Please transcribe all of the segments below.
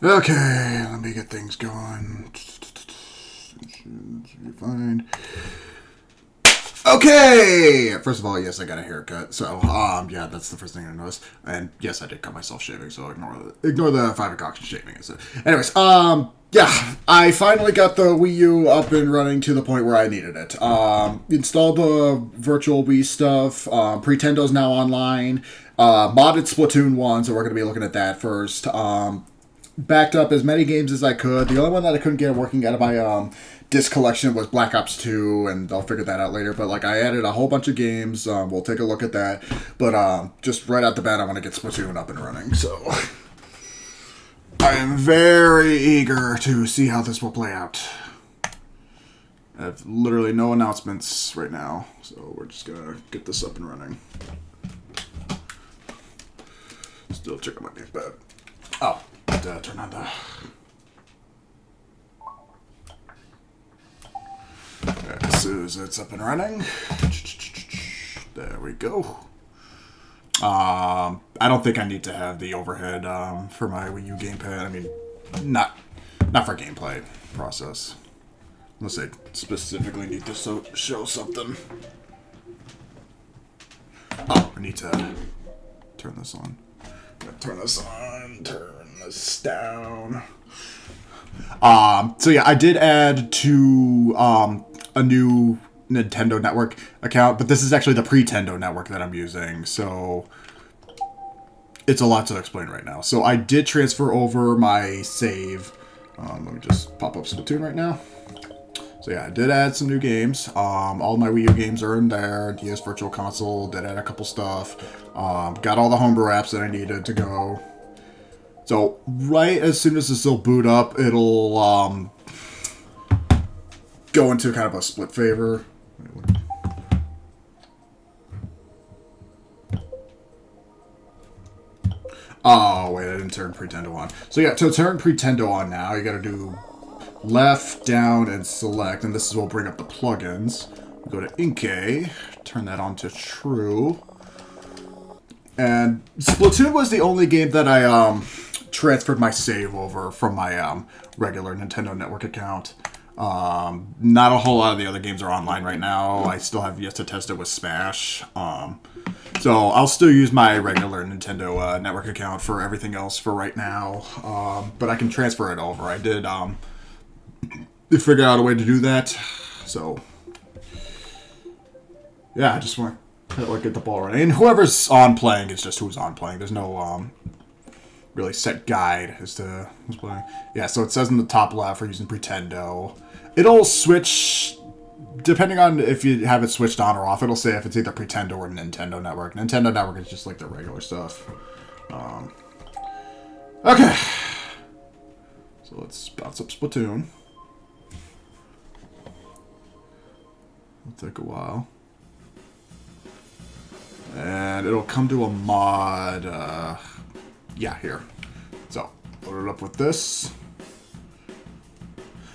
Okay, let me get things going. Should be fine. Okay! First of all, yes, I got a haircut. So, yeah, that's the first thing I noticed. And yes, I did cut myself shaving, so ignore the 5 o'clock shaving. So, anyways, yeah, I finally got the Wii U up and running to the point where I needed it. Installed the virtual Wii stuff. Pretendo's now online. Modded Splatoon 1, so we're going to be looking at that first. Backed up as many games as I could. The only one that I couldn't get working out of my disc collection was Black Ops 2, and I'll figure that out later. But like, I added a whole bunch of games. We'll take a look at that. But just right out the bat, I want to get Splatoon up and running. So I am very eager to see how this will play out. I have literally no announcements right now, so we're just gonna get this up and running. Still checking my gamepad. Oh. Turn on the... As soon as it's up and running. There we go. I don't think I need to have the overhead for my Wii U gamepad. I mean, not for gameplay process. Unless I specifically need to show something. Oh, I need to turn this on. Turn this on, turn this down. So yeah, I did add to a new Nintendo Network account, but this is actually the Pretendo Network that I'm using, so it's a lot to explain right now. So I did transfer over my save. Let me just pop up Splatoon right now. So yeah, I did add some new games. All my Wii U games are in there. DS Virtual Console, did add a couple stuff. Got all the homebrew apps that I needed to go. So right as soon as this will boot up, it'll go into kind of a split favor. Oh, wait, I didn't turn Pretendo on. So yeah, to turn Pretendo on now, you gotta do left, down, and select, and this will bring up the plugins. We go to Inkay, turn that on to true. And Splatoon was the only game that I transferred my save over from my regular Nintendo Network account. Not a whole lot of the other games are online right now. I still have yet to test it with Smash. So I'll still use my regular Nintendo Network account for everything else for right now. But I can transfer it over. I did figure out a way to do that. So yeah, I just want to get the ball running. And whoever's on playing is just who's on playing. There's no really set guide as to who's playing. Yeah, so it says in the top left we're using Pretendo. It'll switch depending on if you have it switched on or off. It'll say if it's either Pretendo or Nintendo Network. Nintendo Network is just like the regular stuff. Okay. So let's bounce up Splatoon. It'll take a while. And it'll come to a mod, yeah, here. So, load it up with this.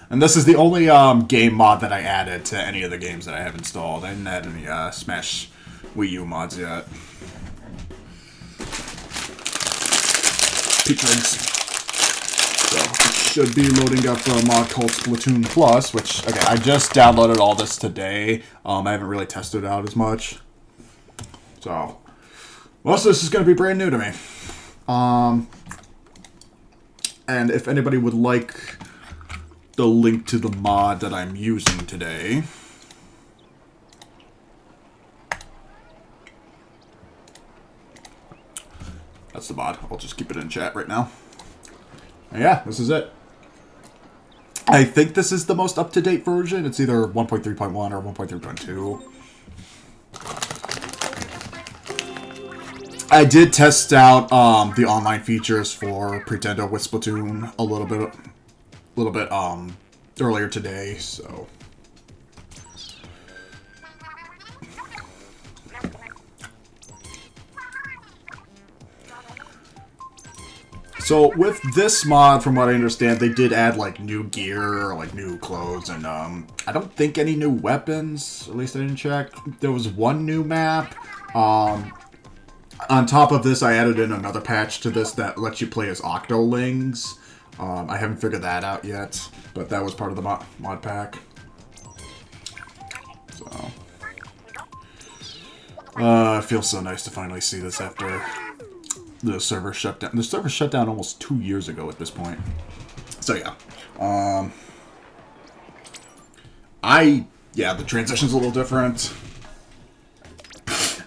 And this is the only game mod that I added to any of the games that I have installed. I didn't add any Smash Wii U mods yet. Peatrings. So, it should be loading up a mod called Splatoon Plus, which, again, I just downloaded all this today. I haven't really tested it out as much. So, most of this is going to be brand new to me. And if anybody would like the link to the mod that I'm using today, that's the mod. I'll just keep it in chat right now. And yeah, this is it. I think this is the most up-to-date version. It's either 1.3.1 or 1.3.2. I did test out the online features for Pretendo with Splatoon a little bit earlier today, so with this mod, from what I understand, they did add like new gear, or like new clothes, and I don't think any new weapons. At least I didn't check. There was one new map. On top of this, I added in another patch to this that lets you play as Octolings. I haven't figured that out yet, but that was part of the mod pack. So, it feels so nice to finally see this after the server shut down. The server shut down almost 2 years ago at this point. So yeah, the transition's a little different.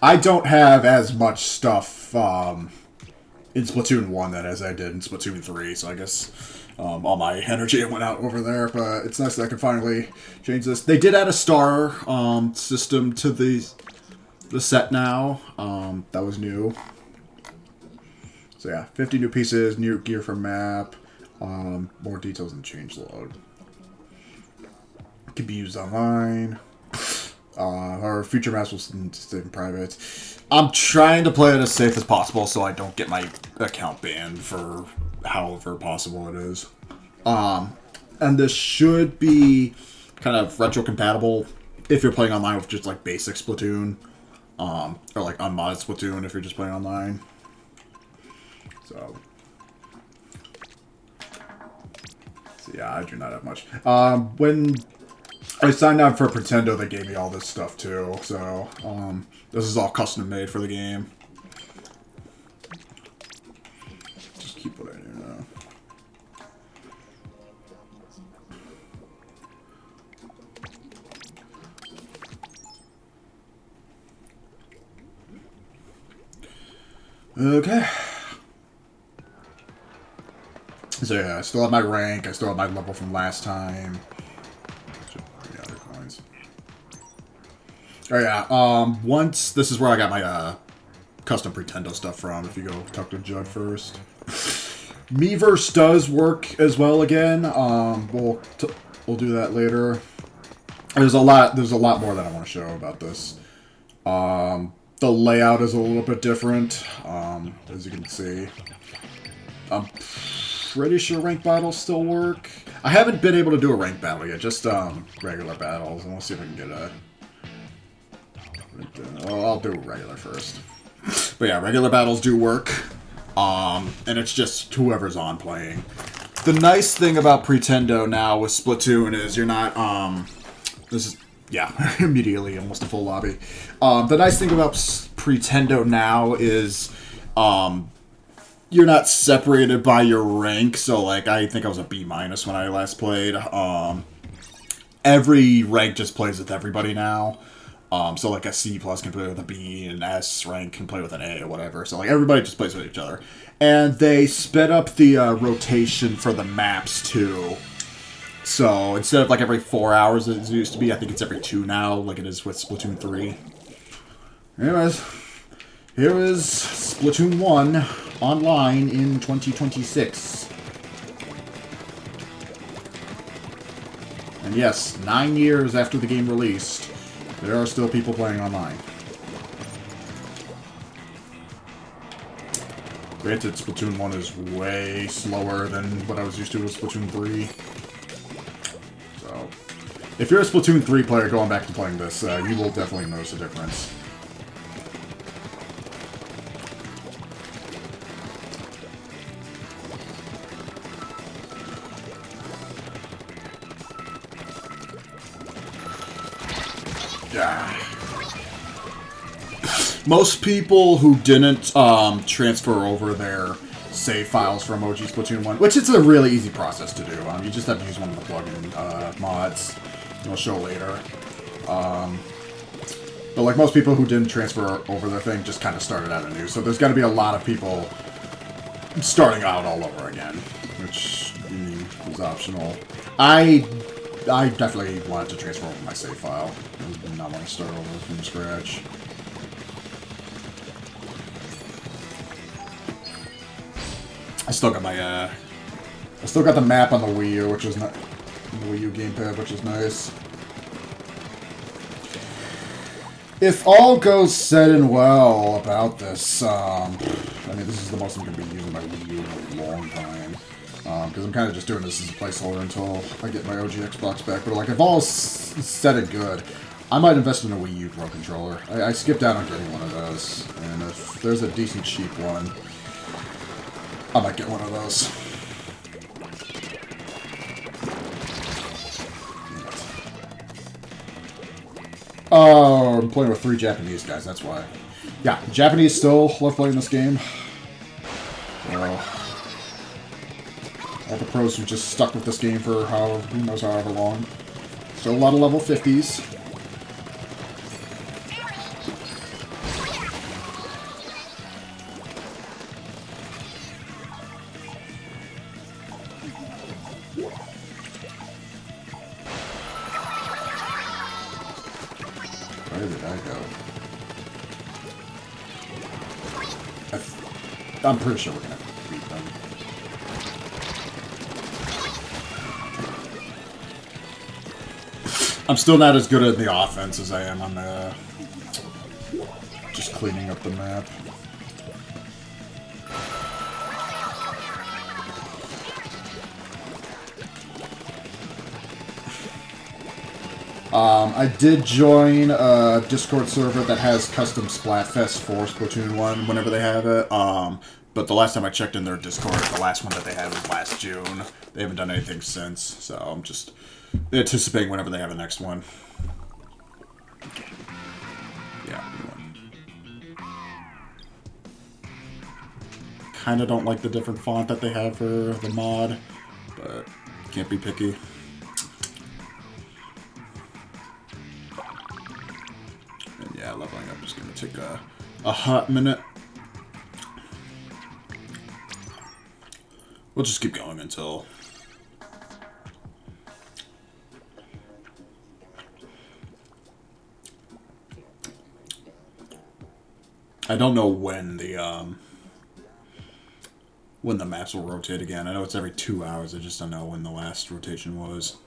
I don't have as much stuff in Splatoon 1 as I did in Splatoon 3, so I guess all my energy went out over there, but it's nice that I can finally change this. They did add a star system to the set now. That was new. So yeah, 50 new pieces, new gear for map, more details in changelog. Can be used online. Our future maps will stay in private. I'm trying to play it as safe as possible so I don't get my account banned for however possible it is. And this should be kind of retro compatible if you're playing online with just like basic Splatoon, or like unmodded Splatoon if you're just playing online. So yeah, I do not have much. When I signed up for Pretendo, they gave me all this stuff too, so this is all custom made for the game. Just keep what I do now. Okay. So yeah, I still have my rank, I still have my level from last time. Oh yeah, once, this is where I got my custom Pretendo stuff from, if you go talk to Judd first. Miiverse does work as well again, we'll do that later. There's a lot more that I want to show about this. The layout is a little bit different, as you can see. I'm pretty sure ranked battles still work. I haven't been able to do a ranked battle yet, just regular battles, and we'll see if I can get a... Well, I'll do regular first. But yeah, regular battles do work. And it's just whoever's on playing. The nice thing about Pretendo now with Splatoon is you're not, this is, yeah, immediately almost a full lobby. The nice thing about Pretendo now is, you're not separated by your rank. So, like, I think I was a B- when I last played. Every rank just plays with everybody now. So like a C+ can play with a B, and S rank can play with an A or whatever. So like everybody just plays with each other. And they sped up the rotation for the maps too. So instead of like every 4 hours as it used to be, I think it's every 2 now, like it is with Splatoon 3. Anyways, here is Splatoon 1 online in 2026. And yes, 9 years after the game released, there are still people playing online. Granted, Splatoon 1 is way slower than what I was used to with Splatoon 3. So, if you're a Splatoon 3 player going back to playing this, you will definitely notice a difference. Most people who didn't transfer over their save files from OG Splatoon 1, which it's a really easy process to do. You just have to use one of the plugin mods. I'll show later. But like most people who didn't transfer over their thing just kind of started out anew. So there's got to be a lot of people starting out all over again, which is optional. I definitely wanted to transfer over my save file. I did not want to start over from scratch. I still got my, I still got the map on the Wii U, which is not, the Wii U gamepad, which is nice. If all goes said and well about this, I mean, this is the most I'm going to be using my Wii U in a long time. Because I'm kind of just doing this as a placeholder until I get my OG Xbox back. But, like, if all is said and good, I might invest in a Wii U Pro Controller. I skipped out on getting one of those. And if there's a decent cheap one, I might get one of those. Oh, I'm playing with 3 Japanese guys, that's why. Yeah, Japanese still love playing this game. All the pros who just stuck with this game for who knows however long. Still a lot of level 50s. Where did I go? I'm pretty sure we're gonna beat them. I'm still not as good at the offense as I am on the just cleaning up the map. I did join a Discord server that has custom Splatfest for Splatoon 1 whenever they have it. But the last time I checked in their Discord, the last one that they had was last June. They haven't done anything since, so I'm just anticipating whenever they have the next one. Yeah. Kind of don't like the different font that they have for the mod, but can't be picky. And yeah, leveling up is going to take a hot minute. We'll just keep going until... I don't know when the maps will rotate again. I know it's every 2 hours. I just don't know when the last rotation was.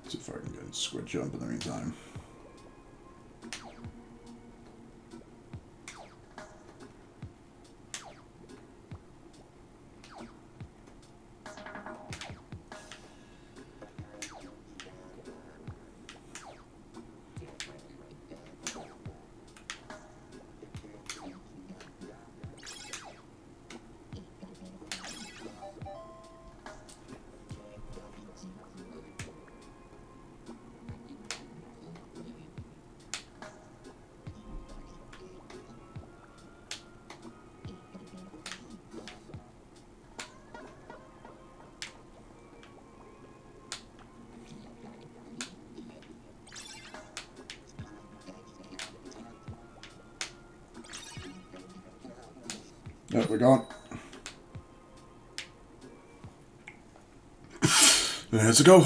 See if I can get a squid jump in the meantime. Yep, we're going. Let's go.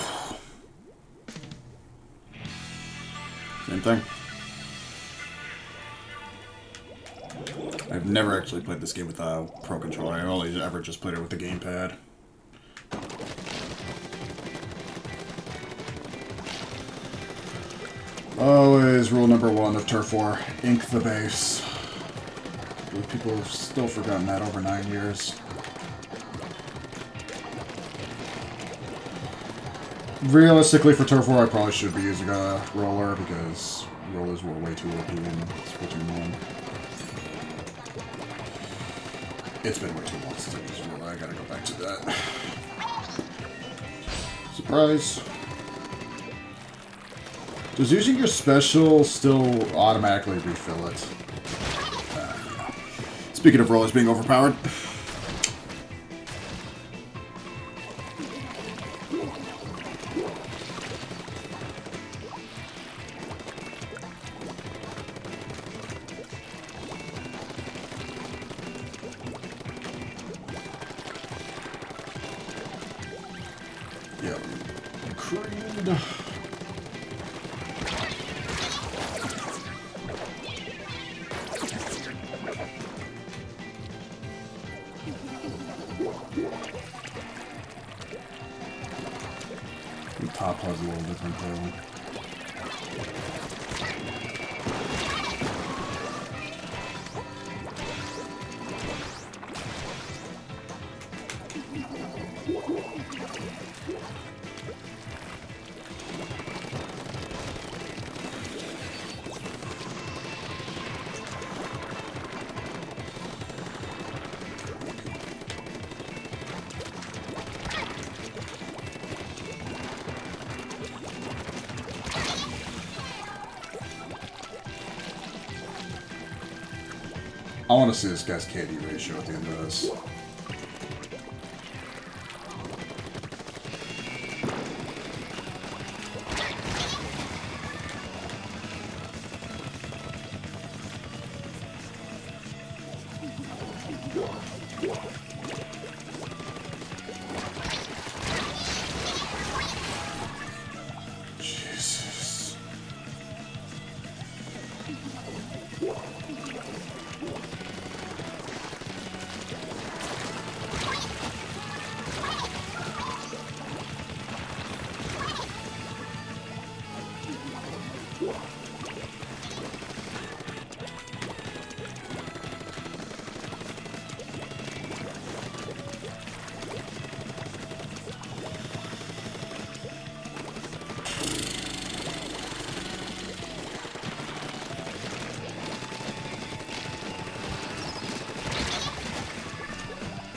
Same thing. I've never actually played this game with a Pro Controller. I only ever just played it with the gamepad. Always rule number 1 of Turf War: ink the base. People have still forgotten that over 9 years. Realistically, for Turf War, I probably should be using a roller because rollers were way too OP in Splatoon 1. It's been way too long since I used a roller. I gotta go back to that. Surprise! Does using your special still automatically refill it? Speaking of rollers being overpowered. Yep. Creed. The top has a little different though. I want to see this guy's KD ratio at the end of this. Jesus.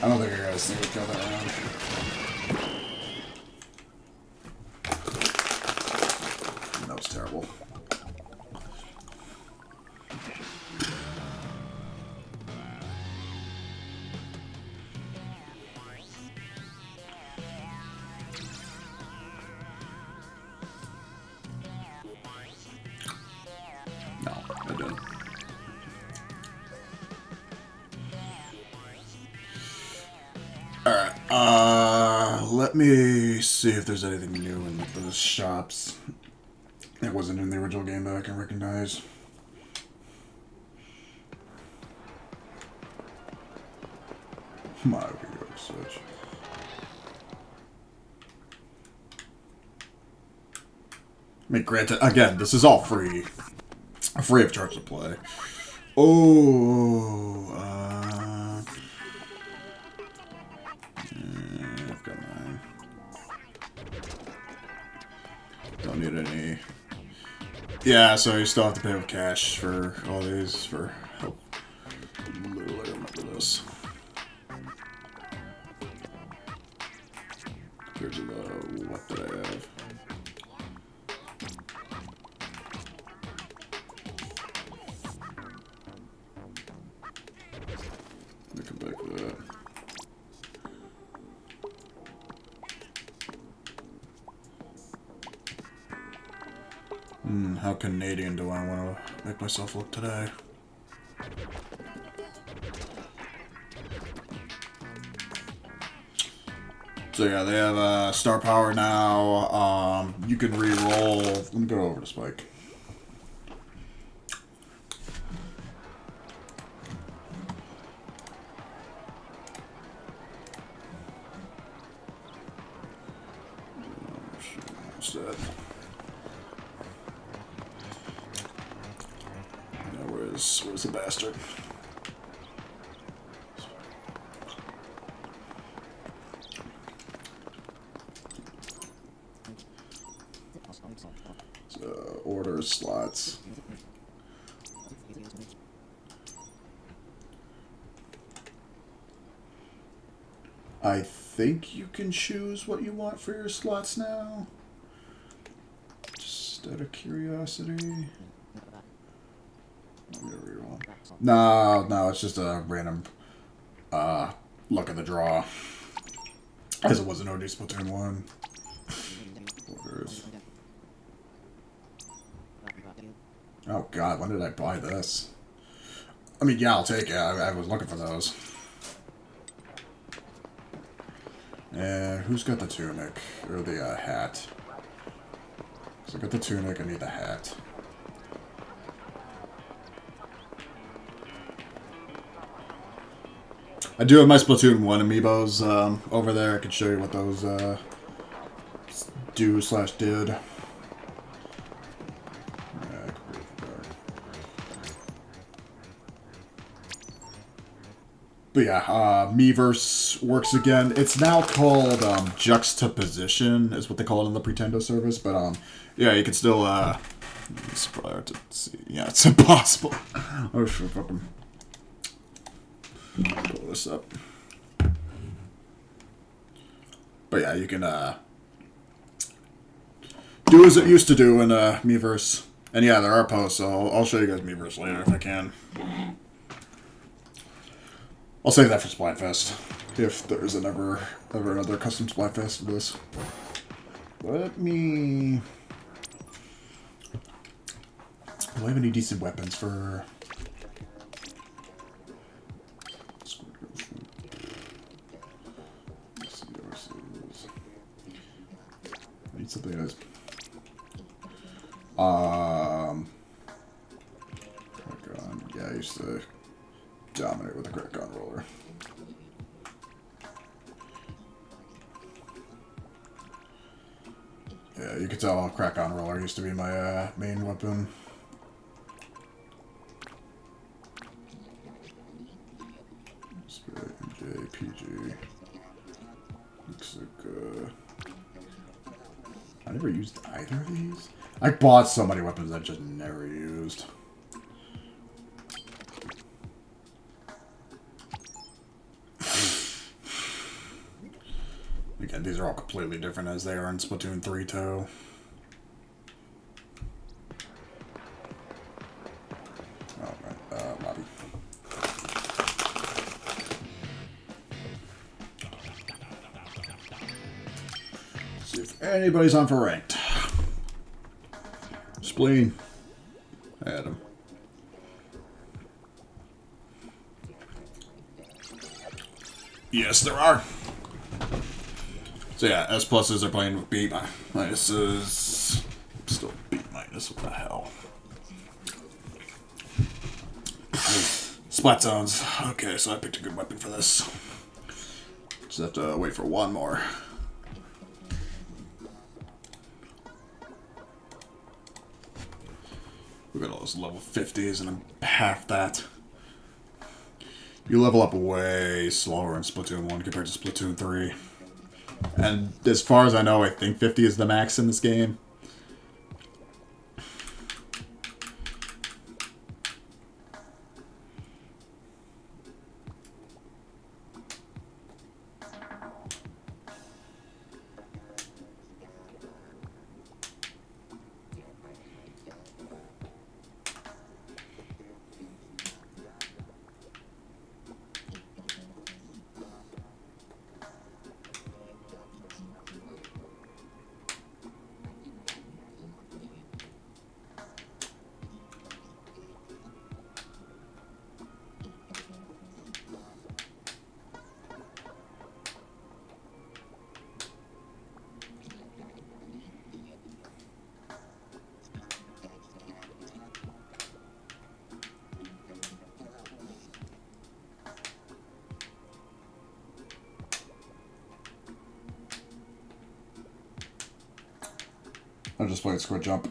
I don't think I got a single kill that round. That was terrible. No, I didn't. Alright, let me see if there's anything new in those shops that wasn't in the original game that I can recognize. My video switch. I mean, granted, again, this is all free. Free of charge to play. Oh, I've got mine. Don't need any. Yeah, so you still have to pay with cash for all these for help. Literally, I remember this. Here's the what did I have? Let me come back to that. How Canadian do I want to make myself look today? So yeah, they have star power now. You can re-roll. Let me go over to Spike. Where's the bastard? Order slots. I think you can choose what you want for your slots now. Just out of curiosity. No, it's just a random luck of the draw. Because it wasn't OD Splatoon 1. Oh god, when did I buy this? I mean, yeah, I'll take it. I was looking for those. And who's got the tunic? Or the hat? So I got the tunic, I need the hat. I do have my Splatoon 1 amiibos over there. I can show you what those do/did. But yeah, Miiverse works again. It's now called Juxtaposition, is what they call it in the Pretendo service. But yeah, you can still it's probably hard to see. Yeah, it's impossible. Oh shit, fucking pull this up. But yeah, you can do as it used to do in Miiverse. And yeah, there are posts, so I'll show you guys Miiverse later if I can. I'll save that for Splatfest, if there's ever another custom Splatfest for this. Let me... Do I have any decent weapons for... I need something else. Crack-on. Yeah, I used to dominate with a crack-on roller. Yeah, you can tell crack-on roller used to be my main weapon. JPG. Looks like I never used either of these. I bought so many weapons I just never used. Again, these are all completely different as they are in Splatoon 3 too. Alright, lobby. See if anybody's on for ranked. Spleen. Adam. Yes, there are. So yeah, S pluses are playing with B minuses. Still B minus, what the hell? Splat zones. Okay, so I picked a good weapon for this. Just have to wait for one more. We got all those level 50s and I'm half that. You level up way slower in Splatoon 1 compared to Splatoon 3. And as far as I know, I think 50 is the max in this game. I just played Squid Jump.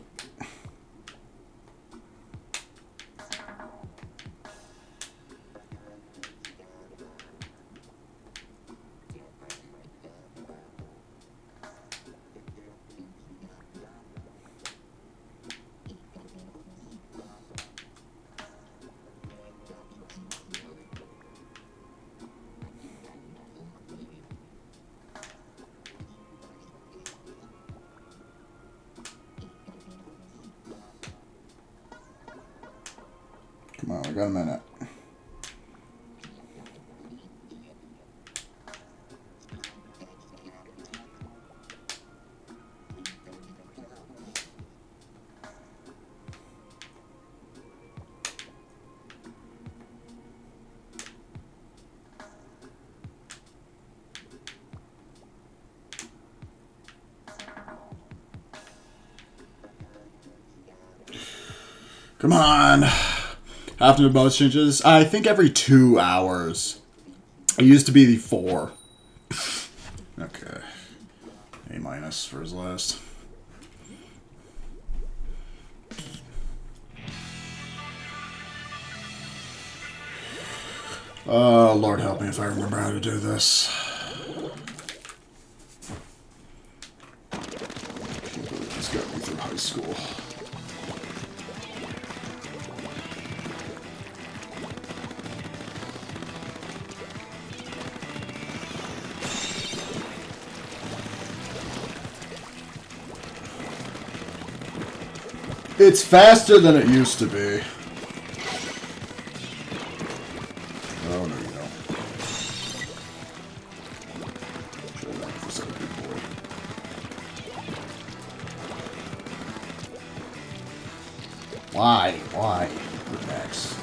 Come on, I got a minute. Come on. After the bonus changes, I think every 2 hours. It used to be the 4. Okay. A minus for his last. Oh, Lord help me if I remember how to do this. This got me through high school. It's faster than it used to be. Oh, no, you don't. Try that for a second, big boy. Why? Why? Relax.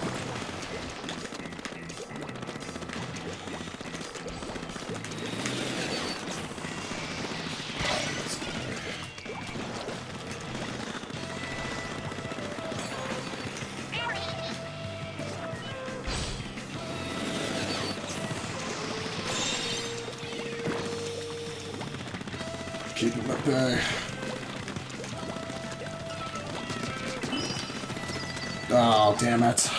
Keep him at bay. Oh, damn it.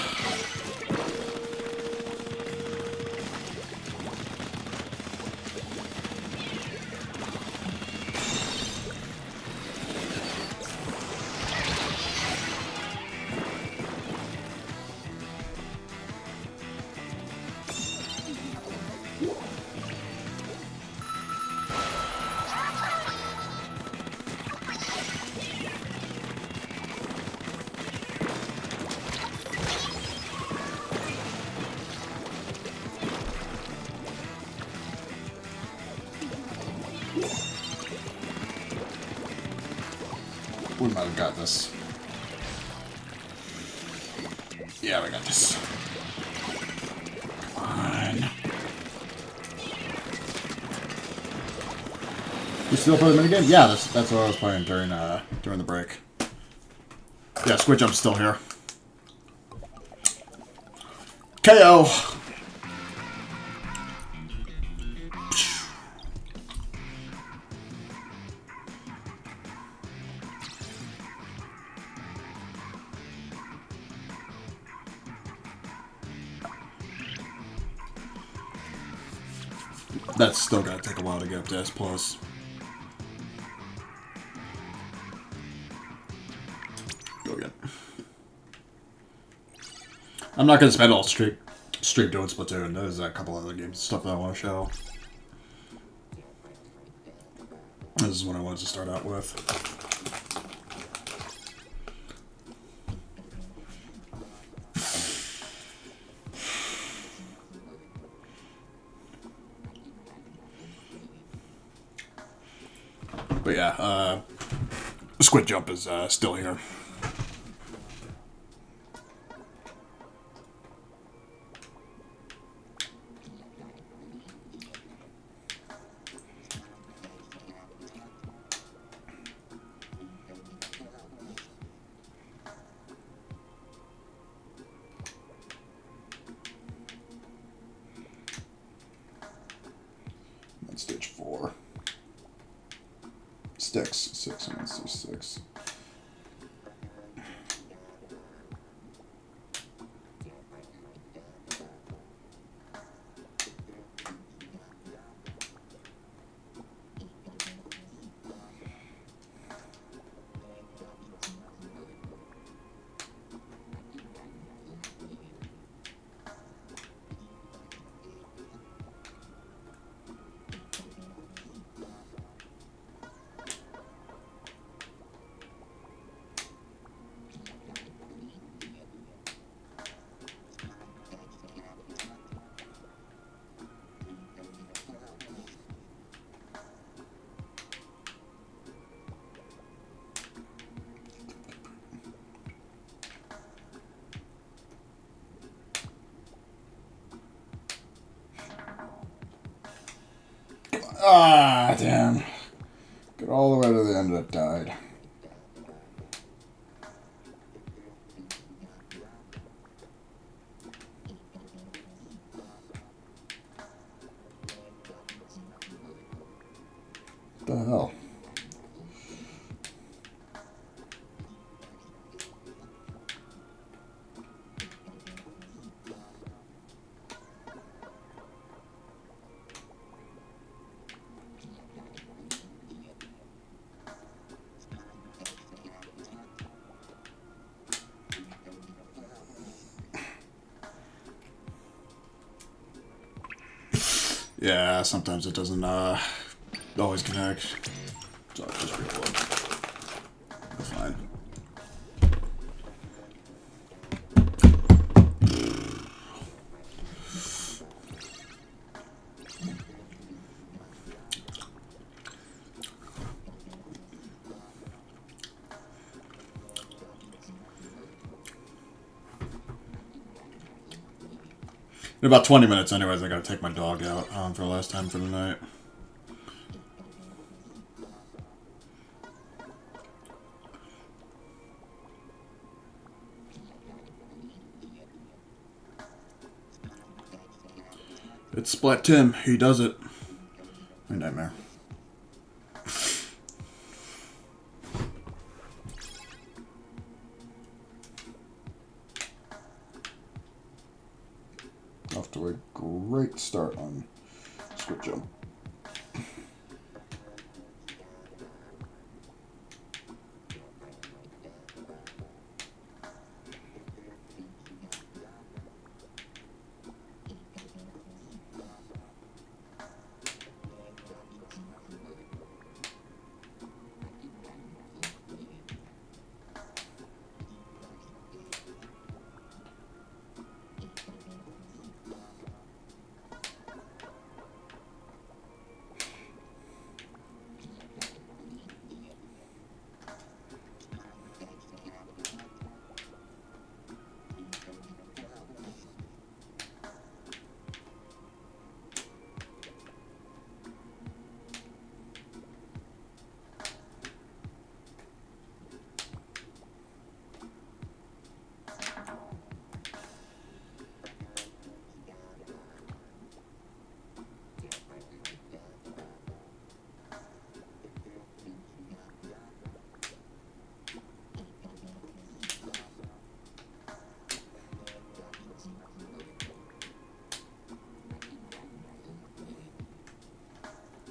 We might have got this. Yeah, we got this. Come on. You still play the minigame? Yeah, that's what I was playing during the break. Yeah, Squid Jump's still here. KO! That's still gonna take a while to get up to S+. Go again. I'm not gonna spend all stream doing Splatoon. There's a couple other games, stuff that I want to show. This is what I wanted to start out with. But yeah, Squid Jump is still here. That's stage 4. Sticks. 6, and let's do 6. Ah, damn. Get all the way to the end of it, died. What the hell? Yeah, sometimes it doesn't always connect. So I'll just reload. That's fine. In about 20 minutes, anyways, I gotta take my dog out for the last time for the night. It's Splat Tim. He does it. My nightmare. Off to a great start on Squid Jump.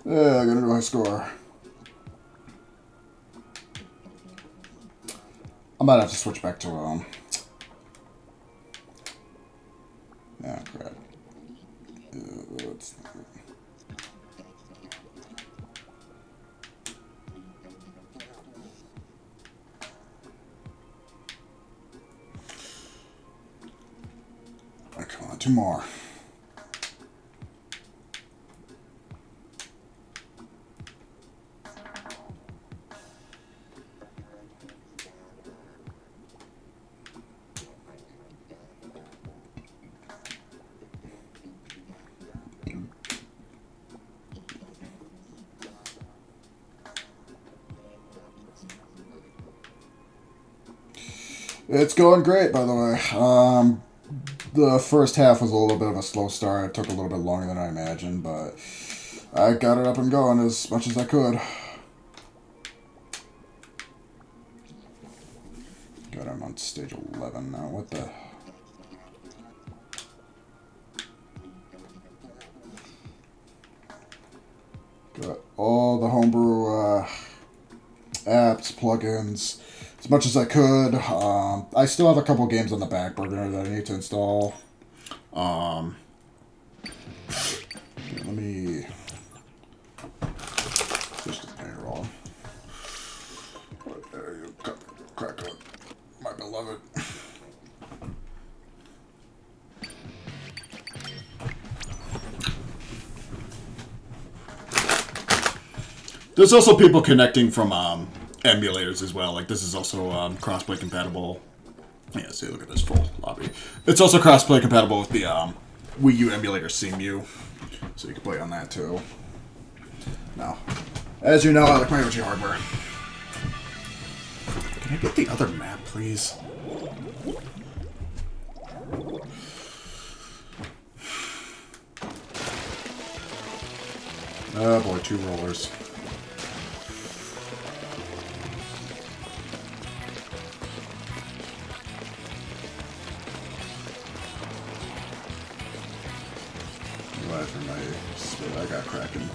Yeah, I got a new high score. I might have to switch back to yeah, crap. Let's... Oh, come on, two more. It's going great, by the way. The first half was a little bit of a slow start. It took a little bit longer than I imagined, but I got it up and going as much as I could. God, I'm on stage 11 now. What the... Got all the homebrew apps, plugins, as much as I could. I still have a couple games on the back burner that I need to install. Let me switch the payroll. There you go, crack it, my beloved. There's also people connecting from emulators as well. Like, this is also crossplay compatible. Yeah, see, look at this full lobby. It's also crossplay compatible with the Wii U emulator CMU, so you can play on that too. Now, as you know, I like my OG hardware. Can I get the other map, please? Oh boy, 2 rollers. For my spit I got cracking.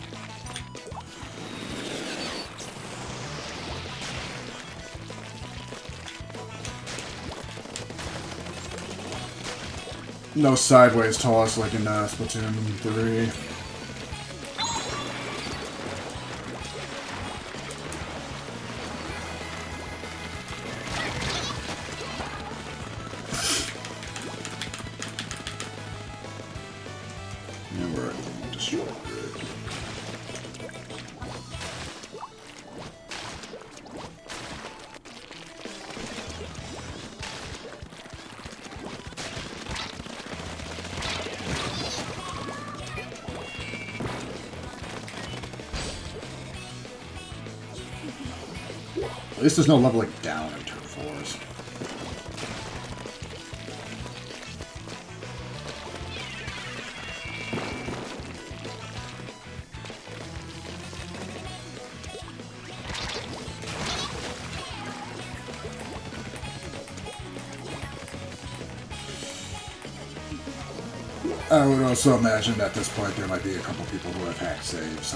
No sideways toss like in Splatoon 3. At least there's no leveling down in turn 4s. I would also imagine at this point there might be a couple people who have hacked saves.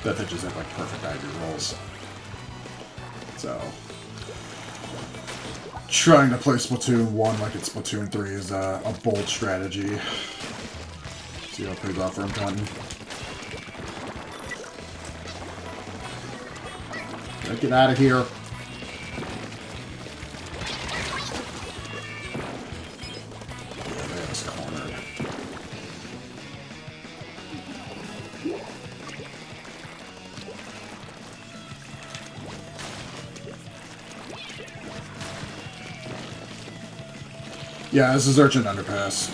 That they just have like perfect IV rolls. So, trying to play Splatoon 1 like it's Splatoon 3 is a bold strategy. See how it pays off for him, Clinton. Get out of here. Yeah, this is Urchin Underpass.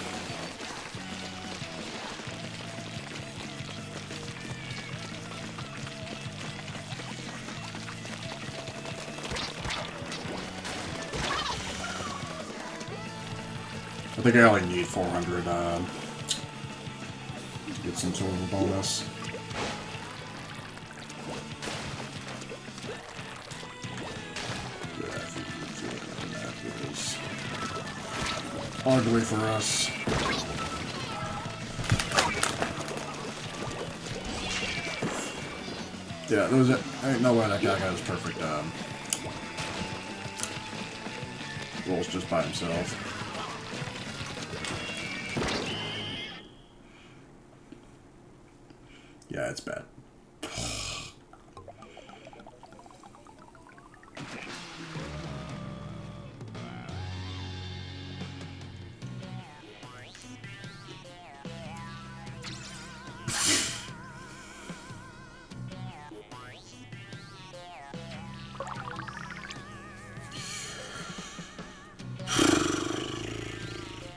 I think I only need 400 to get some sort of a bonus. Ugly for us. Yeah, there was ain't no way that guy got his perfect rolls just by himself. Yeah, it's bad.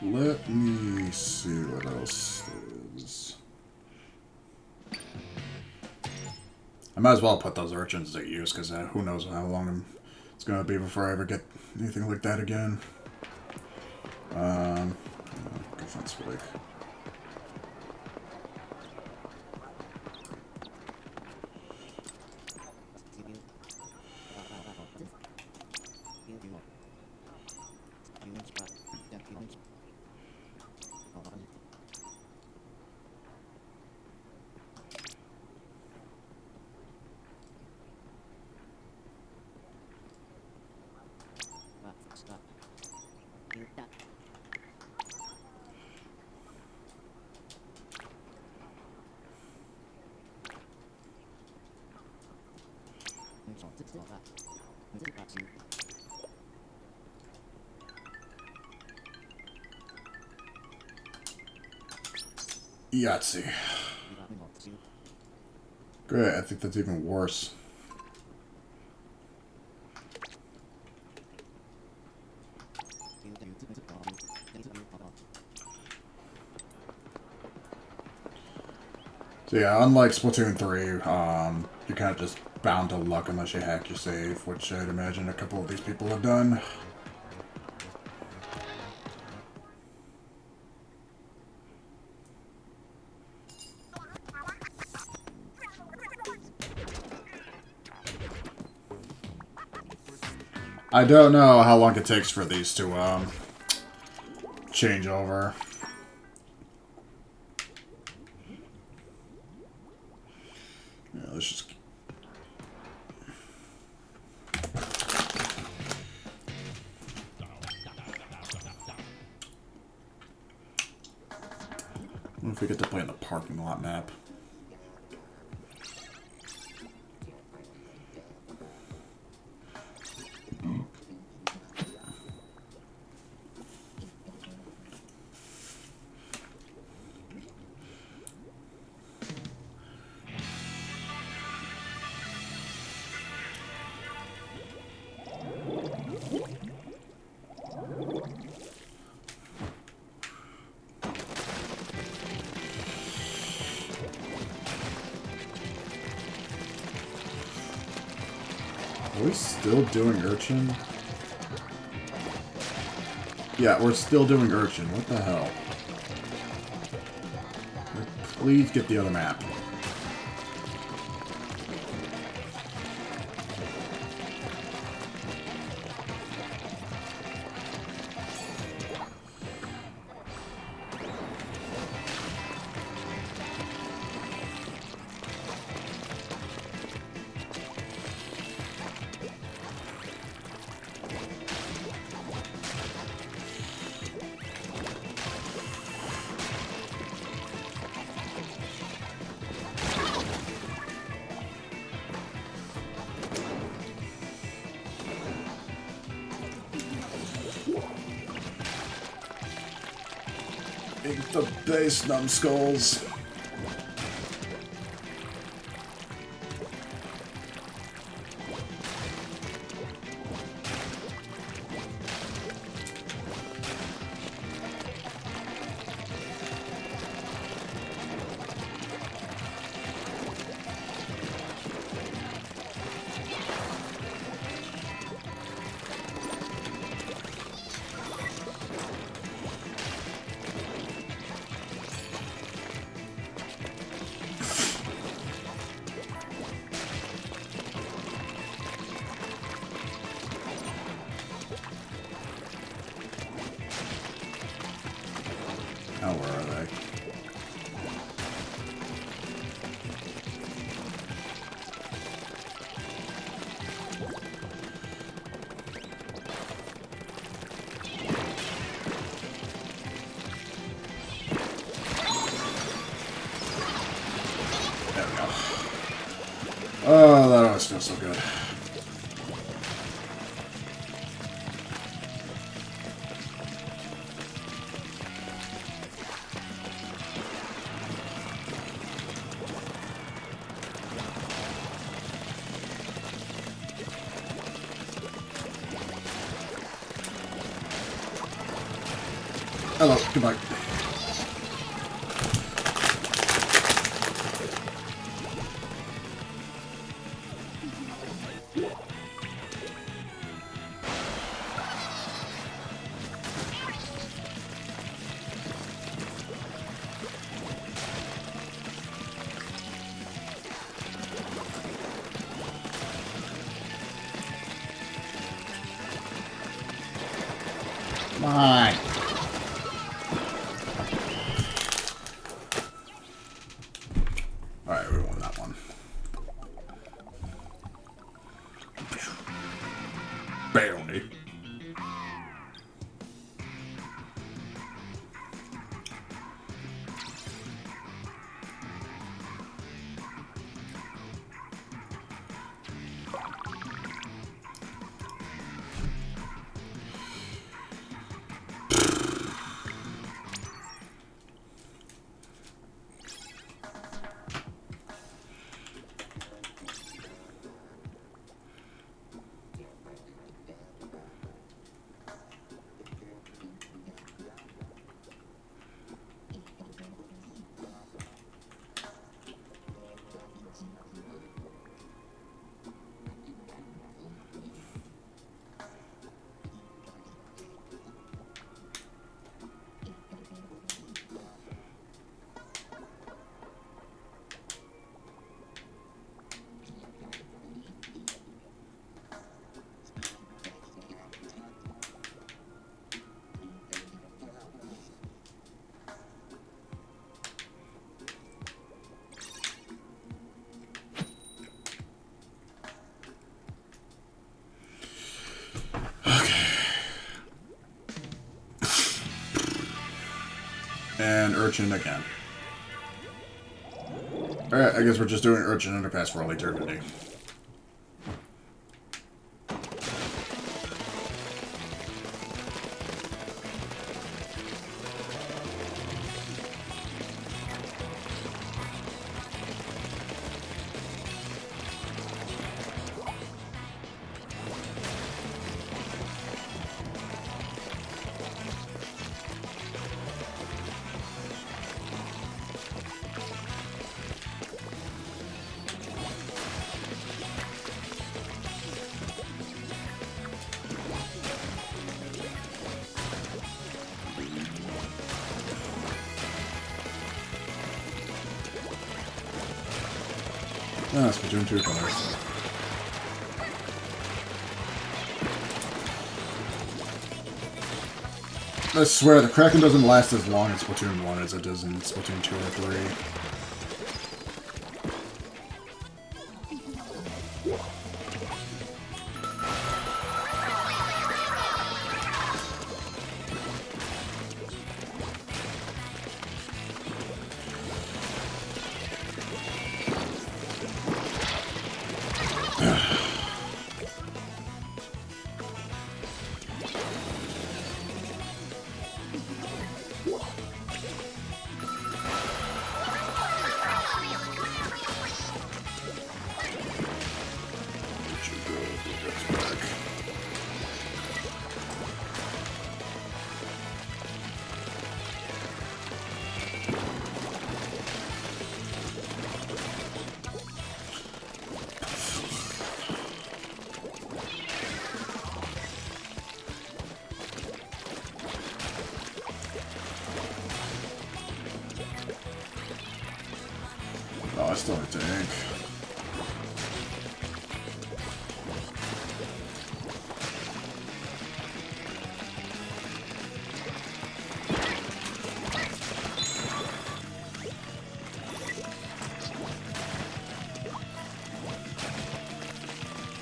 Let me see what else is. I might as well put those urchins to use, because who knows how long it's going to be before I ever get anything like that again. Defense break. Yahtzee. Great, I think that's even worse. So yeah, unlike Splatoon 3, you're kind of just bound to luck unless you hack your save, which I'd imagine a couple of these people have done. I don't know how long it takes for these to change over. Yeah, let's just... What if we get to play in the parking lot map? Are we still doing Urchin? Yeah, we're still doing Urchin. What the hell? Please get the other map. Eat the base, numbskulls. Oh, where are they? There we go. Oh, that always feels so good. Hello, goodbye. Come on. Alright, we won that one. Bounty. And Urchin again. Alright, I guess we're just doing Urchin Underpass for all eternity. Ah, Splatoon 2 colors. I swear, the Kraken doesn't last as long in Splatoon 1 as it does in Splatoon 2 or 3. Oh, I still have to ink.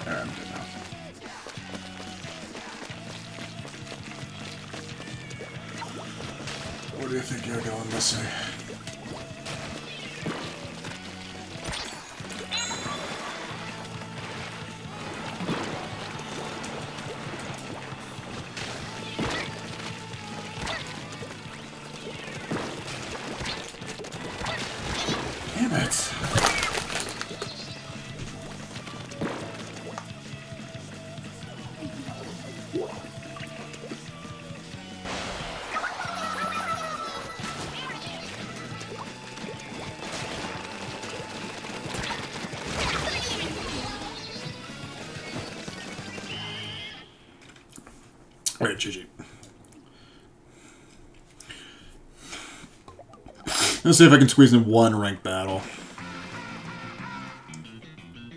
There, I'm good now. What do you think you're going, Missy? Damn it. Alright, GG. Let's see if I can squeeze in one ranked battle.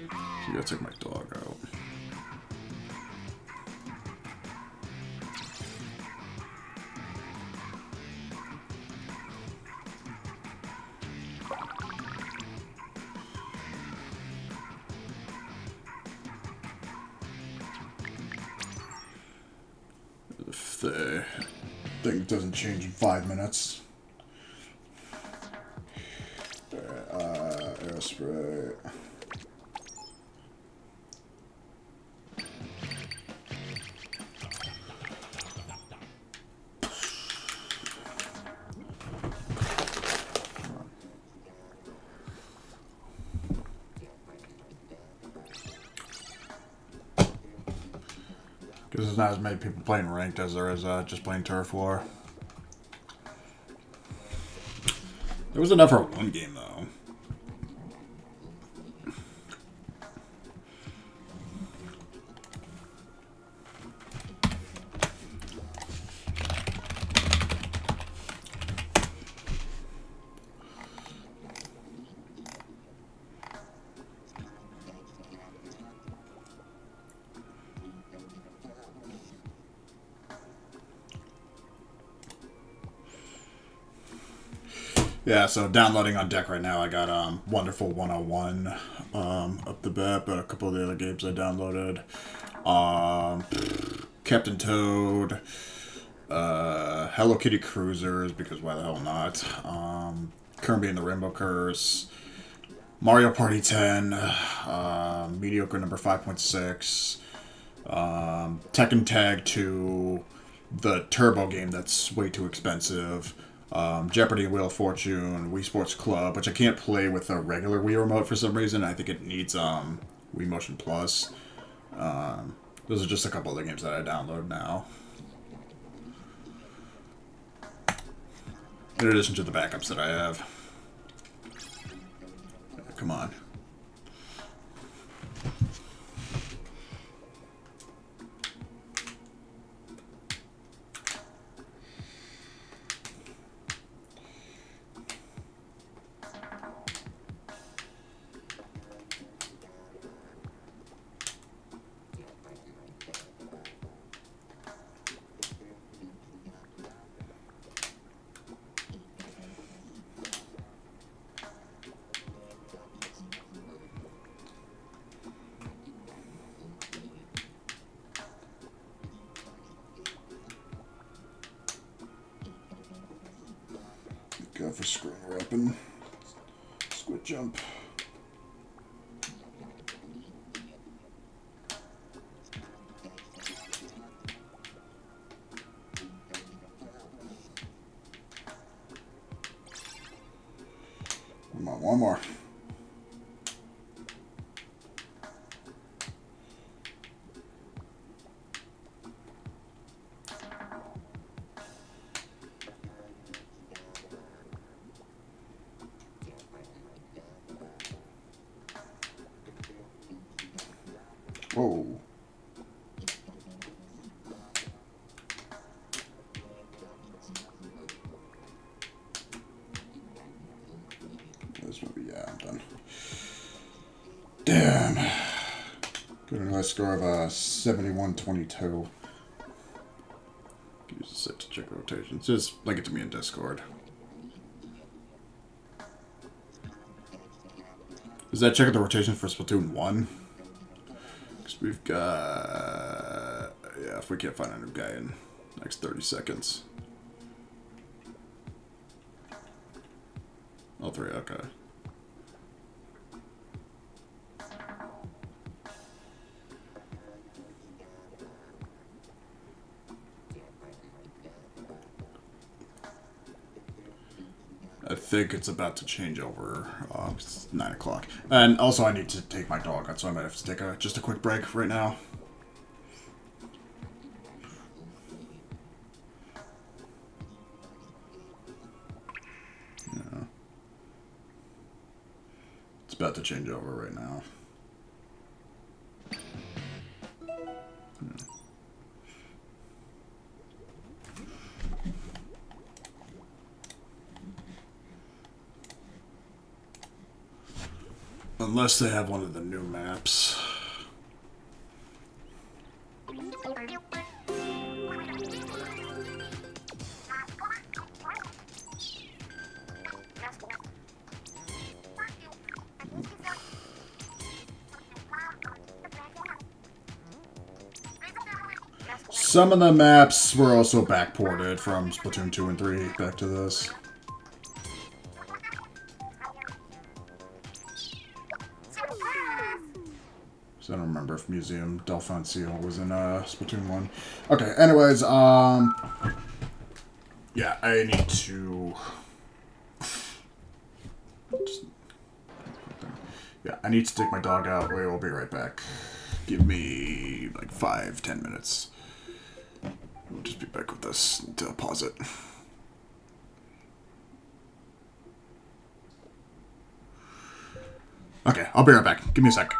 You gotta take my dog out. If the thing doesn't change in 5 minutes. Airspray. Because there's not as many people playing ranked as there is just playing turf war. There was enough for one game though. Yeah, so downloading on deck right now, I got Wonderful 101 up the bat, but a couple of the other games I downloaded. Captain Toad, Hello Kitty Cruisers, because why the hell not? Kirby and the Rainbow Curse, Mario Party 10, Mediocre Number 5.6, Tekken Tag 2, the Turbo game that's way too expensive, Jeopardy, Wheel of Fortune, Wii Sports Club, which I can't play with a regular Wii remote for some reason. I think it needs Wii Motion Plus. Those are just a couple of the games that I download now. In addition to the backups that I have. Come on. screen wrapping. Squid jump. Come on, one more. Whoa. This might be, yeah, I'm done. Damn. Got a nice score of 71-22. Use the set to check rotations. Just link it to me in Discord. Is that checking the rotation for Splatoon 1? Because we've got... Yeah, if we can't find a new guy in the next 30 seconds. All three, okay. I think it's about to change over. It's 9 o'clock. And also I need to take my dog out, so I might have to take just a quick break right now. Yeah. It's about to change over right now. Unless they have one of the new maps. Some of the maps were also backported from Splatoon 2 and 3 back to this. I don't remember if Museum Delphine Seal was in Splatoon 1. Okay, anyways, yeah, I need to... Yeah, I need to take my dog out. We will be right back. Give me, like, 5-10 minutes. We'll just be back with this until I pause it. Okay, I'll be right back. Give me a sec.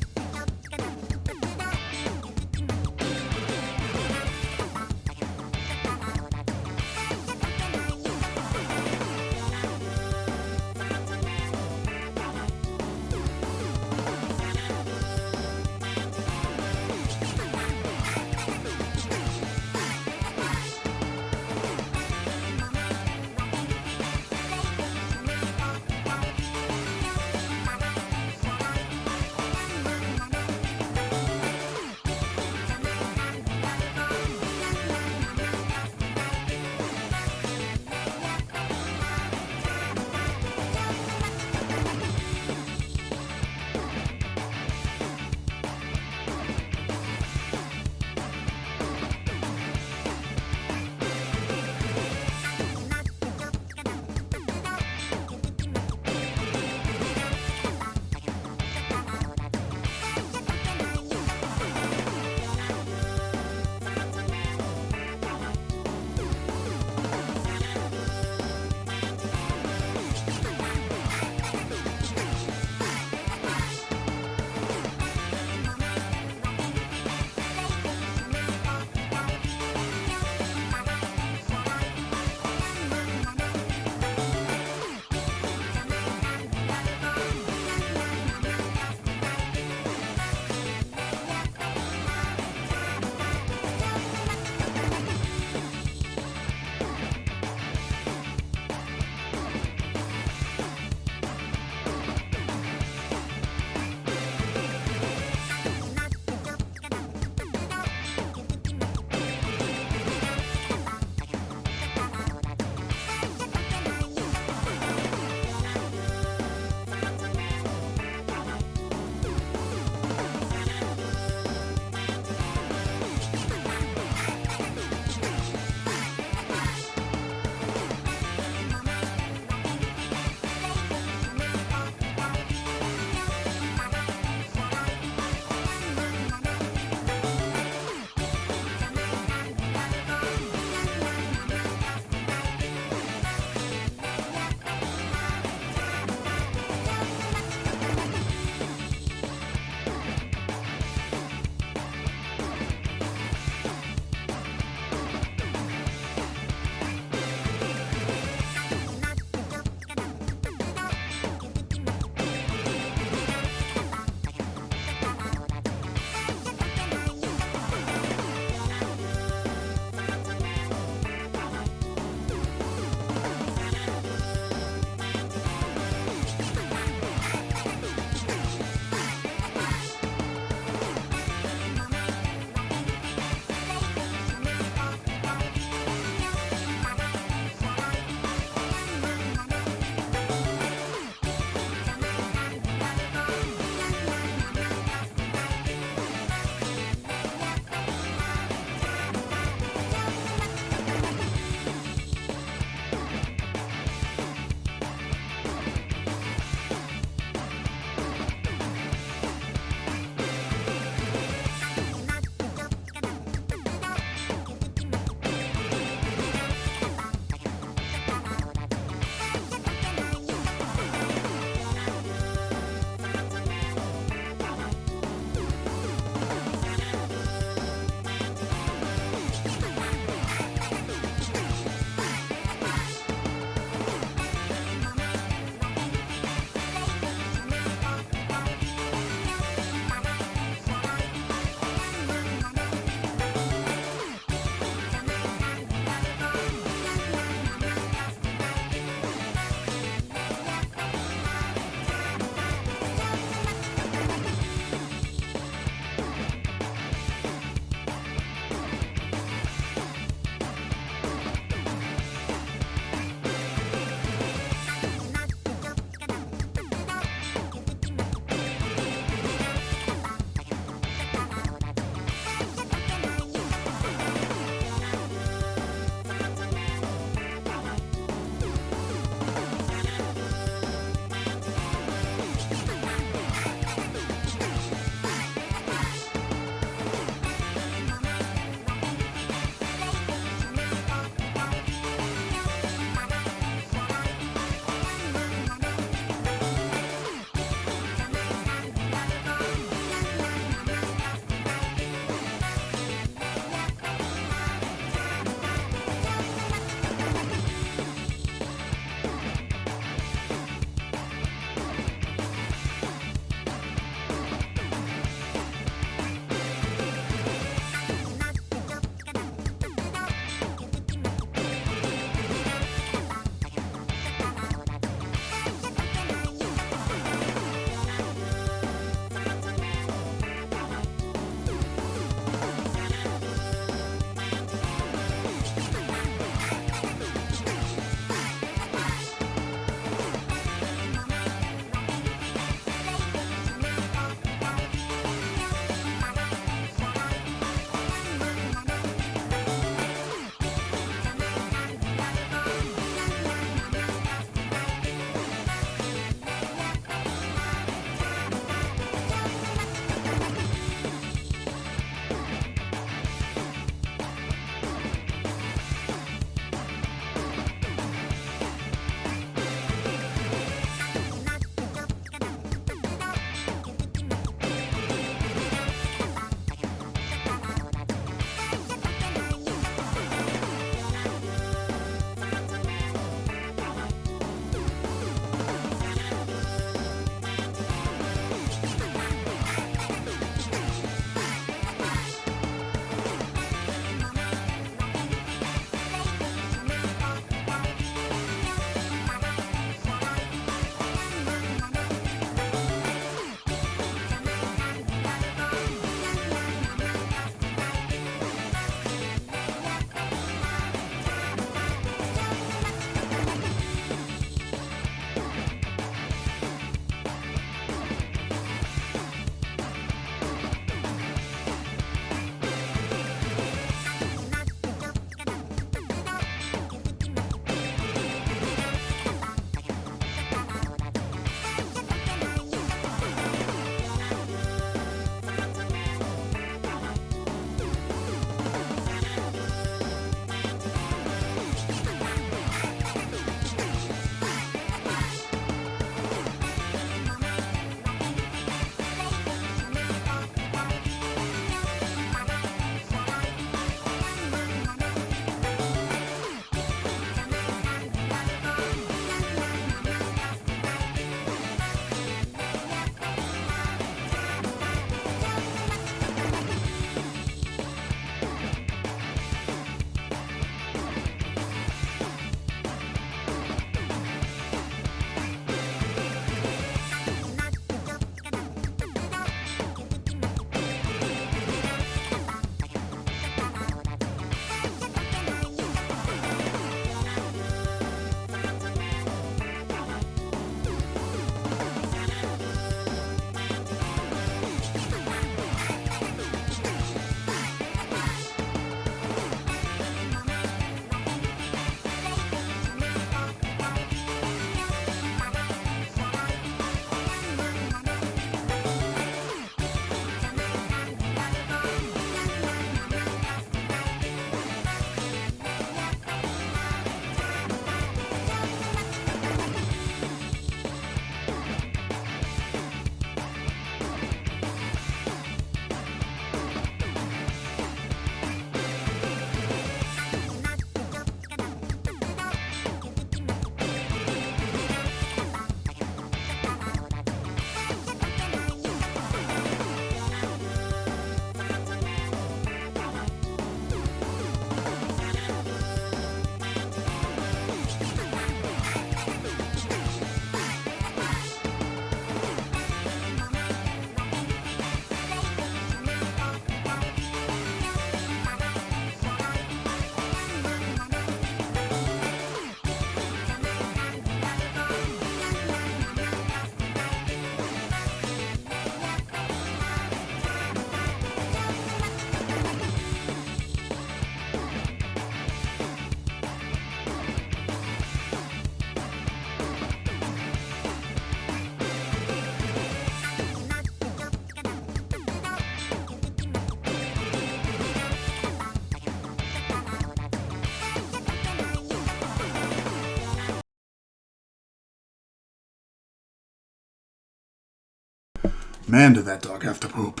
Man, did that dog have to poop.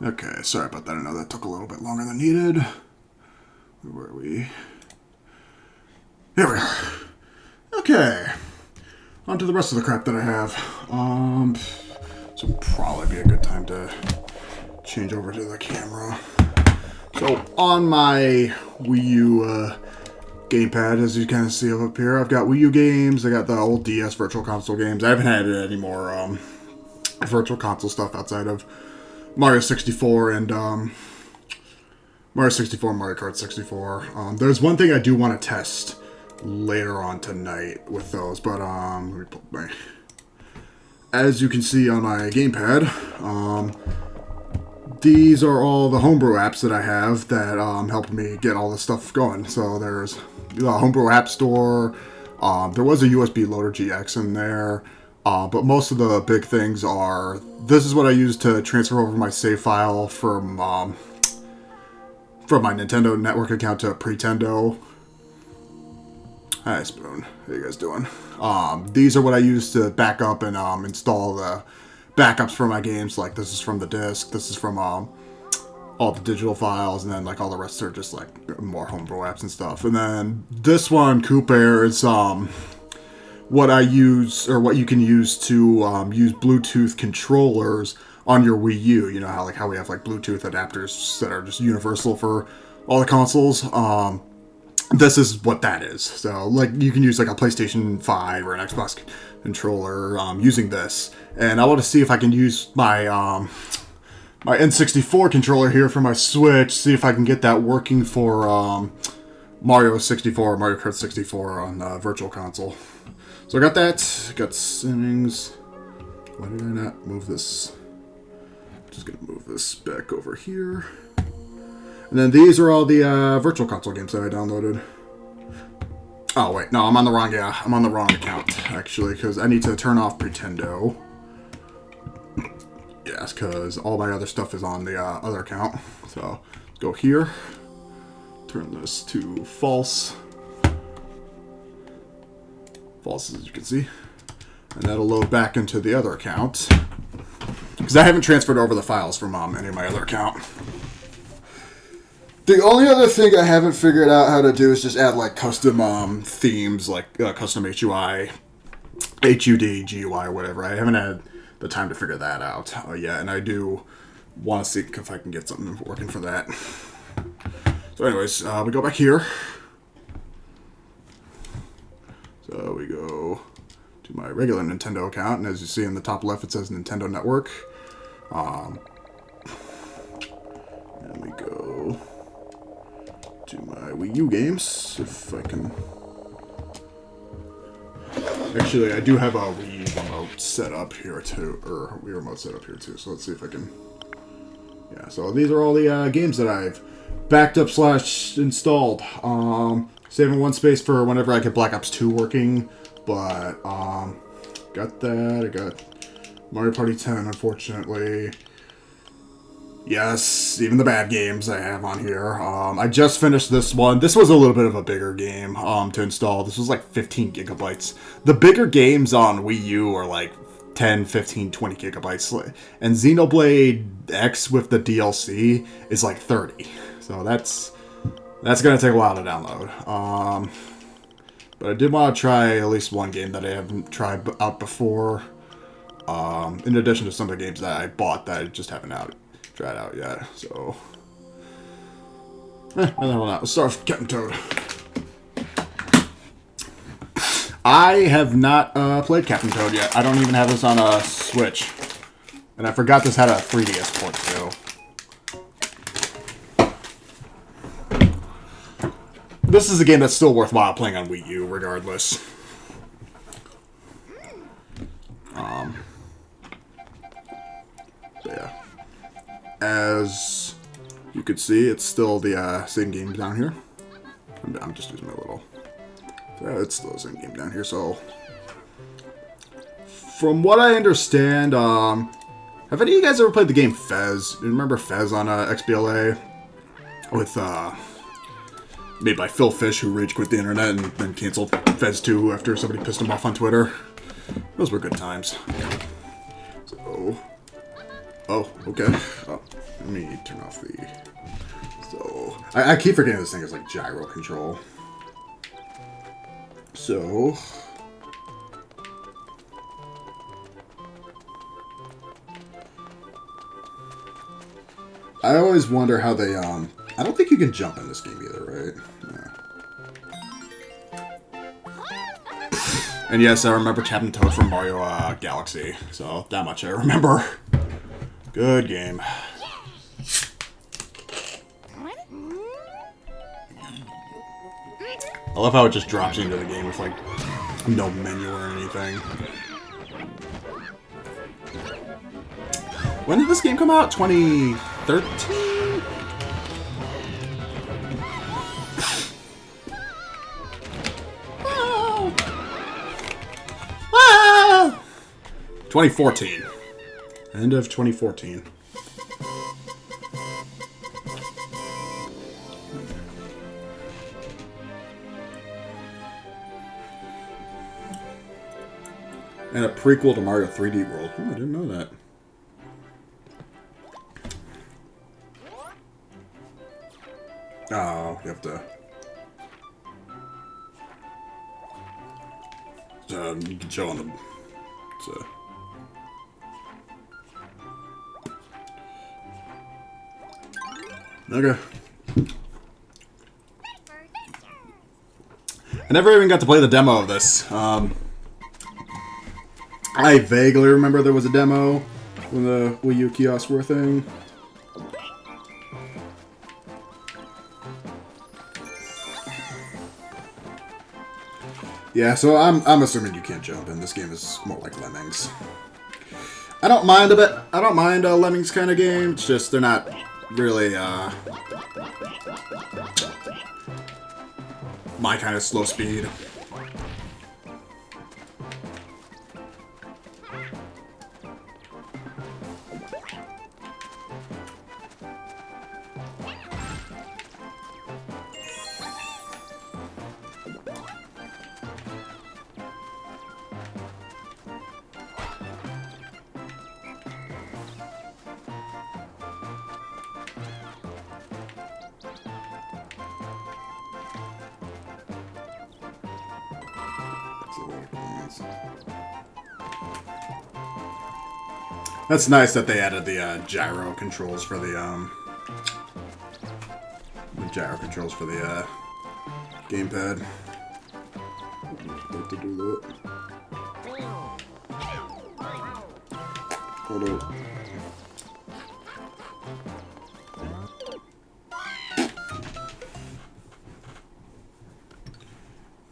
Okay, sorry about that. I know that took a little bit longer than needed. Where were we? Here we are. Okay. On to the rest of the crap that I have. This would probably be a good time to change over to the camera. So, on my Wii U gamepad, as you kind of see up here, I've got Wii U games. I got the old DS Virtual Console games. I haven't had any more Virtual Console stuff outside of Mario 64 and Mario 64, Mario Kart 64. There's one thing I do want to test later on tonight with those, but let me put my... As you can see on my gamepad, these are all the Homebrew apps that I have that help me get all this stuff going. So there's the Homebrew App Store. There was a USB Loader GX in there. But most of the big things are... This is what I use to transfer over my save file from my Nintendo Network account to Pretendo. Hi, Spoon. How you guys doing? These are what I use to back up and install the backups for my games. Like, this is from the disc. This is from all the digital files. And then, like, all the rest are just, like, more Homebrew apps and stuff. And then this one, Coop Air, is... what I use, or what you can use to use Bluetooth controllers on your Wii U. You know how we have like Bluetooth adapters that are just universal for all the consoles. This is what that is. So like you can use like a PlayStation 5 or an Xbox controller using this. And I want to see if I can use my my N64 controller here for my Switch. See if I can get that working for Mario 64 or Mario Kart 64 on Virtual Console. So I got that, got settings. Why did I not move this? Just gonna move this back over here. And then these are all the Virtual Console games that I downloaded. Oh wait, no, I'm on the wrong account, actually, because I need to turn off Pretendo. Yes, because all my other stuff is on the other account. So, go here, turn this to false. False, as you can see. And that'll load back into the other account. Because I haven't transferred over the files from any of my other account. The only other thing I haven't figured out how to do is just add like custom themes, like custom HUI, HUD, GUI, or whatever. I haven't had the time to figure that out yet. And I do want to see if I can get something working for that. So anyways, we go back here. So we go to my regular Nintendo account, and as you see in the top left, it says Nintendo Network. And we go to my Wii U games, if I can... Actually, I do have a Wii remote set up here too, or Wii remote set up here too, so let's see if I can... Yeah, so these are all the games that I've backed up / installed. Saving one space for whenever I get Black Ops 2 working, but got that. I got Mario Party 10, unfortunately. Yes, even the bad games I have on here. I just finished this one. This was a little bit of a bigger game to install. This was like 15 gigabytes. The bigger games on Wii U are like 10, 15, 20 gigabytes. And Xenoblade X with the DLC is like 30. So that's going to take a while to download. But I did want to try at least one game that I haven't tried out before. In addition to some of the games that I bought that I just haven't tried out yet. So, let's start with Captain Toad. I have not played Captain Toad yet. I don't even have this on a Switch. And I forgot this had a 3DS port too. This is a game that's still worthwhile playing on Wii U, regardless. So yeah. As you can see, it's still the same game down here. I'm just using my little... Yeah, it's still the same game down here, so... From what I understand, have any of you guys ever played the game Fez? You remember Fez on XBLA? With, made by Phil Fish, who rage quit the internet and then canceled Fez 2 after somebody pissed him off on Twitter. Those were good times. So, oh, okay. Oh, let me turn off the. So I keep forgetting this thing is like gyro control. So. I always wonder how they, I don't think you can jump in this game either, right? Yeah. And yes, I remember Captain Toad from Mario Galaxy, so that much I remember. Good game. I love how it just drops you into the game with, like, no menu or anything. When did this game come out? 2013? Oh. Ah. 2014. End of 2014. And a prequel to Mario 3D World. Oh, I didn't know that. Oh, you have to... you can show on them. So... Okay. I never even got to play the demo of this. I vaguely remember there was a demo when the Wii U kiosks were a thing. Yeah, so I'm assuming you can't jump, and this game is more like Lemmings. I don't mind a bit. I don't mind a Lemmings kind of game. It's just they're not really my kind of slow speed. That's nice that they added the gyro controls for the gamepad. Like to do that. Hold on.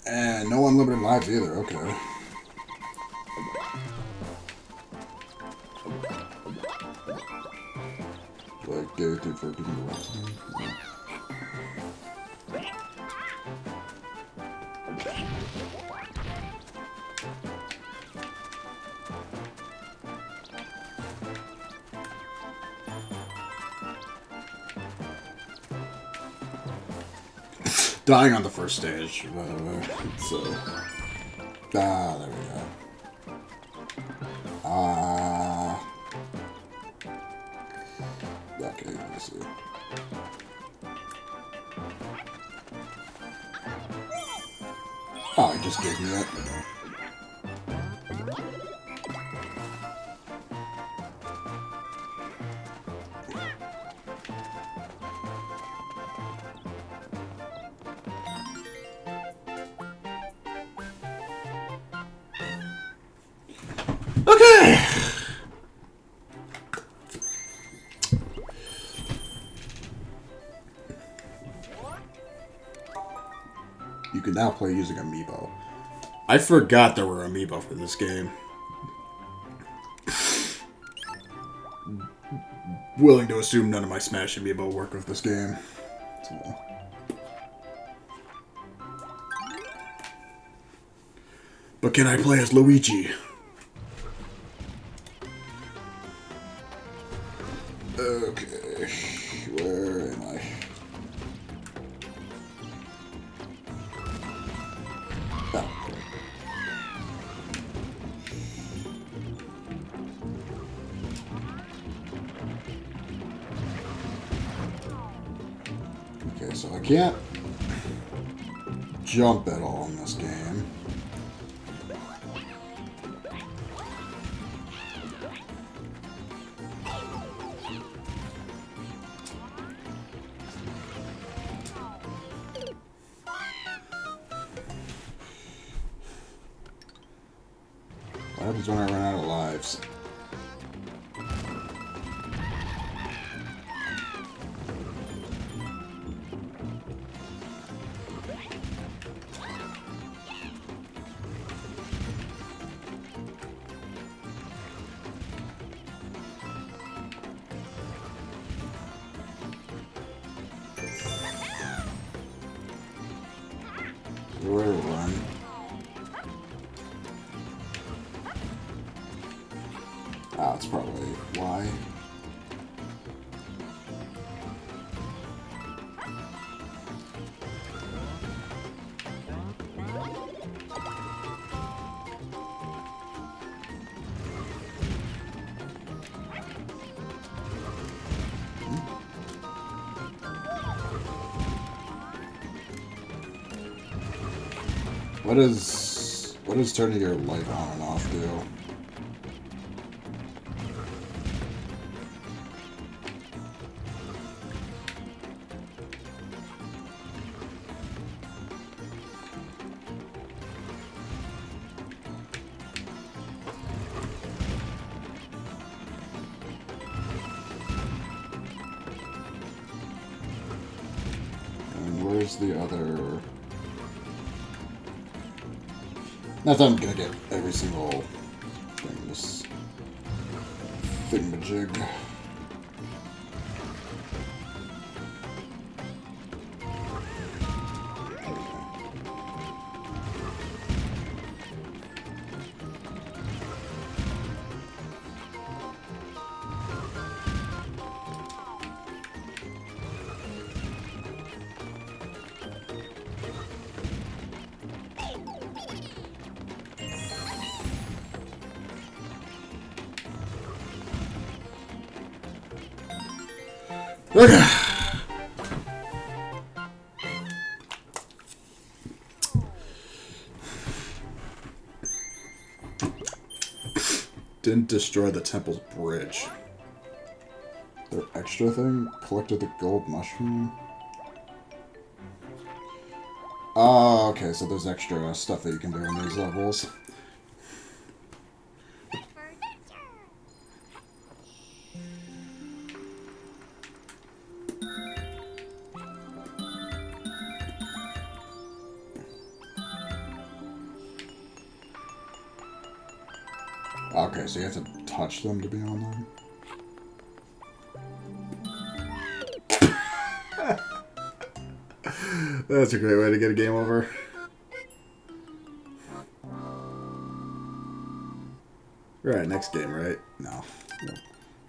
And no unlimited lives either. Okay. Like guaranteed for people to watch. Dying on the first stage, by the way. So, there we go. Okay, let me see. Oh, he just gave me that. Okay. You can now play using Amiibo. I forgot there were Amiibo for this game. Willing to assume none of my Smash Amiibo work with this game. So. But can I play as Luigi? Okay, where am I? Oh. so I can't jump at all in this game. What happens when I run out of lives? Where to run? Ah, it's probably why. What does turning your light on and off do? And where's the other? Not that I'm gonna get every single thing, this thingamajig. Okay. Didn't destroy the temple's bridge. Their extra thing? Collected the gold mushroom? Oh, okay, so there's extra stuff that you can do in these levels. Okay, so you have to touch them to be on them? That's a great way to get a game over. Right, next game, right? No.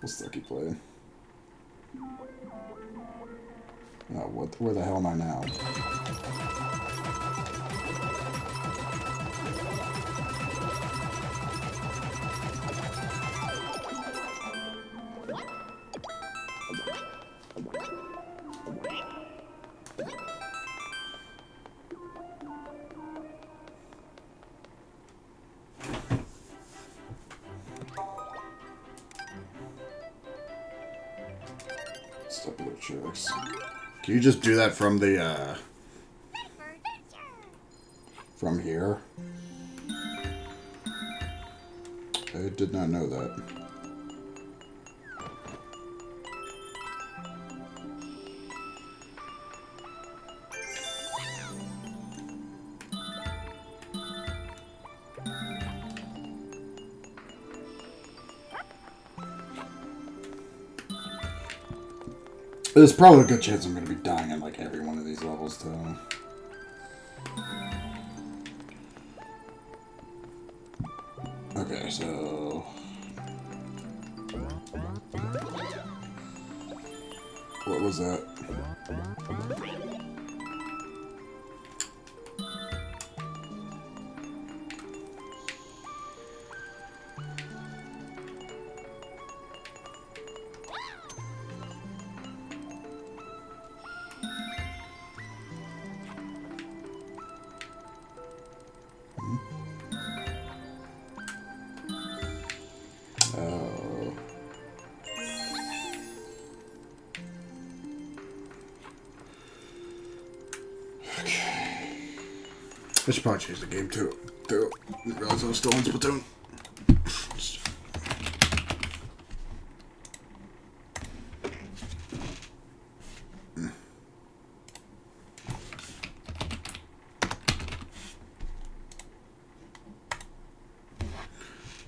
We'll still keep playing. Oh, where the hell am I now? Stupid tricks. Can you just do that from the, from here? I did not know that. There's probably a good chance I'm going to be dying in like every one of these levels too. Okay, so... What was that? I should probably change the game too. Didn't realize I was still on Splatoon.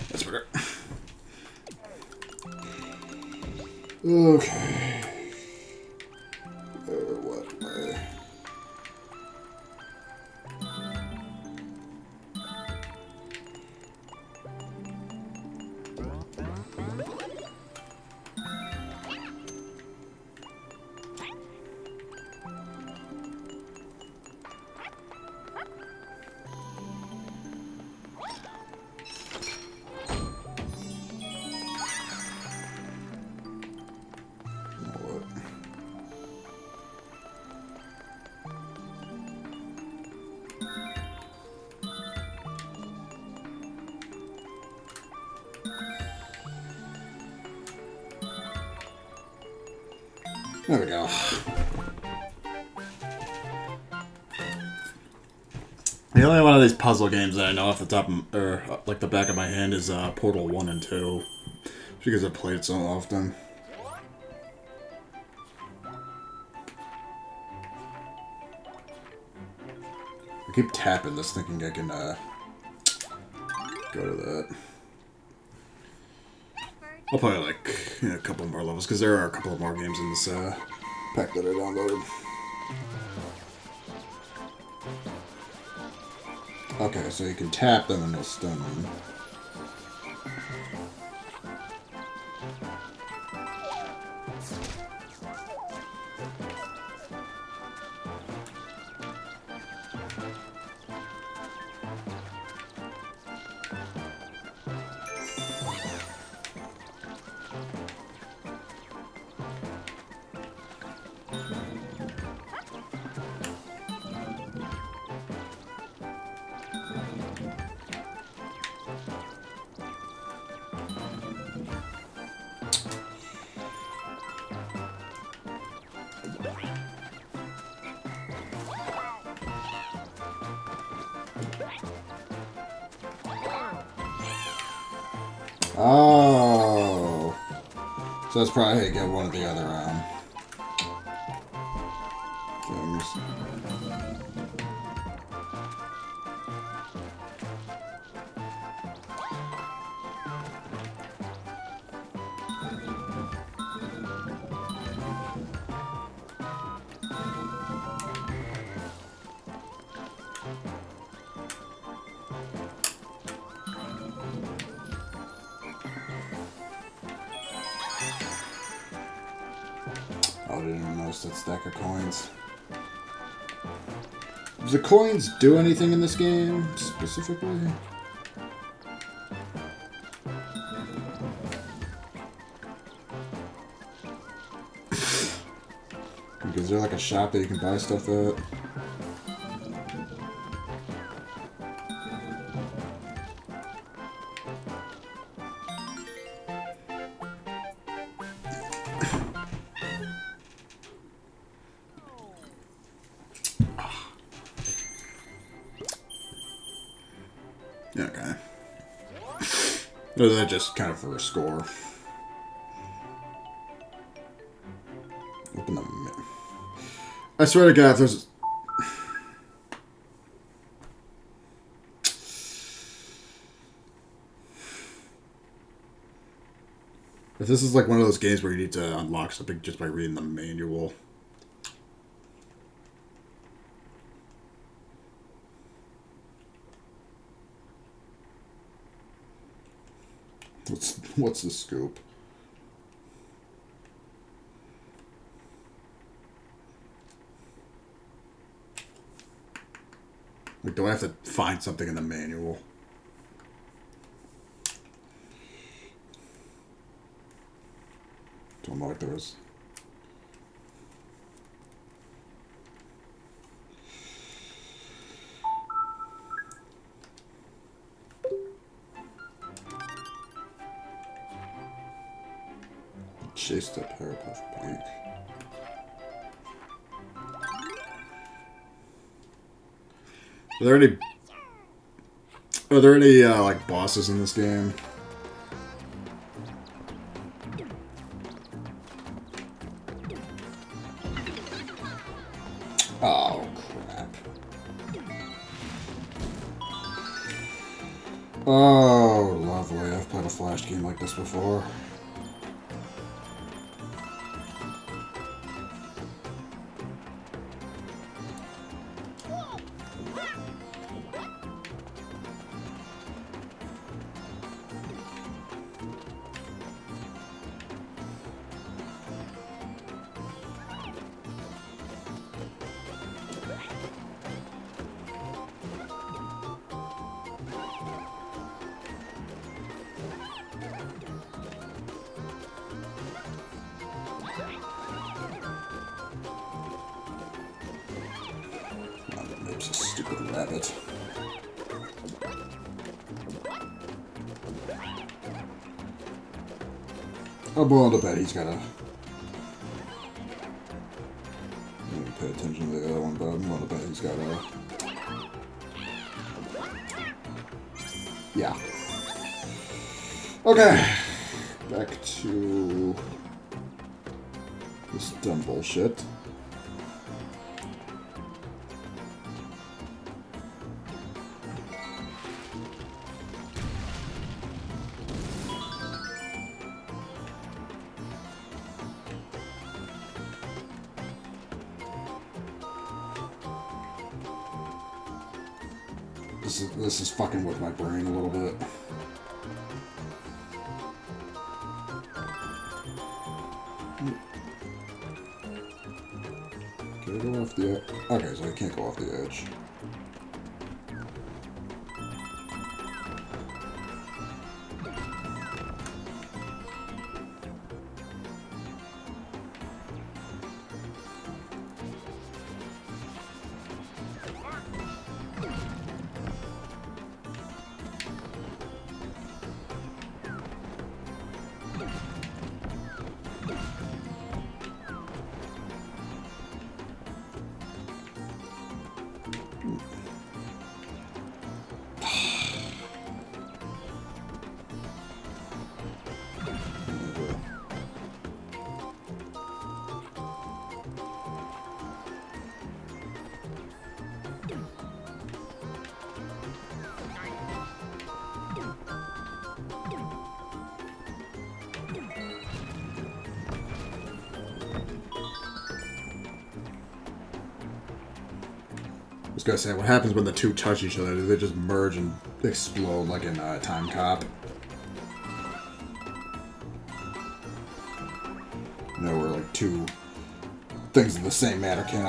That's better. Okay. What way? There we go. The only one of these puzzle games that I know off the top of, or like the back of my hand is Portal 1 and 2. Because I've played it so often. I keep tapping this thinking I can go to that. I'll probably like a couple more levels because there are a couple of more games in this pack that I downloaded. Okay, so you can tap them and they'll stun them. Oh, so that's probably how you get one of the other things. Oh, I didn't even notice that stack of coins. Do the coins do anything in this game, specifically? Is there like a shop that you can buy stuff at? Okay. Or is that just kind of for a score? Open the... I swear to God, if there's... If this is like one of those games where you need to unlock something just by reading the manual... What's the scoop? Like, do I have to find something in the manual? Don't know if there is. Chased up Parapuff Pink. Are there any Are there any, like, bosses in this game? Oh, crap. Oh, lovely. I've played a Flash game like this before. Stupid rabbit. I'm willing to bet he's got a... I didn't pay attention to the other one, but I'm willing to bet he's got a... Yeah. Okay. Back to... this dumb bullshit. This is fucking with my brain a little bit. Can I go off the edge? Okay, so I can't go off the edge. I was gonna say, what happens when the two touch each other? Do they just merge and explode like in Time Cop? You know, where like two things of the same matter can't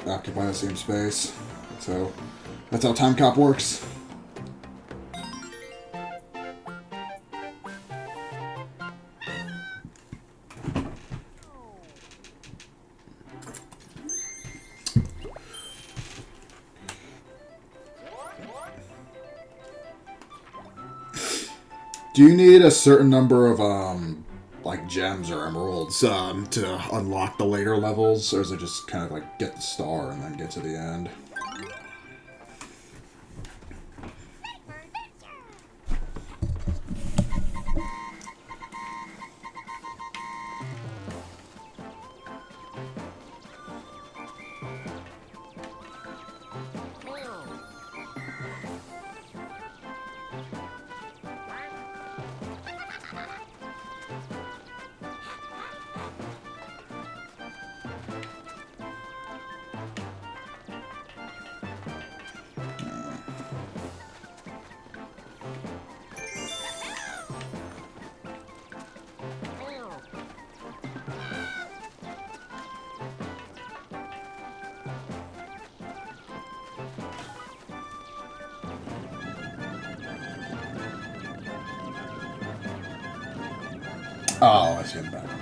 occupy the same space. So that's how Time Cop works. Do you need a certain number of, like, gems or emeralds, to unlock the later levels? Or is it just kind of like, get the star and then get to the end? Oh, I see the background.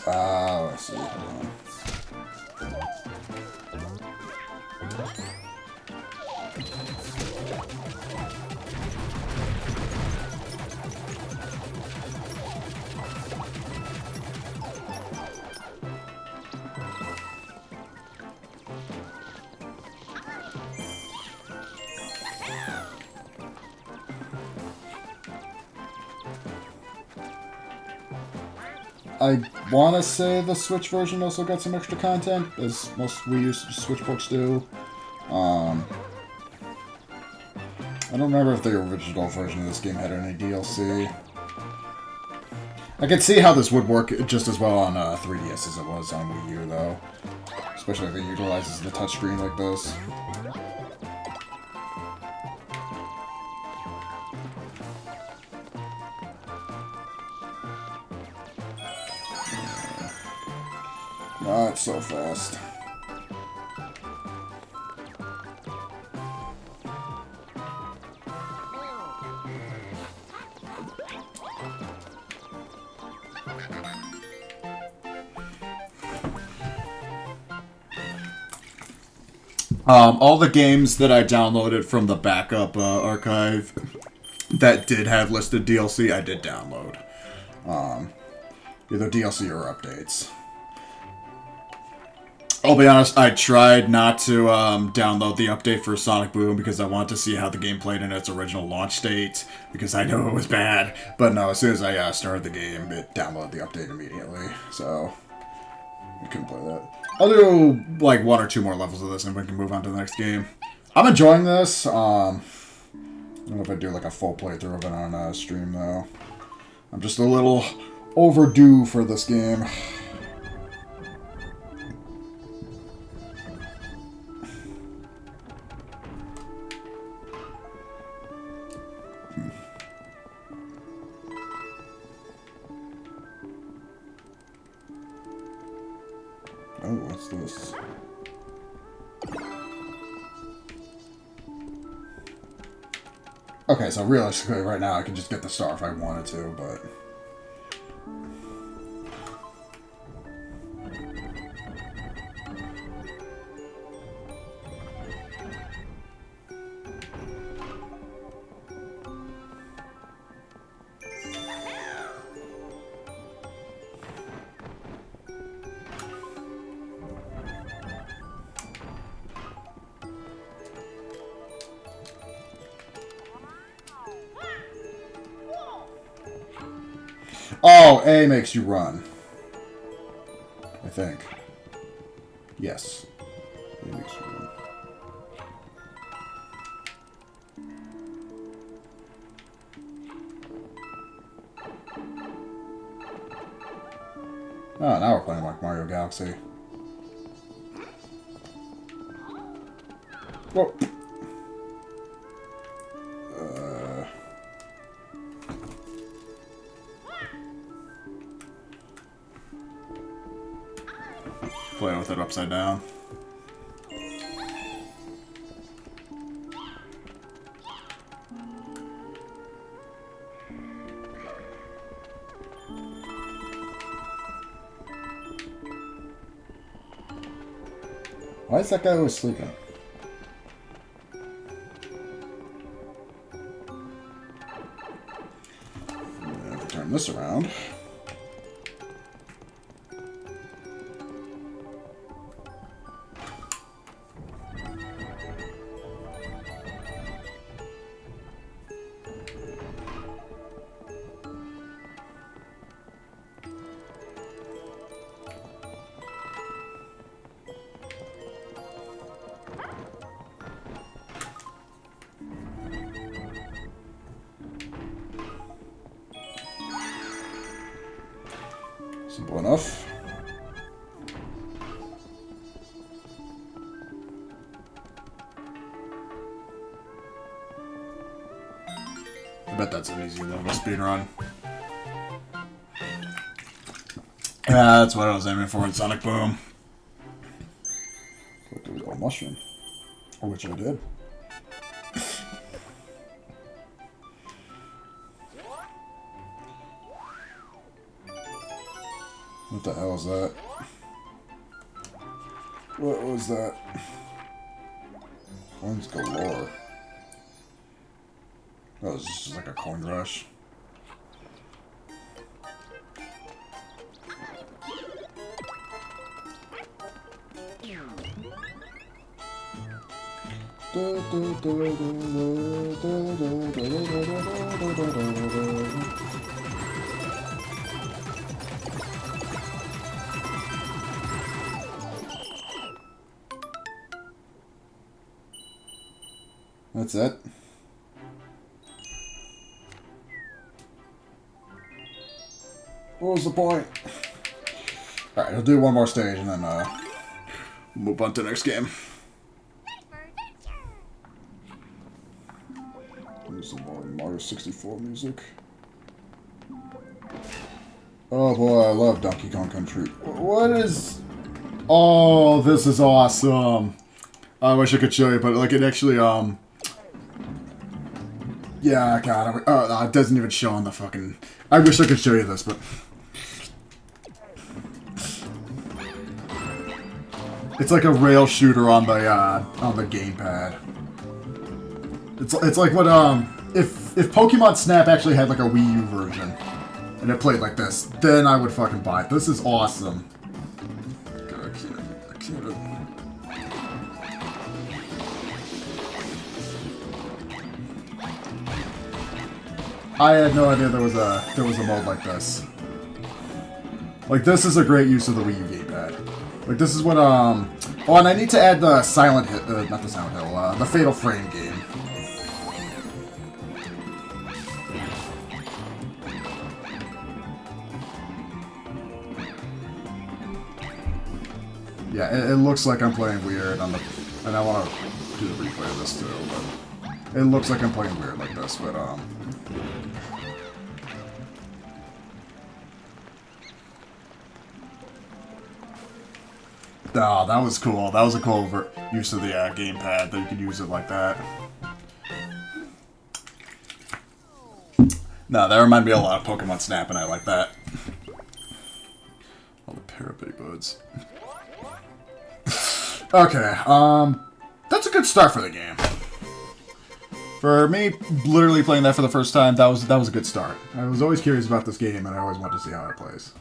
Oh, I see. Hold on. I want to say the Switch version also got some extra content, as most Wii U Switch ports do. I don't remember if the original version of this game had any DLC. I could see how this would work just as well on 3DS as it was on Wii U, though. Especially if it utilizes the touchscreen like this. Not so fast. All the games that I downloaded from the backup archive that did have listed DLC, I did download. Either DLC or updates. I'll be honest, I tried not to download the update for Sonic Boom because I wanted to see how the game played in its original launch state, because I knew it was bad. But no, as soon as I started the game, it downloaded the update immediately, so I couldn't play that. I'll do like 1 or 2 more levels of this and we can move on to the next game. I'm enjoying this. I don't know if I do like a full playthrough of it on stream though. I'm just a little overdue for this game. Oh, what's this? Okay, so realistically right now I can just get the star if I wanted to, but... Oh, A makes you run. I think. Yes. A makes you run. Oh, now we're playing like Mario Galaxy. Whoa. Play with it upside down. Why is that guy always sleeping? I have to turn this around. Simple enough. I bet that's an easy level speedrun. Yeah, that's what I was aiming for in Sonic Boom. Look, there we go, mushroom. Or which I did. What the hell is that? What was that? Coins galore. Oh, it's just like a coin rush. That's it. What was the point? Alright, I'll do one more stage and then move on to the next game. Use some more Mario 64 music. Oh boy, I love Donkey Kong Country. What is... Oh, this is awesome. I wish I could show you, but like it actually, yeah, God, it doesn't even show on the fucking... I wish I could show you this, but... It's like a rail shooter on the gamepad. It's like what, if Pokemon Snap actually had like a Wii U version, and it played like this, then I would fucking buy it. This is awesome. God, I can't... I had no idea there was a mode like this. Like, this is a great use of the Wii U gamepad. Like, this is what, oh, and I need to add the Silent Hill, not the Silent Hill, the Fatal Frame game. Yeah, it looks like I'm playing weird on the, and I want to do the replay of this too, but it looks like I'm playing weird like this, but, oh, that was cool. That was a cool use of the gamepad, that you could use it like that. No, that reminded me a lot of Pokemon Snap, and I like that. All the Parapet buds. Okay, that's a good start for the game. For me, literally playing that for the first time, that was a good start. I was always curious about this game, and I always wanted to see how it plays.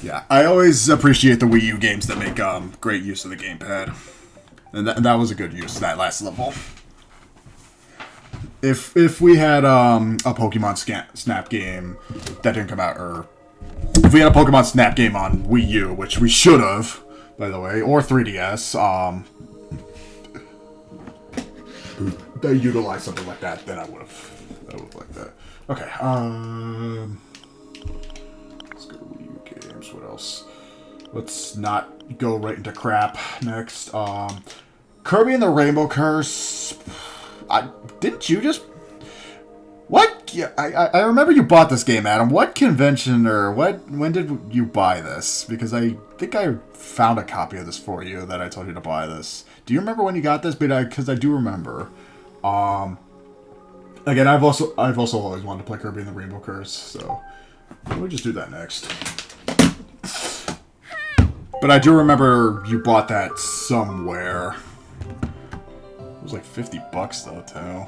Yeah, I always appreciate the Wii U games that make great use of the gamepad. And that was a good use, that last level. If we had a Pokemon Snap game that didn't come out, or if we had a Pokemon Snap game on Wii U, which we should have, by the way, or 3DS, they utilized something like that, then I would have liked that. Okay, let's go to Wii U games. What else? Let's not go right into crap next. Kirby and the Rainbow Curse. Didn't you just... What? Yeah, I remember you bought this game, Adam. What convention or when did you buy this? Because I think I found a copy of this for you that I told you to buy this. Do you remember when you got this? Because I do remember. Again, I've also always wanted to play Kirby and the Rainbow Curse, so we'll just do that next. But I do remember you bought that somewhere. It was like $50 though, too.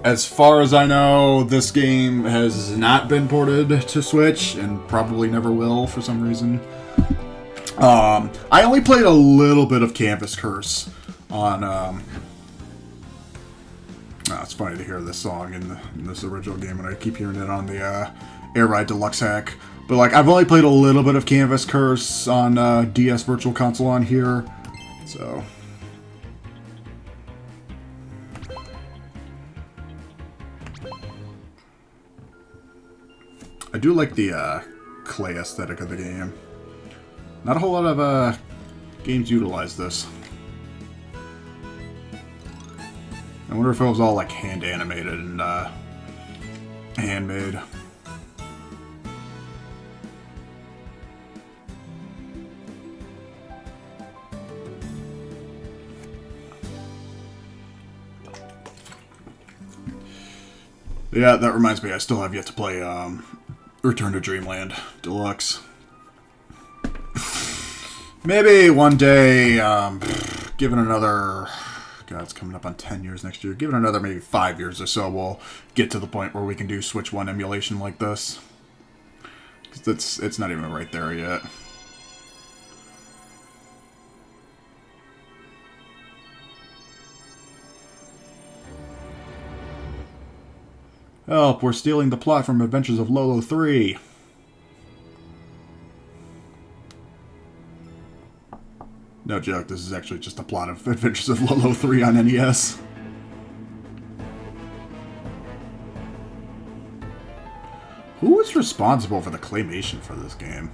As far as I know, this game has not been ported to Switch, and probably never will for some reason. I only played a little bit of Canvas Curse on, it's funny to hear this song in this original game, and I keep hearing it on the Air Ride Deluxe hack. But, like, I've only played a little bit of Canvas Curse on DS Virtual Console on here, so... I do like the clay aesthetic of the game. Not a whole lot of games utilize this. I wonder if it was all like hand animated and handmade. Yeah, that reminds me, I still have yet to play Return to Dreamland Deluxe. Maybe one day, given another... God, it's coming up on 10 years next year. Given another maybe 5 years or so, we'll get to the point where we can do Switch 1 emulation like this. Because it's not even right there yet. Help, we're stealing the plot from Adventures of Lolo 3. No joke, this is actually just a plot of Adventures of Lolo 3 on NES. Who was responsible for the claymation for this game?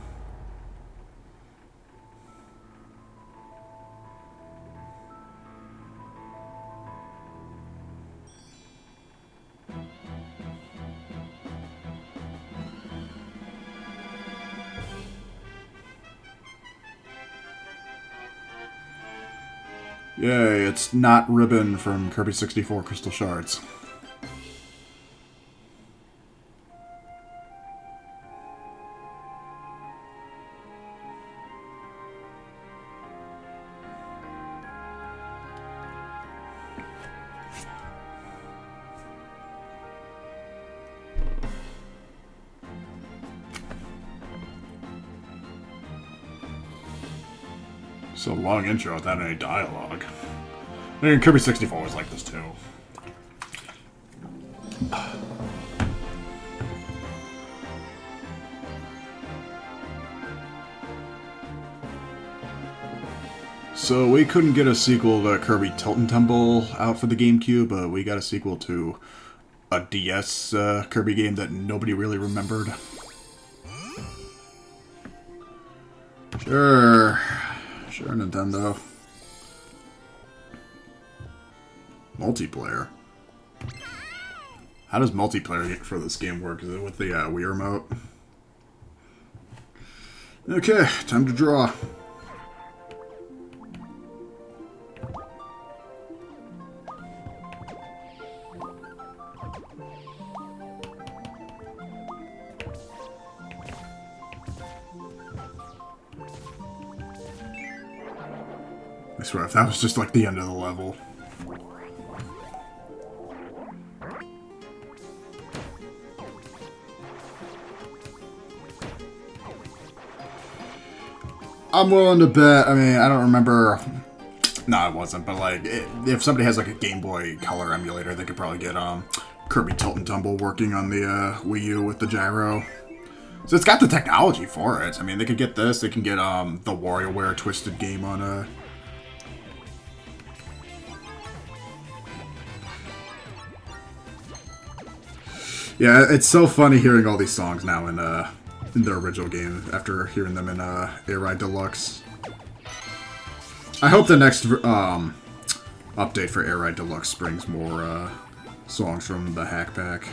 Yay, it's not Ribbon from Kirby 64 Crystal Shards. So long intro without any dialogue. I mean, Kirby 64 was like this too. So we couldn't get a sequel to Kirby Tilt and Tumble out for the GameCube, but we got a sequel to a DS Kirby game that nobody really remembered. Sure, Nintendo. Multiplayer. How does multiplayer for this game work? Is it with the Wii remote? Okay, time to draw. I swear, if that was just like the end of the level. I'm willing to bet, I mean, I don't remember... No, it wasn't, but like, if somebody has like a Game Boy Color emulator, they could probably get Kirby Tilt and Tumble working on the Wii U with the gyro. So it's got the technology for it. I mean, they could get this, they can get the WarioWare Twisted game on a... Yeah, it's so funny hearing all these songs now in the original game after hearing them in Air Ride Deluxe. I hope the next update for Air Ride Deluxe brings more songs from the Hack Pack.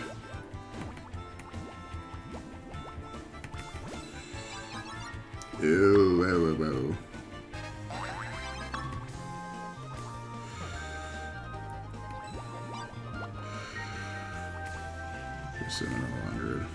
Ew, ew, ew, ew. $700.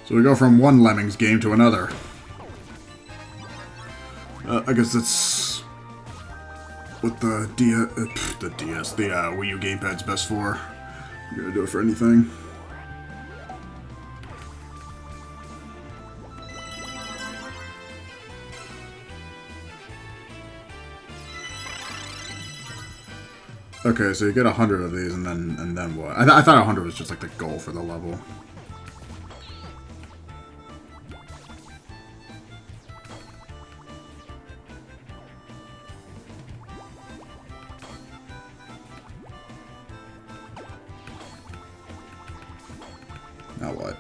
So we go from one Lemmings game to another. I guess that's what the Wii U gamepad's best for. You're gonna do it for anything. Okay, so you get 100 of these, and then what? I thought 100 was just like the goal for the level. Now what?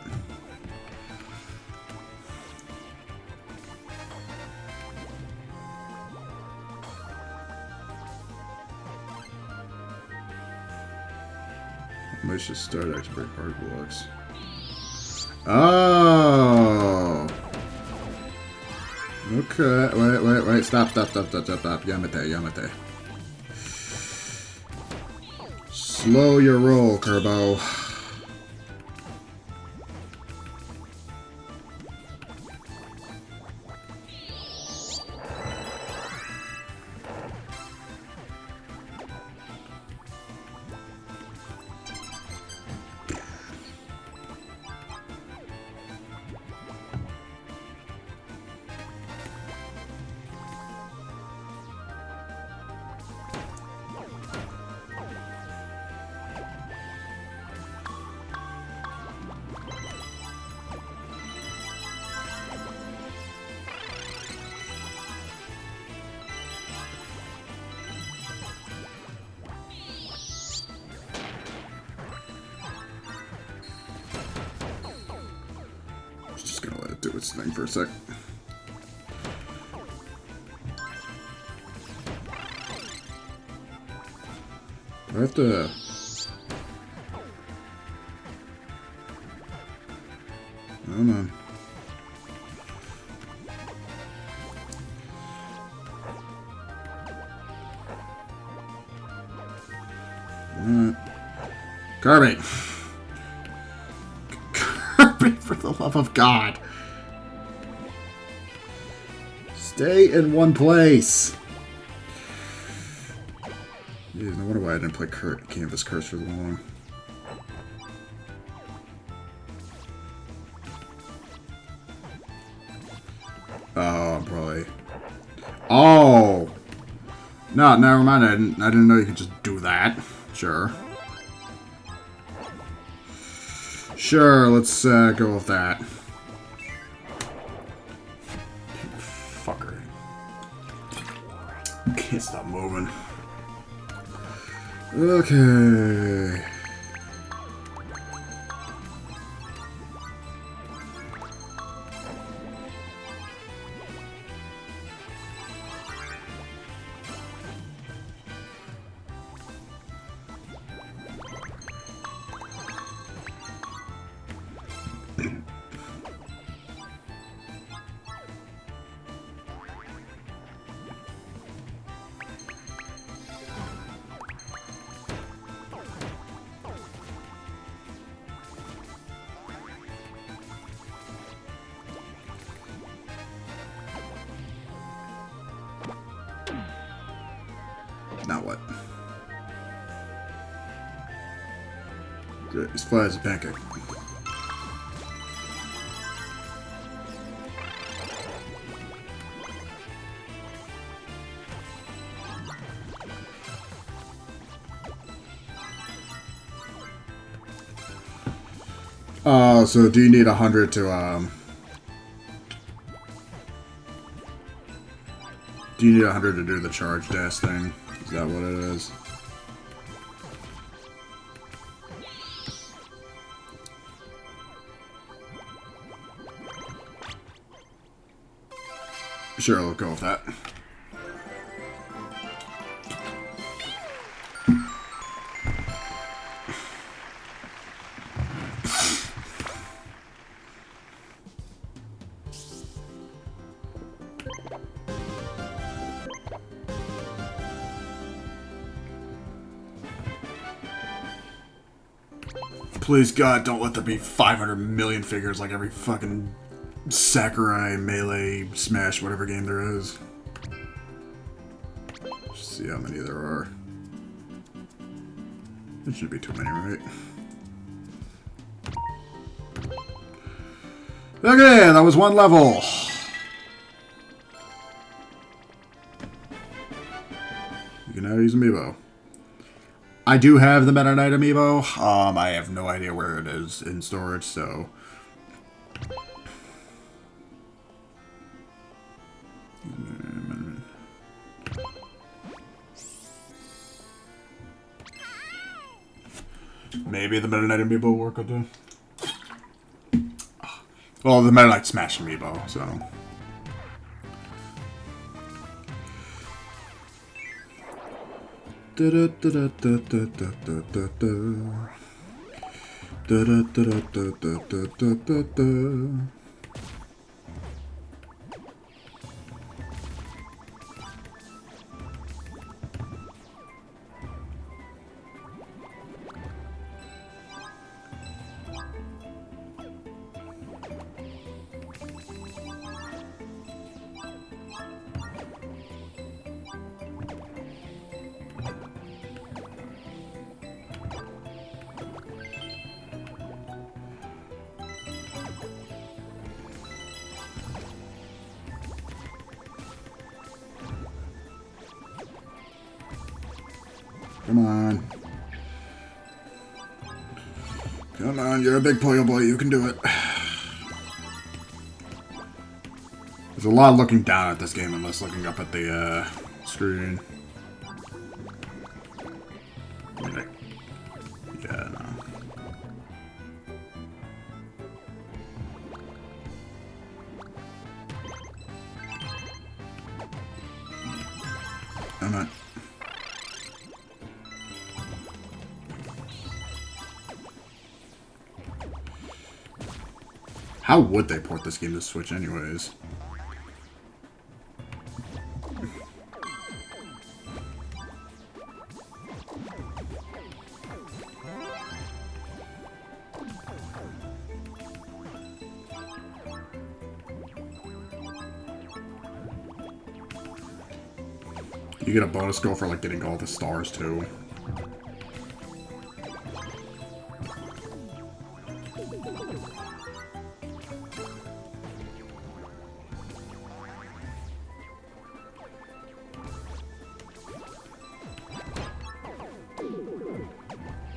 I might just start activating hard blocks. Oh. Okay. Wait. Stop. Yamate. Slow your roll, Kerbo. Just gonna let it do its thing for a sec. I have to... Come on. Kirby! Kirby, for the love of God! Stay in one place! Jeez, no wonder why I didn't play Canvas Curse for long. Oh, I'm probably... Oh! No, never mind. I didn't know you could just do that. Sure. Sure, let's go with that. Fucker. Can't stop moving. Okay. Now what? Good. As flat as a pancake. So do you need 100 to, do you need 100 to do the charge dash thing? Is that what it is? Sure, I'll go with that. Please, God, don't let there be 500 million figures like every fucking Sakurai, Melee, Smash, whatever game there is. Just see how many there are. There shouldn't be too many, right? Okay, that was one level. You can now use Amiibo. I do have the Meta Knight Amiibo. I have no idea where it is in storage, so... Maybe the Meta Knight Amiibo will work with them. Well, the Meta Knight smashed Amiibo, so. Come on. Come on, you're a big Puyo boy, you can do it. There's a lot of looking down at this game and less looking up at the screen. Yeah, no. I'm not. How would they port this game to Switch anyways? You get a bonus score for like getting all the stars too.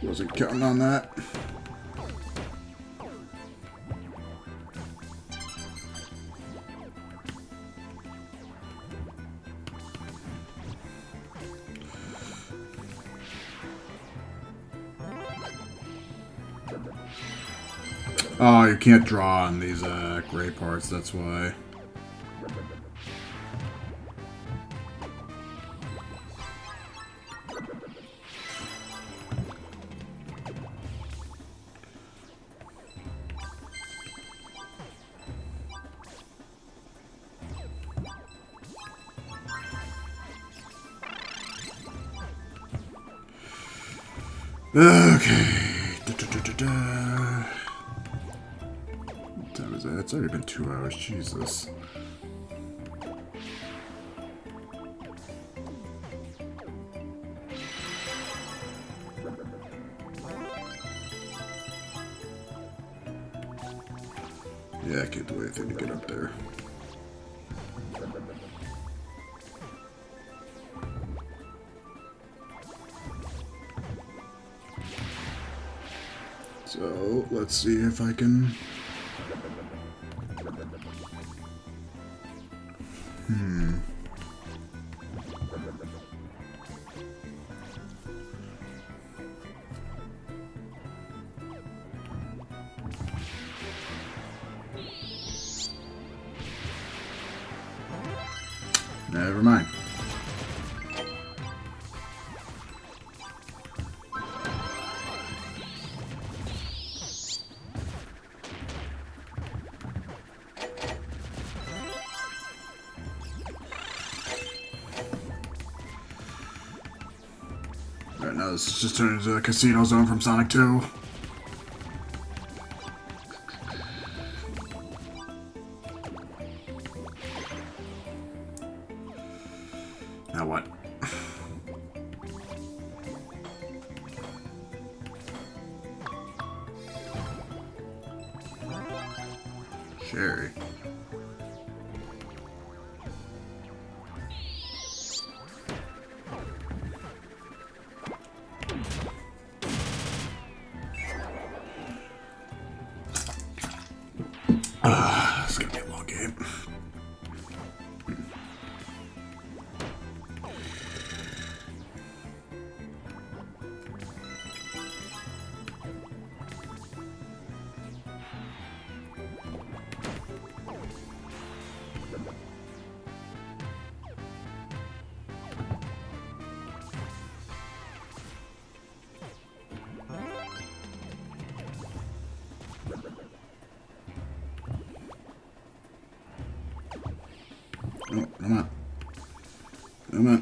Wasn't counting on that. Oh, you can't draw on these gray parts, that's why. Okay. What time is that? It's already been 2 hours. Jesus. Yeah, I can't do anything to get up there. So, let's see if I can... Never mind. Right now, this is just turned into a casino zone from Sonic 2. Now what? Sherry. It's gonna be a long game. No, come on. Come on.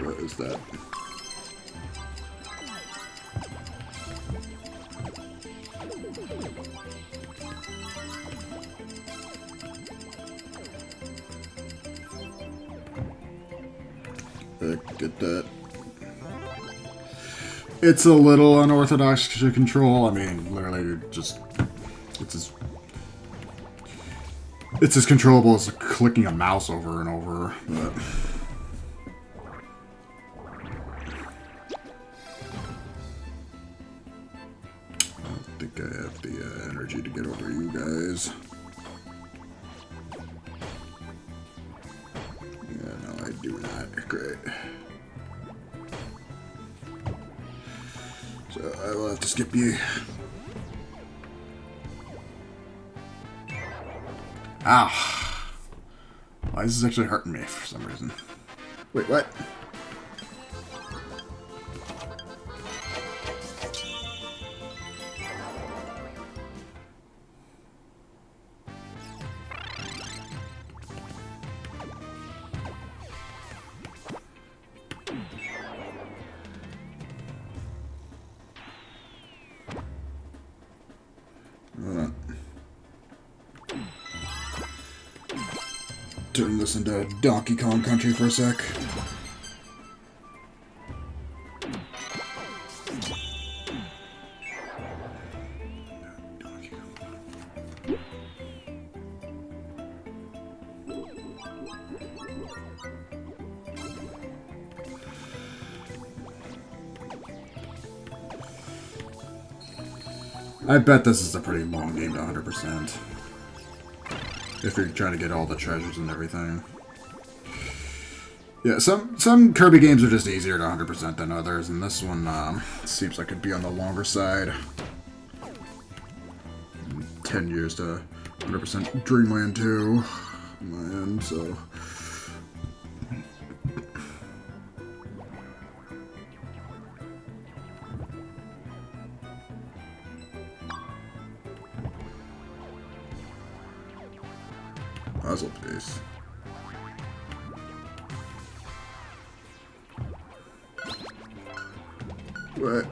What is that? Get that. It's a little unorthodox to control. I mean, literally, just it's as controllable as clicking a mouse over and over. But I don't think I have the energy to get over you guys. Yeah, no, I do not. Great. So I will have to skip you. Ow. Why is this actually hurting me for some reason? Wait, what? Turn this into Donkey Kong Country for a sec. I bet this is a pretty long game to 100%. If you're trying to get all the treasures and everything. Yeah, some Kirby games are just easier to 100% than others, and this one seems like it'd be on the longer side. 10 years to 100% Dreamland 2 on my end, so... Puzzle piece. What?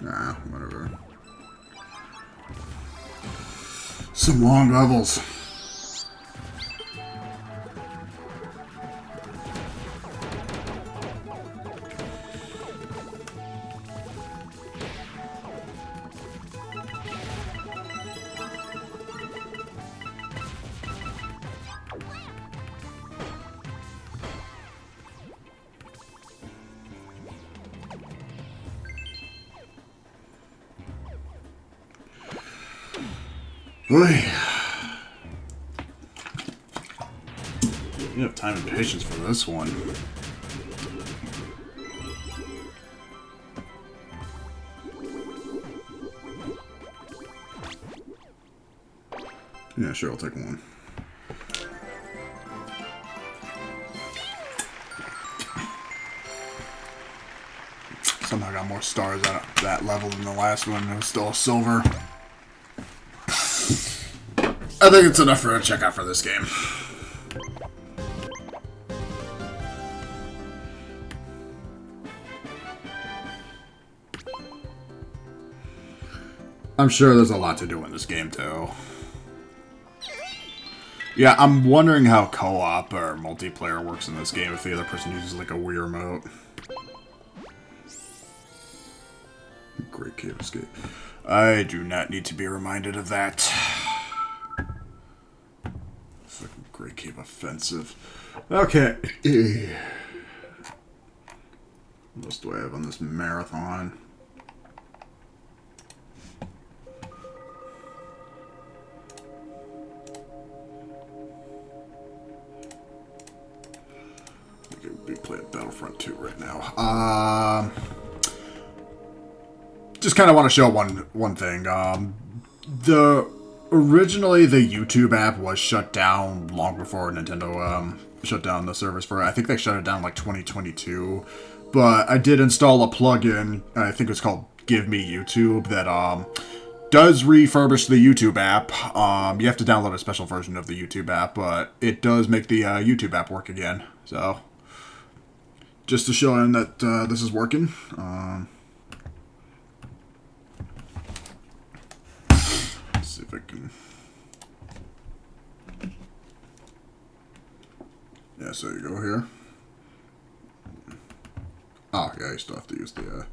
Ah, whatever. Some long levels. Boy. You have time and patience for this one. Yeah, sure, I'll take one. Somehow got more stars at that level than the last one. It was still a silver. I think it's enough for a checkout for this game. I'm sure there's a lot to do in this game, too. Yeah, I'm wondering how co-op or multiplayer works in this game if the other person uses, like, a Wii remote. Great cave escape. I do not need to be reminded of that. Fucking Great Cave Offensive. Okay. What else do I have on this marathon? I could be playing Battlefront 2 right now. Just kind of want to show one thing. Originally the YouTube app was shut down long before Nintendo shut down the servers for it. I think they shut it down like 2022. But I did install a plugin, I think it's called Give Me YouTube, that does refurbish the YouTube app. You have to download a special version of the YouTube app, but it does make the YouTube app work again. So, just to show him that this is working. Let's see if I can... Yeah, so you go here. Oh, yeah, you still have to use the...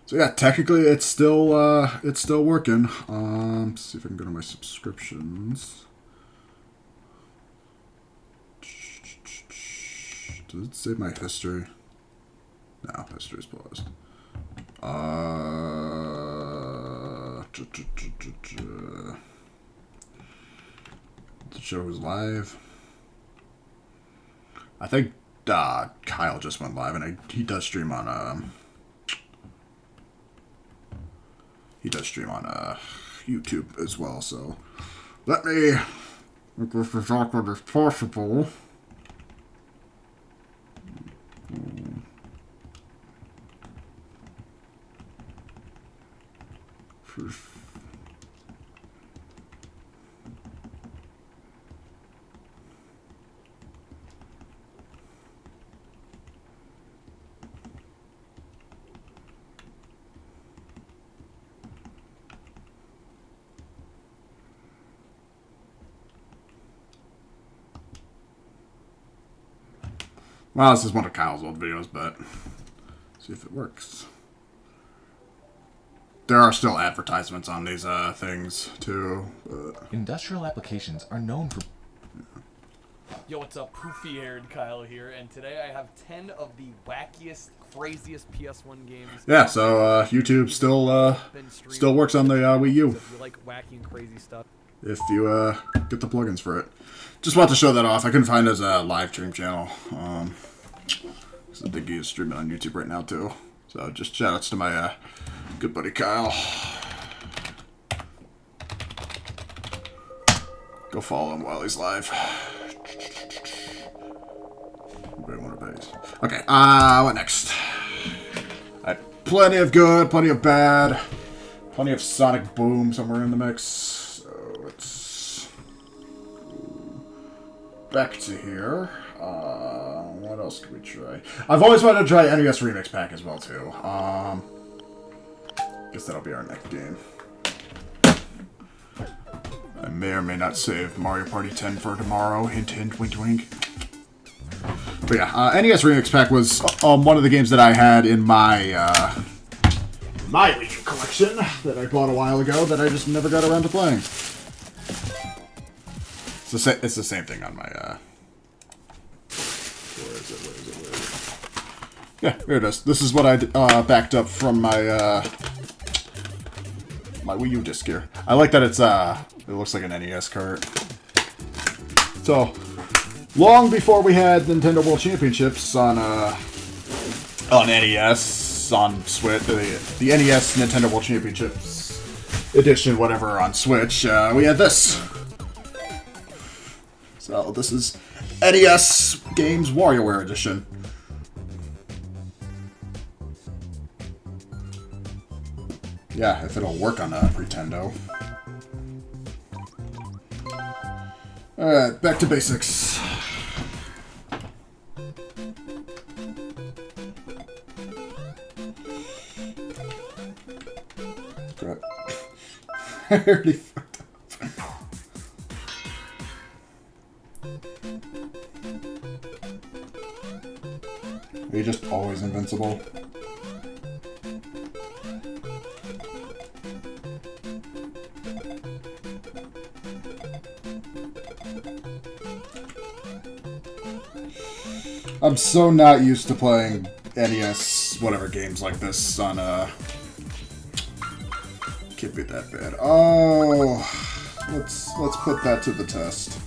So yeah, technically it's still working. Let's see if I can go to my subscriptions. Does it save my history? No, history's paused. The show is live. I think Kyle just went live, and he does stream on YouTube as well. So let me make this as awkward as possible. Well, this is one of Kyle's old videos, but see if it works. There are still advertisements on these things, too. Industrial applications are known for... Yo, what's up? Poofy-haired Kyle here, and today I have 10 of the wackiest, craziest PS1 games. Yeah, so YouTube still works on the Wii U. So if you like wacky and crazy stuff. If you get the plugins for it. Just want to show that off. I couldn't find his live stream channel. I think he is streaming on YouTube right now, too. So just shout outs to my good buddy Kyle. Go follow him while he's live. Okay, what next? Plenty of good, plenty of bad, plenty of Sonic Boom somewhere in the mix. So let's go back to here. What else can we try? I've always wanted to try NES Remix Pack as well, too. Guess that'll be our next game. I may or may not save Mario Party 10 for tomorrow. Hint, hint, wink, wink. But yeah, NES Remix Pack was one of the games that I had in my my Wii U collection that I bought a while ago that I just never got around to playing. It's the same thing on my... Where is it? Yeah, here it is. This is what I backed up from my my Wii U disc here. I like that it looks like an NES cart. So, long before we had Nintendo World Championships on NES, on Switch, the NES Nintendo World Championships edition, whatever, on Switch, we had this. So this is NES Games WarioWare Edition. Yeah, if it'll work on a Pretendo. Alright, back to basics. Crap. I already fucked up. Are you just always invincible? I'm so not used to playing NES, whatever games like this on can't be that bad. Oh, let's put that to the test.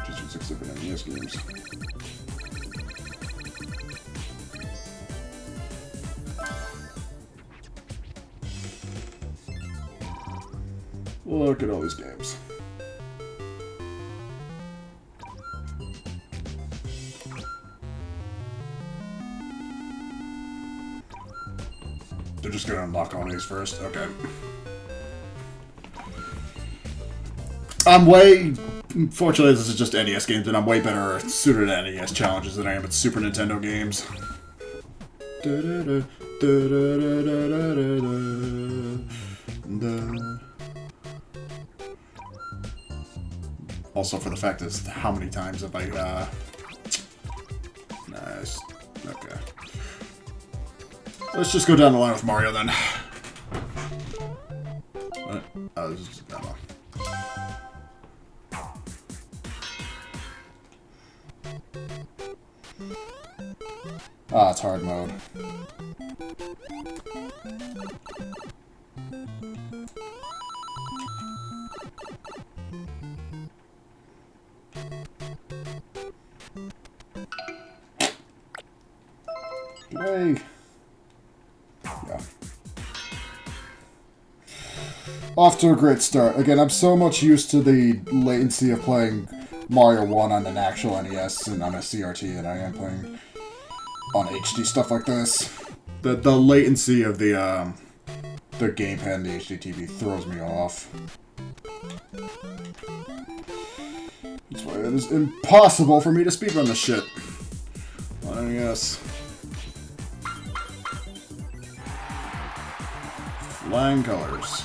Just use exhibit NES games. Look at all these games. They're just gonna unlock all these first. Okay. Fortunately, this is just NES games, and I'm way better suited at NES challenges than I am at Super Nintendo games. Also, for the fact is, how many times have I, Nice. Okay. Let's just go down the line with Mario, then. What? Oh, this is just a demo. Ah, it's hard mode. Yay! Yeah. Off to a great start. Again, I'm so much used to the latency of playing Mario 1 on an actual NES and on a CRT than I am playing on HD stuff like this. The latency of the gamepad and the HD TV throws me off. That's why it is impossible for me to speedrun this shit on NES. Flying colors.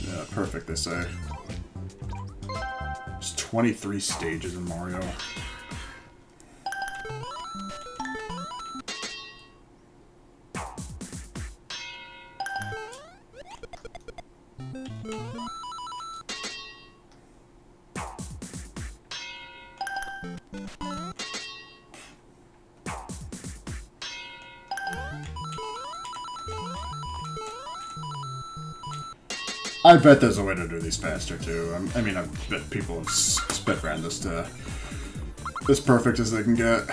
Yeah, perfect, they say. There's 23 stages in Mario. I bet there's a way to do these faster, too. I mean, I bet people have spit-ran this to as perfect as they can get.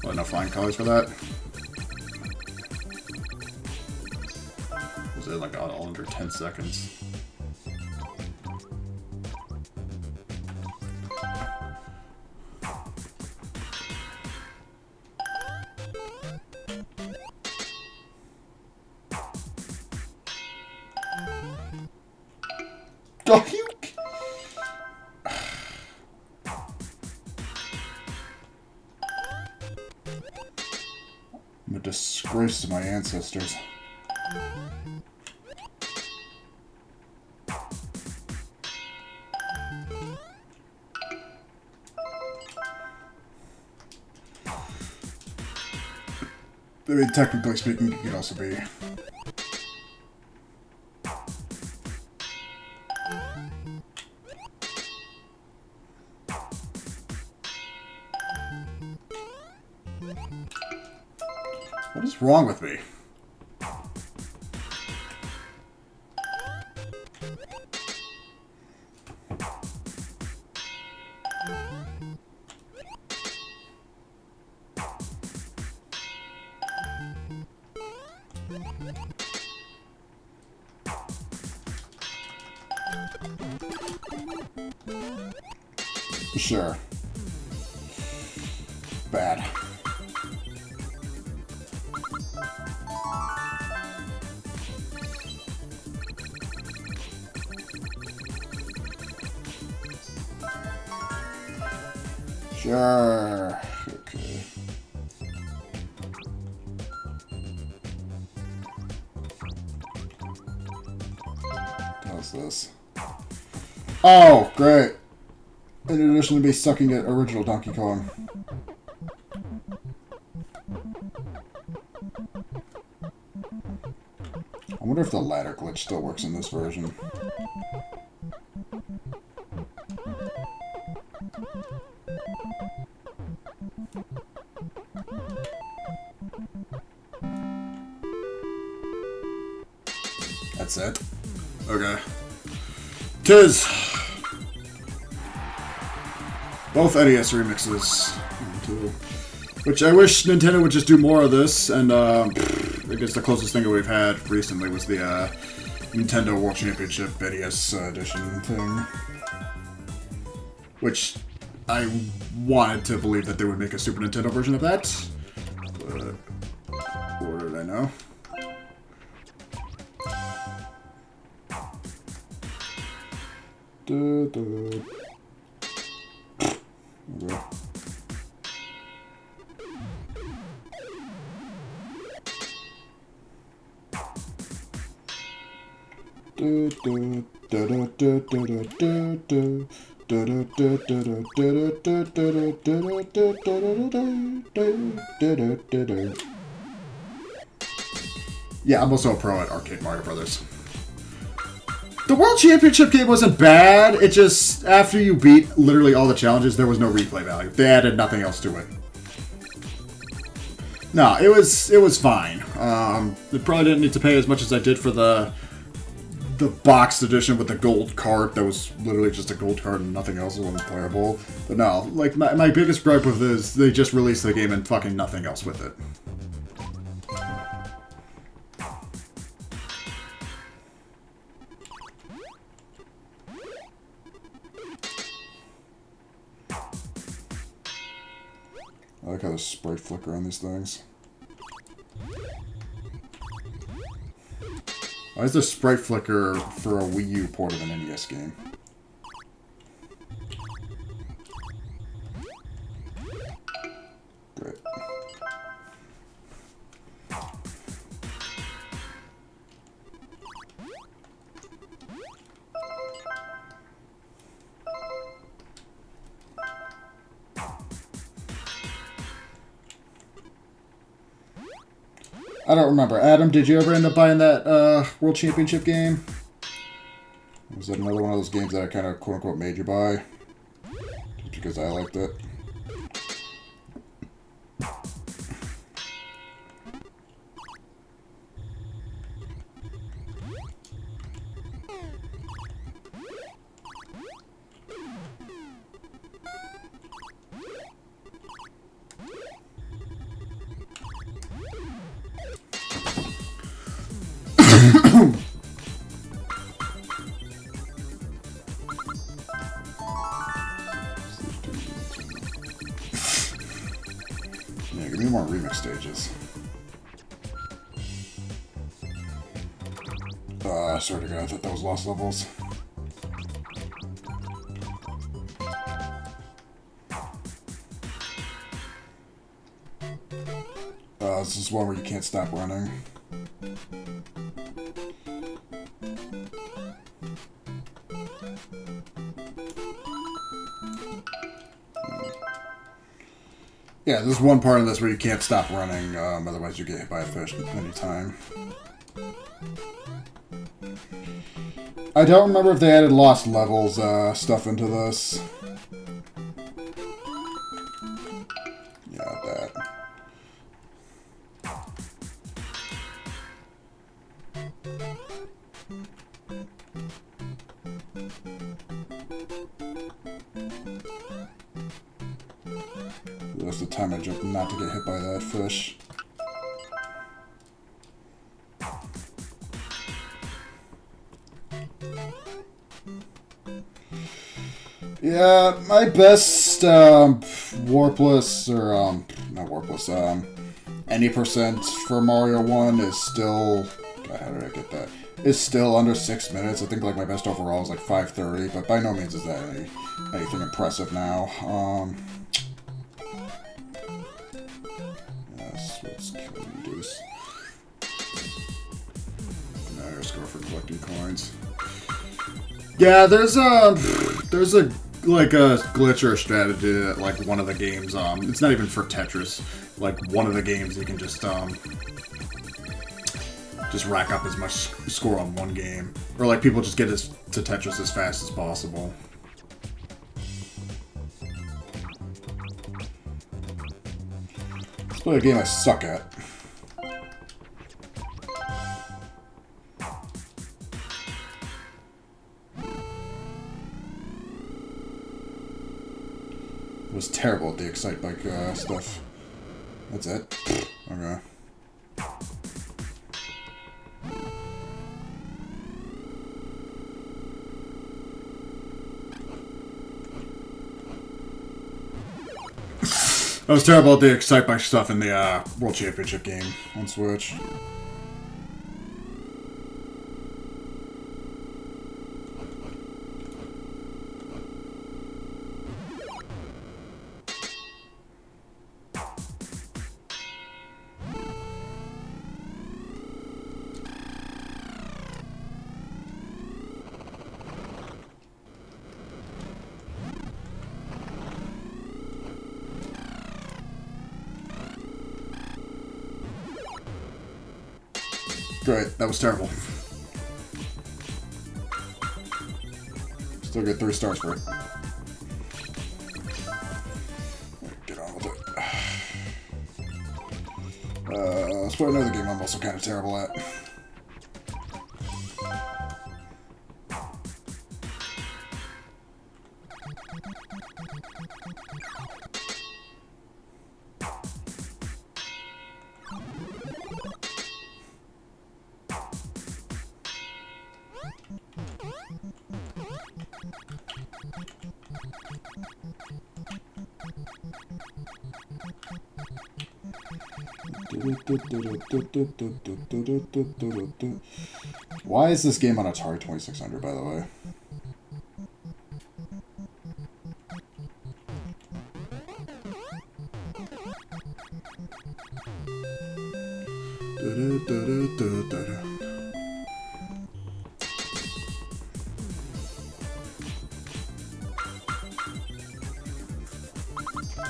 Well, no flying colors for that. Was it like all under 10 seconds? I'm a disgrace to my ancestors. I mean, technically speaking, it could also be. What is wrong with me? Sure. Bad. Sure. Okay. What's this? Oh, great. In addition to me sucking at original Donkey Kong. I wonder if the ladder glitch still works in this version. That's it? Okay. 'Tis! Both NES remixes. Which I wish Nintendo would just do more of this, and I guess the closest thing that we've had recently was the Nintendo World Championship NES edition thing. Which I wanted to believe that they would make a Super Nintendo version of that. But what did I know? Okay. Yeah, I'm also a pro at Arcade Mario Brothers. The World Championship game wasn't bad. It just, after you beat literally all the challenges, there was no replay value. They added nothing else to it. No, it was fine. It probably didn't need to pay as much as I did for the boxed edition with the gold card. That was literally just a gold card and nothing else. It wasn't playable. But no, like my biggest gripe with this is they just released the game and fucking nothing else with it. I like how the sprite flicker on these things. Why is the sprite flicker for a Wii U port of an NES game? Great. I don't remember. Adam, did you ever end up buying that World Championship game? Was that another one of those games that I kind of quote-unquote made you buy? Just because I liked it? Yeah, give me more remix stages. I swear to God, I thought that was lost levels. This is one where you can't stop running. Yeah, there's one part in this where you can't stop running, otherwise you get hit by a fish any time. I don't remember if they added lost levels stuff into this. Yeah, that. That's the time I jumped not to get hit by that fish. Yeah, my best warpless, or not warpless, any percent for Mario 1 is still, God, how did I get that? Is still under 6 minutes. I think like my best overall is like 5:30, but by no means is that anything impressive now. Yes, let's reduce. Now let's go for collecting coins. Yeah, there's a like a glitch or a strategy that like one of the games, it's not even for Tetris, like one of the games you can just rack up as much score on one game, or like people just get to Tetris as fast as possible. Let's play a game I suck at. I was terrible at the Excite Bike stuff. That's it. Okay. I was terrible at the Excite Bike stuff in the World Championship game on Switch. Great, that was terrible. Still get 3 stars for it. Get on with it. Let's play another game I'm also kind of terrible at. Why is this game on Atari 2600, by the way?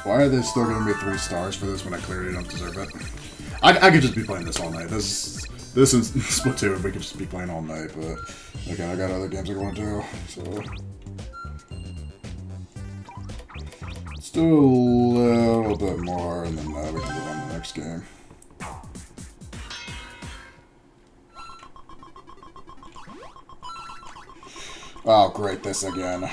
Why are they still giving me 3 stars for this when I clearly don't deserve it? I could just be playing this all night. This is Splatoon. We could just be playing all night, but again, I got other games I want to do. So let's do a little bit more, and then we can move on to the next game. Oh, great! This again.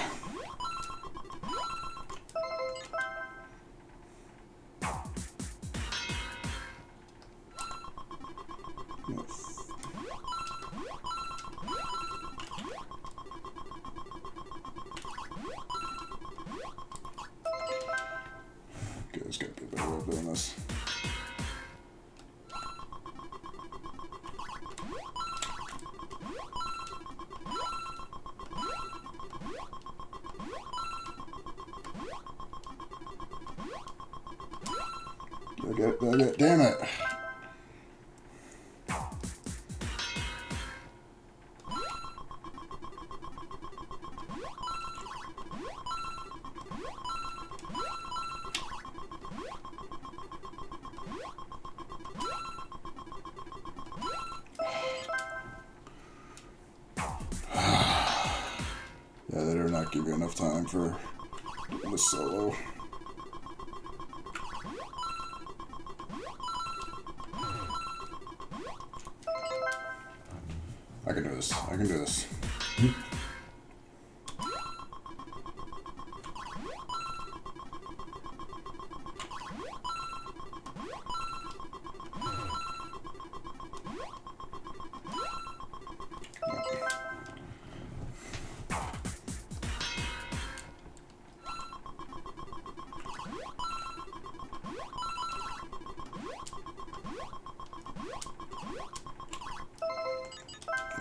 Okay, there's gotta be a better way of doing this. Okay, damn it. Yeah, they do not give you enough time for doing this solo. I can do this. I can do this.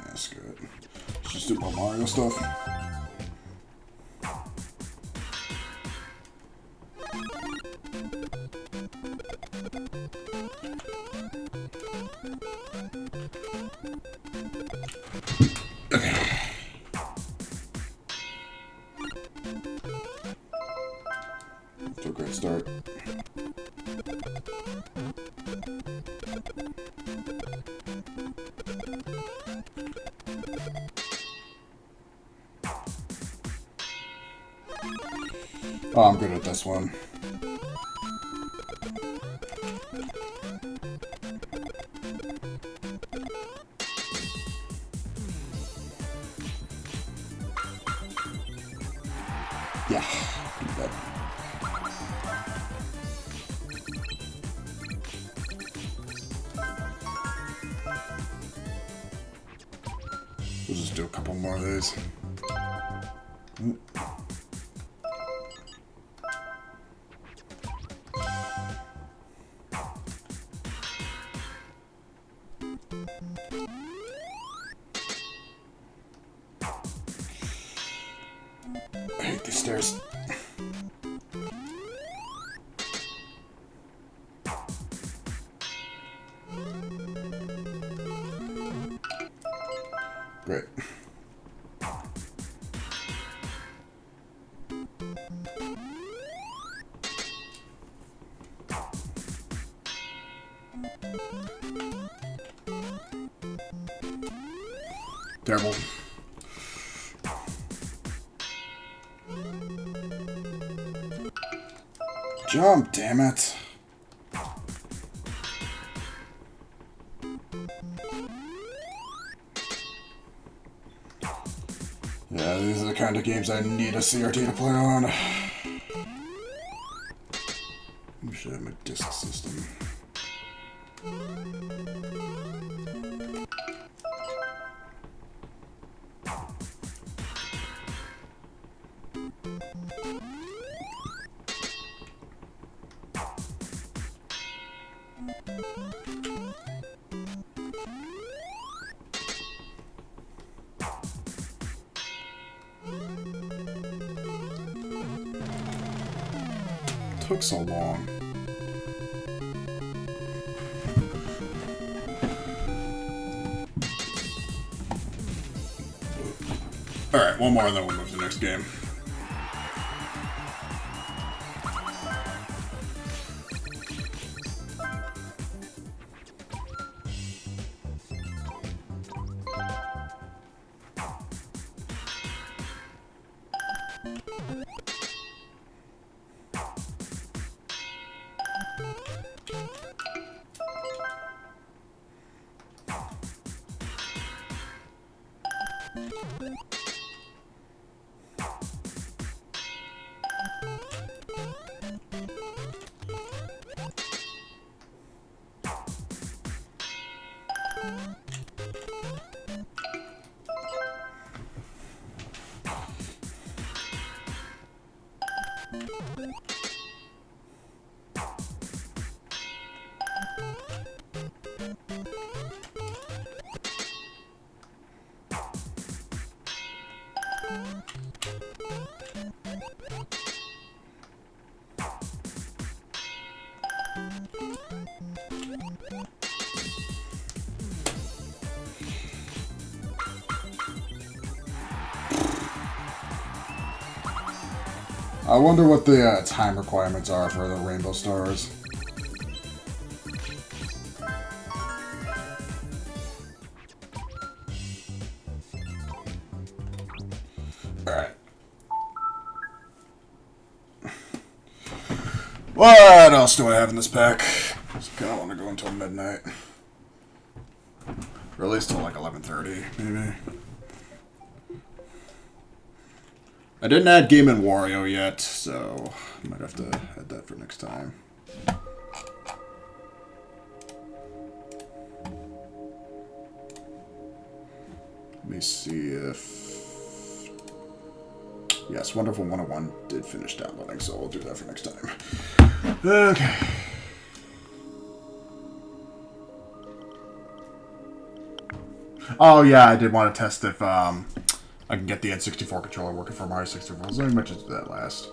That's good. Let's just do more Mario stuff. Okay. To a great start. Oh, I'm good at this one. Yeah. We'll just do a couple more of these. Great. Terrible. Jump, damn it. Yeah, these are the kind of games I need a CRT to play on. You should have a disk system. Took so long. Alright, one more and then we'll move to the next game. I wonder what the time requirements are for the rainbow stars. Alright. What else do I have in this pack? Just kind of want to go until midnight. Or at least till like 11:30, maybe. I didn't add Game & Wario yet, so I might have to add that for next time. Let me see if... Yes, Wonderful 101 did finish downloading, so we'll do that for next time. Okay. Oh yeah, I did want to test if I can get the N64 controller working for Mario 64. So I mentioned that last.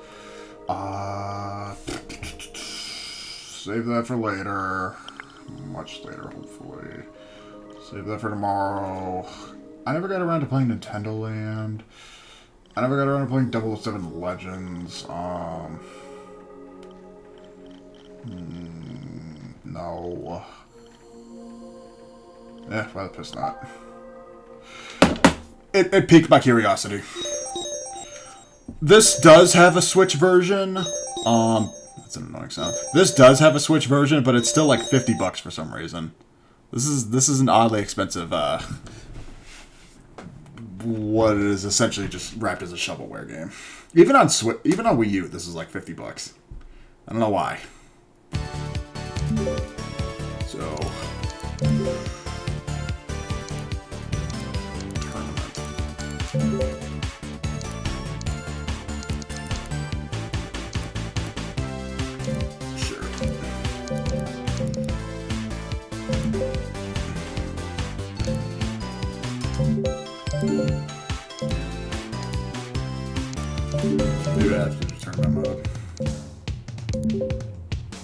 Save that for later. Much later, hopefully. Save that for tomorrow. I never got around to playing Nintendo Land. I never got around to playing 007 Legends. No. Why the piss not? It piqued my curiosity. This does have a Switch version. That's an annoying sound. This does have a Switch version, but it's still like $50 for some reason. This is an oddly expensive, what is essentially just wrapped as a shovelware game. Even on Wii U, this is like $50. I don't know why. So. Maybe I have to just turn my mode.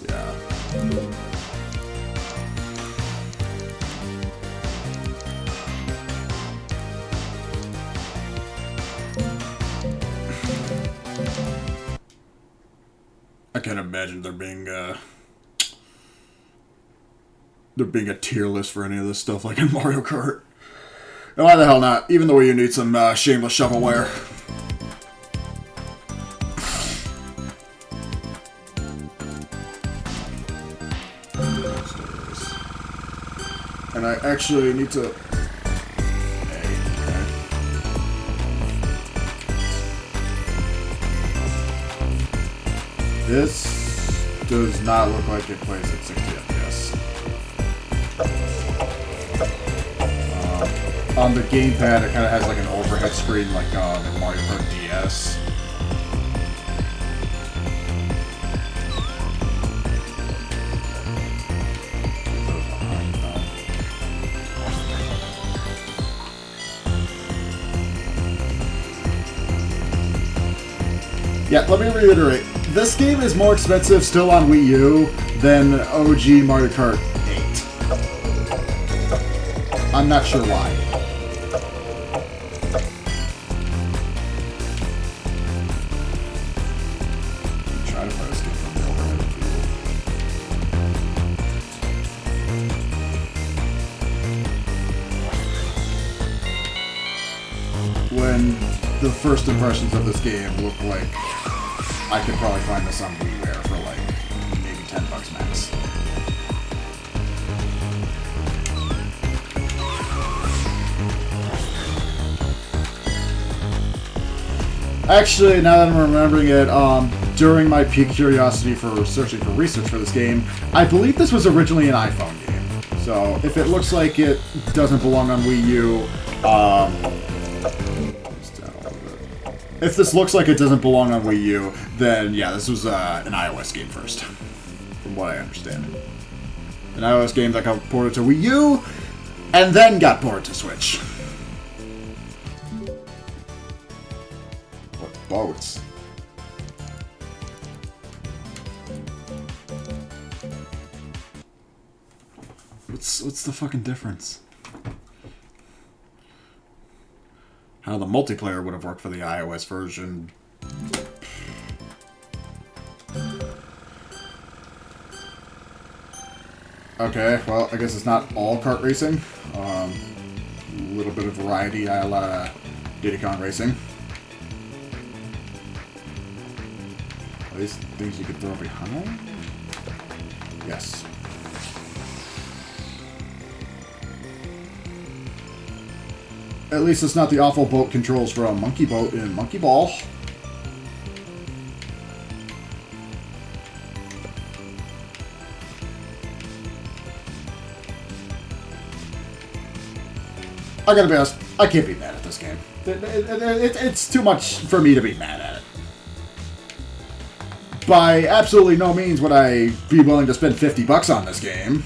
Yeah. I can't imagine there being a tier list for any of this stuff like in Mario Kart. And why the hell not? Even though you need some shameless shovelware. And I actually need to... This does not look like it plays at 60 FPS. On the gamepad, it kind of has like an overhead screen like in Mario Kart DS. Yeah, let me reiterate. This game is more expensive still on Wii U than OG Mario Kart 8. I'm not sure why. I'm trying to play this game from the overhead view. When the first impressions of this game look like I could probably find this on WiiWare for like maybe $10 max. Actually, now that I'm remembering it, during my peak curiosity for searching for research for this game, I believe this was originally an iPhone game. So if it looks like it doesn't belong on Wii U, if this looks like it doesn't belong on Wii U, then yeah, this was an iOS game first, from what I understand. An iOS game that got ported to Wii U, and then got ported to Switch. What boats? What's the fucking difference? How the multiplayer would have worked for the iOS version. Okay, well, I guess it's not all kart racing. A little bit of variety, a lot of Diddy Kong racing. Are these things you could throw behind? Yes. At least it's not the awful boat controls from Monkey Boat in Monkey Ball. I gotta be honest, I can't be mad at this game. It's too much for me to be mad at it. By absolutely no means would I be willing to spend $50 on this game.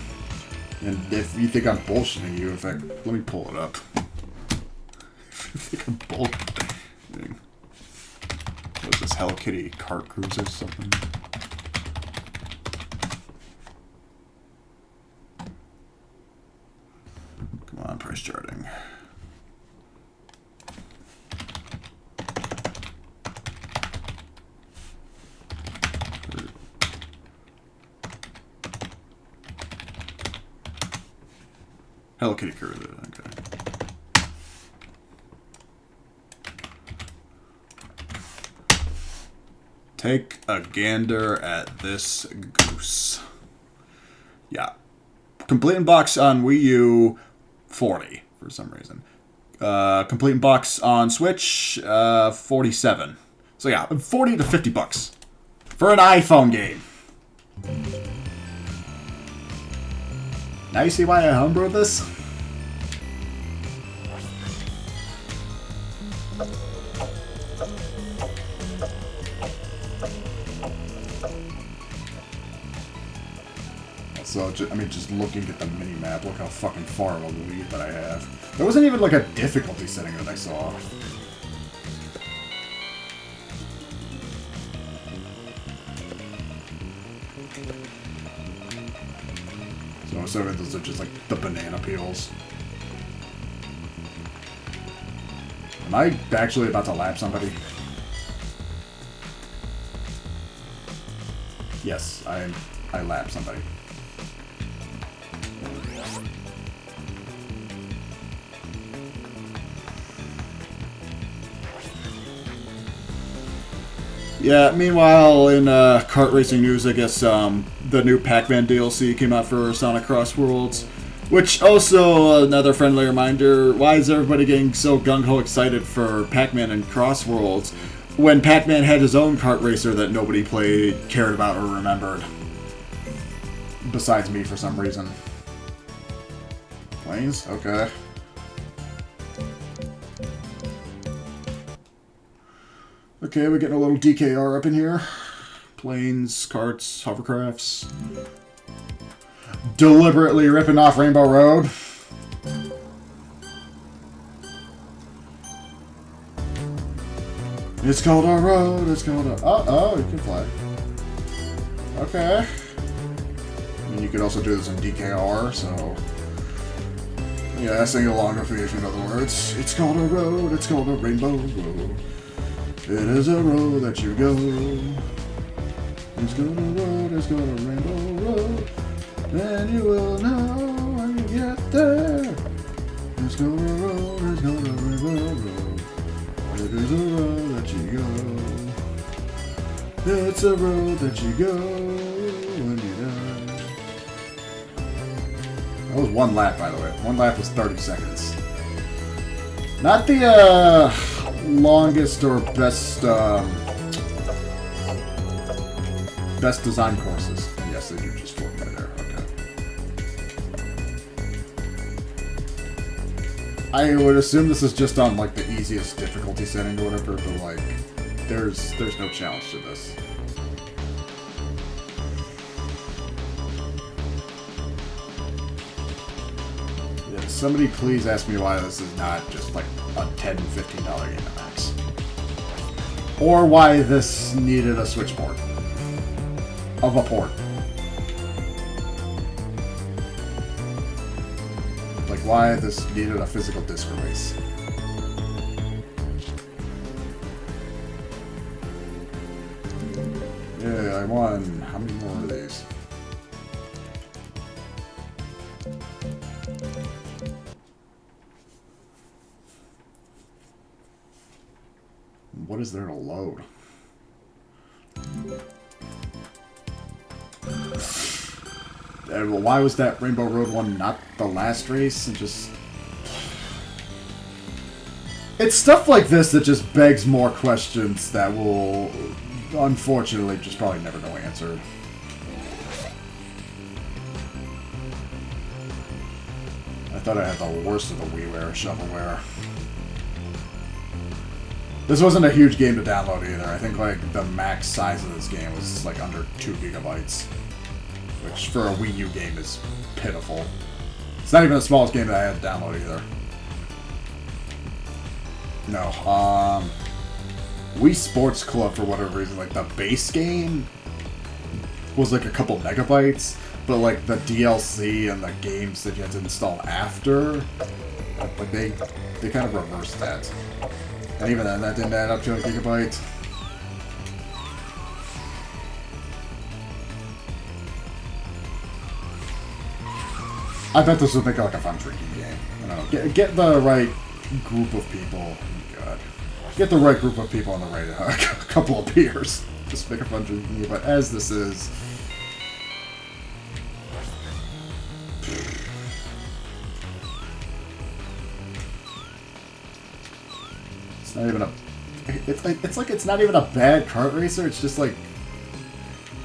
And if you think I'm bullshitting you, in fact, let me pull it up. I think I'm bullshitting. What is this, Hello Kitty Kart Cruiser or something? Come on, price charting. Hello Kitty Cruiser, okay. Take a gander at this goose. Yeah. Complete in box on Wii U, 40 for some reason. Complete in box on Switch, 47. So yeah, 40 to $50 for an iPhone game. Now you see why I homebrewed this? So, just looking at the mini-map, look how fucking far of a lead that I have. There wasn't even, like, a difficulty setting that I saw. So, some of those are just, like, the banana peels. Am I actually about to lap somebody? Yes, I lapped somebody. Yeah, meanwhile, in kart racing news, I guess the new Pac-Man DLC came out for Sonic Cross Worlds. Which also, another friendly reminder, why is everybody getting so gung-ho excited for Pac-Man and Cross Worlds when Pac-Man had his own kart racer that nobody played, cared about, or remembered? Besides me, for some reason. Planes? Okay. Okay, we're getting a little DKR up in here. Planes, carts, hovercrafts. Deliberately ripping off Rainbow Road. It's called a road, it's called a... Oh, you can fly. Okay. I mean, you could also do this in DKR, so... Yeah, sing along with me if you know the words. It's called a road, it's called a rainbow road. It is a road that you go. It's called a road, it's called a rainbow road. And you will know when you get there. It's called a road, it's called a rainbow road. It is a road that you go. It's a road that you go when you die. That was one lap, by the way. One lap was 30 seconds. Not the longest or best best design courses. Yes, they do just float by there. Okay. I would assume this is just on like the easiest difficulty setting or whatever, but like there's no challenge to this. Yeah, somebody please ask me why this is not just like a $10, $15 game at max. Or why this needed a switchboard. Of a port. Like why this needed a physical disc release. Yeah, I won. How many more of these? What is there to load? Well, why was that Rainbow Road one not the last race? And just... It's stuff like this that just begs more questions that will, unfortunately, just probably never go answered. I thought I had the worst of the WiiWare shovelware. This wasn't a huge game to download either. I think like the max size of this game was like under 2 gigabytes. Which for a Wii U game is pitiful. It's not even the smallest game that I had to download either. No, Wii Sports Club, for whatever reason, like the base game was like a couple megabytes, but like the DLC and the games that you had to install after, like they kind of reversed that. And even then, that didn't add up to a gigabyte. I bet this would make like a fun drinking game. I don't know. Get the right group of people. Oh God. Get the right group of people on the right couple of beers. Just make a fun drinking game. But as this is... It's not even a... It's like it's not even a bad kart racer. It's just like...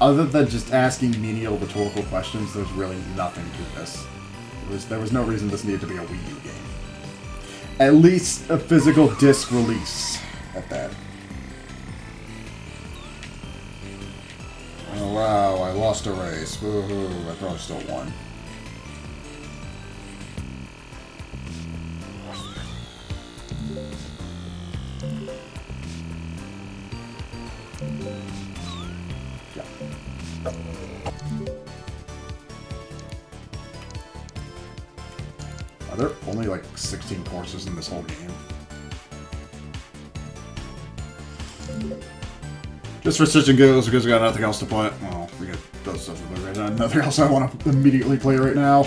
Other than just asking menial rhetorical questions, there's really nothing to this. There was no reason this needed to be a Wii U game. At least a physical disc release at that. Oh wow, I lost a race. Woohoo, I probably still won. Are there only like 16 courses in this whole game? Just for switching goes because we got nothing else to play. Well, we got those stuff are right now. Nothing else I want to immediately play right now.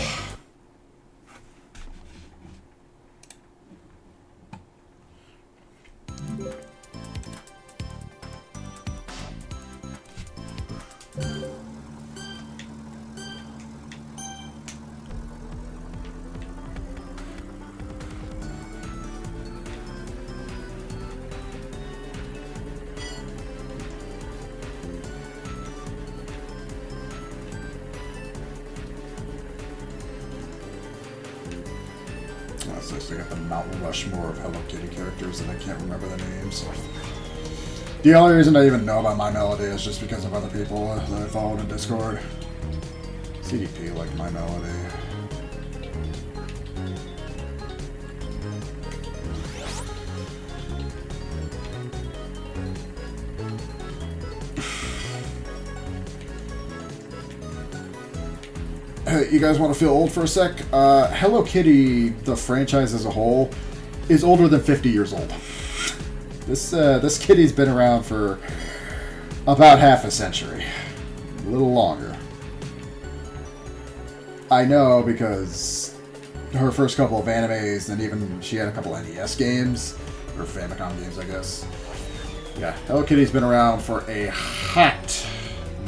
I got the Mount Rushmore of Hello Kitty characters and I can't remember the names. The only reason I even know about My Melody is just because of other people that I followed in Discord. CDP like My Melody. Hey, you guys want to feel old for a sec? Hello Kitty, the franchise as a whole, is older than 50 years old. This kitty's been around for about half a century. A little longer. I know because her first couple of animes, and even she had a couple NES games, or Famicom games, I guess. Yeah, Hello Kitty's been around for a hot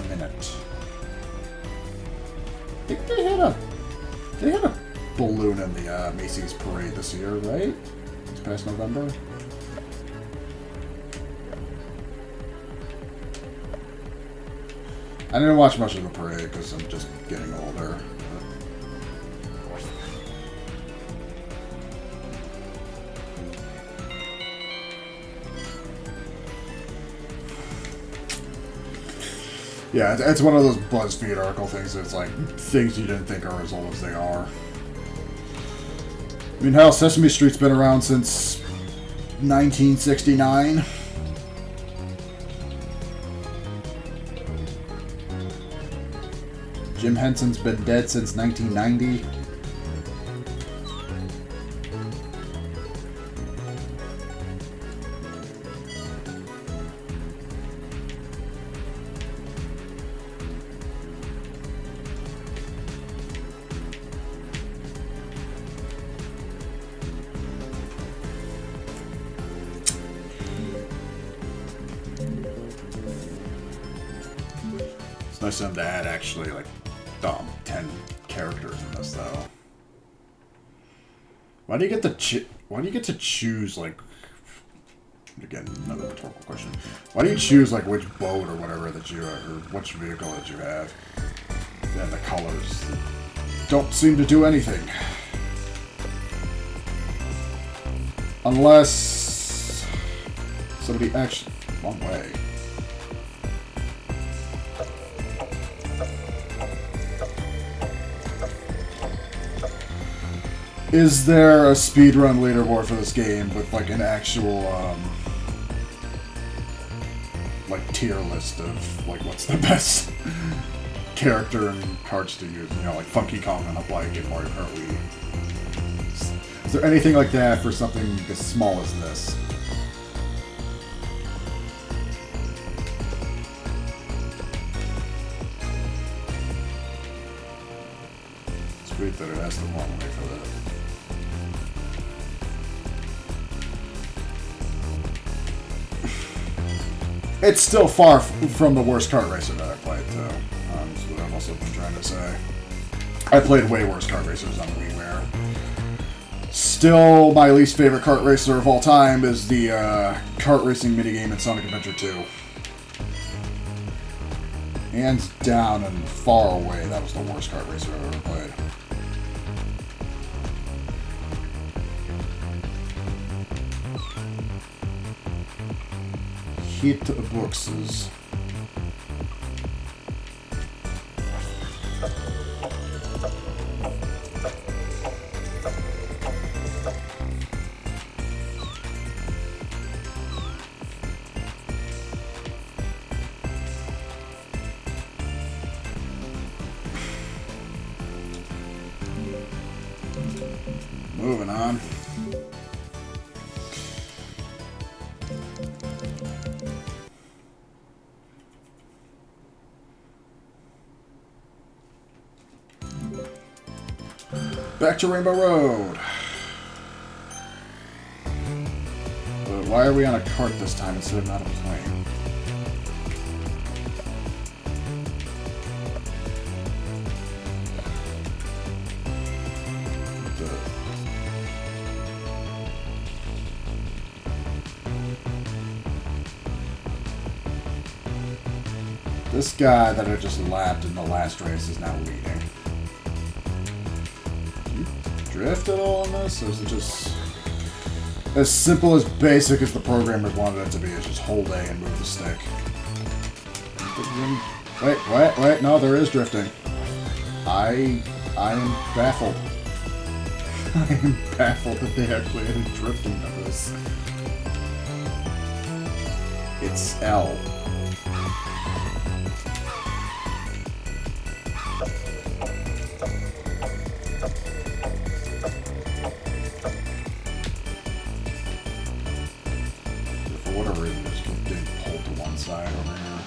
minute. I think they had a balloon in the Macy's parade this year, right? This past November. I didn't watch much of the parade because I'm just getting older. Yeah, it's one of those BuzzFeed article things that's like things you didn't think are as old as they are. I mean, hell, Sesame Street's been around since 1969. Jim Henson's been dead since 1990. It's nice of them to add actually like 10 characters in this though. Why do you get to choose like, again, another rhetorical question. Why do you choose like which boat or whatever that you or which vehicle that you have? And the colors don't seem to do anything. Unless somebody actually wrong way. Is there a speedrun leaderboard for this game with like an actual like tier list of like what's the best character and cards to use? You know, like Funky Kong on a bike in Mario Kart Wii. Is there anything like that for something as small as this? It's weird that it has the wrong way for that. It's still far from the worst kart racer that I played, though. That's what I've also been trying to say. I played way worse kart racers on WiiWare. Still, my least favorite kart racer of all time is the kart racing minigame in Sonic Adventure 2. Hands down and far away, that was the worst kart racer I've ever played. Hit boxes. Moving on. Back to Rainbow Road. But why are we on a cart this time instead of not a plane? This guy that I just lapped in the last race is now leading. Can you drift at all on this? Or is it just as simple as basic as the programmers wanted it to be? It's just hold A and move the stick. Wait, no, there is drifting. I am baffled. I am baffled that they actually had drifting of this. It's L. For whatever reason, it's just getting pulled to one side over here.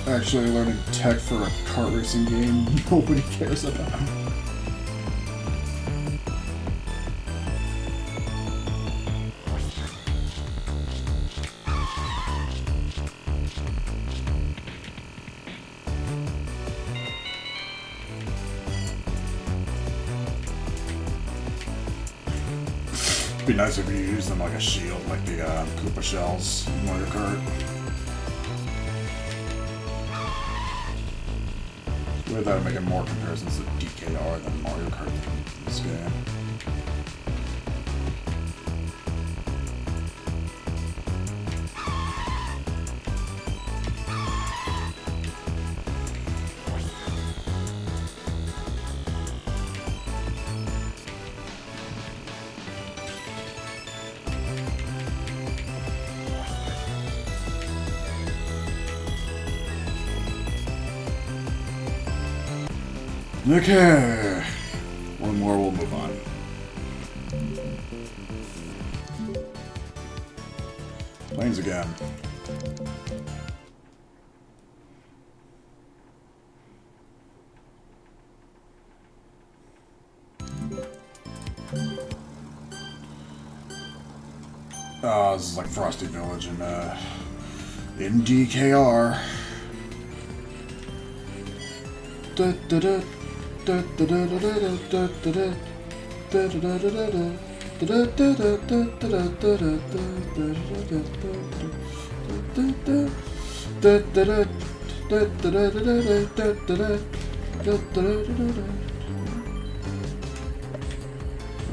Actually learning tech for a kart racing game nobody cares about. It'd be nice if you use them like a shield, like the Koopa shells in Mario Kart. Without making more comparisons to DKR than Mario Kart in this game. Okay, one more, we'll move on. Planes again. Oh, this is like Frosty Village in DKR.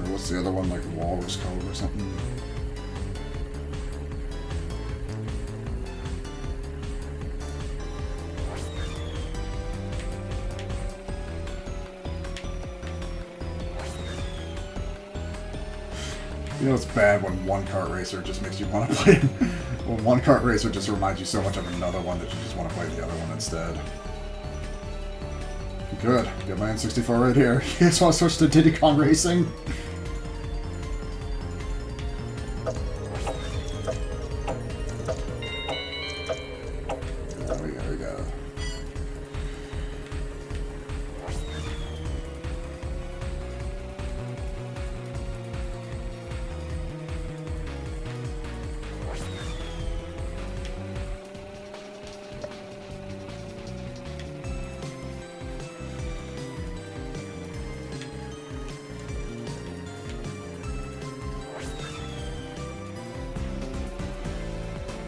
What's the other one, like Walrus Cove or something? You know it's bad when one kart racer just makes you want to play. When one kart racer just reminds you so much of another one that you just want to play the other one instead. Good. Get my N64 right here. You guys want to switch to Diddy Kong Racing? There we go.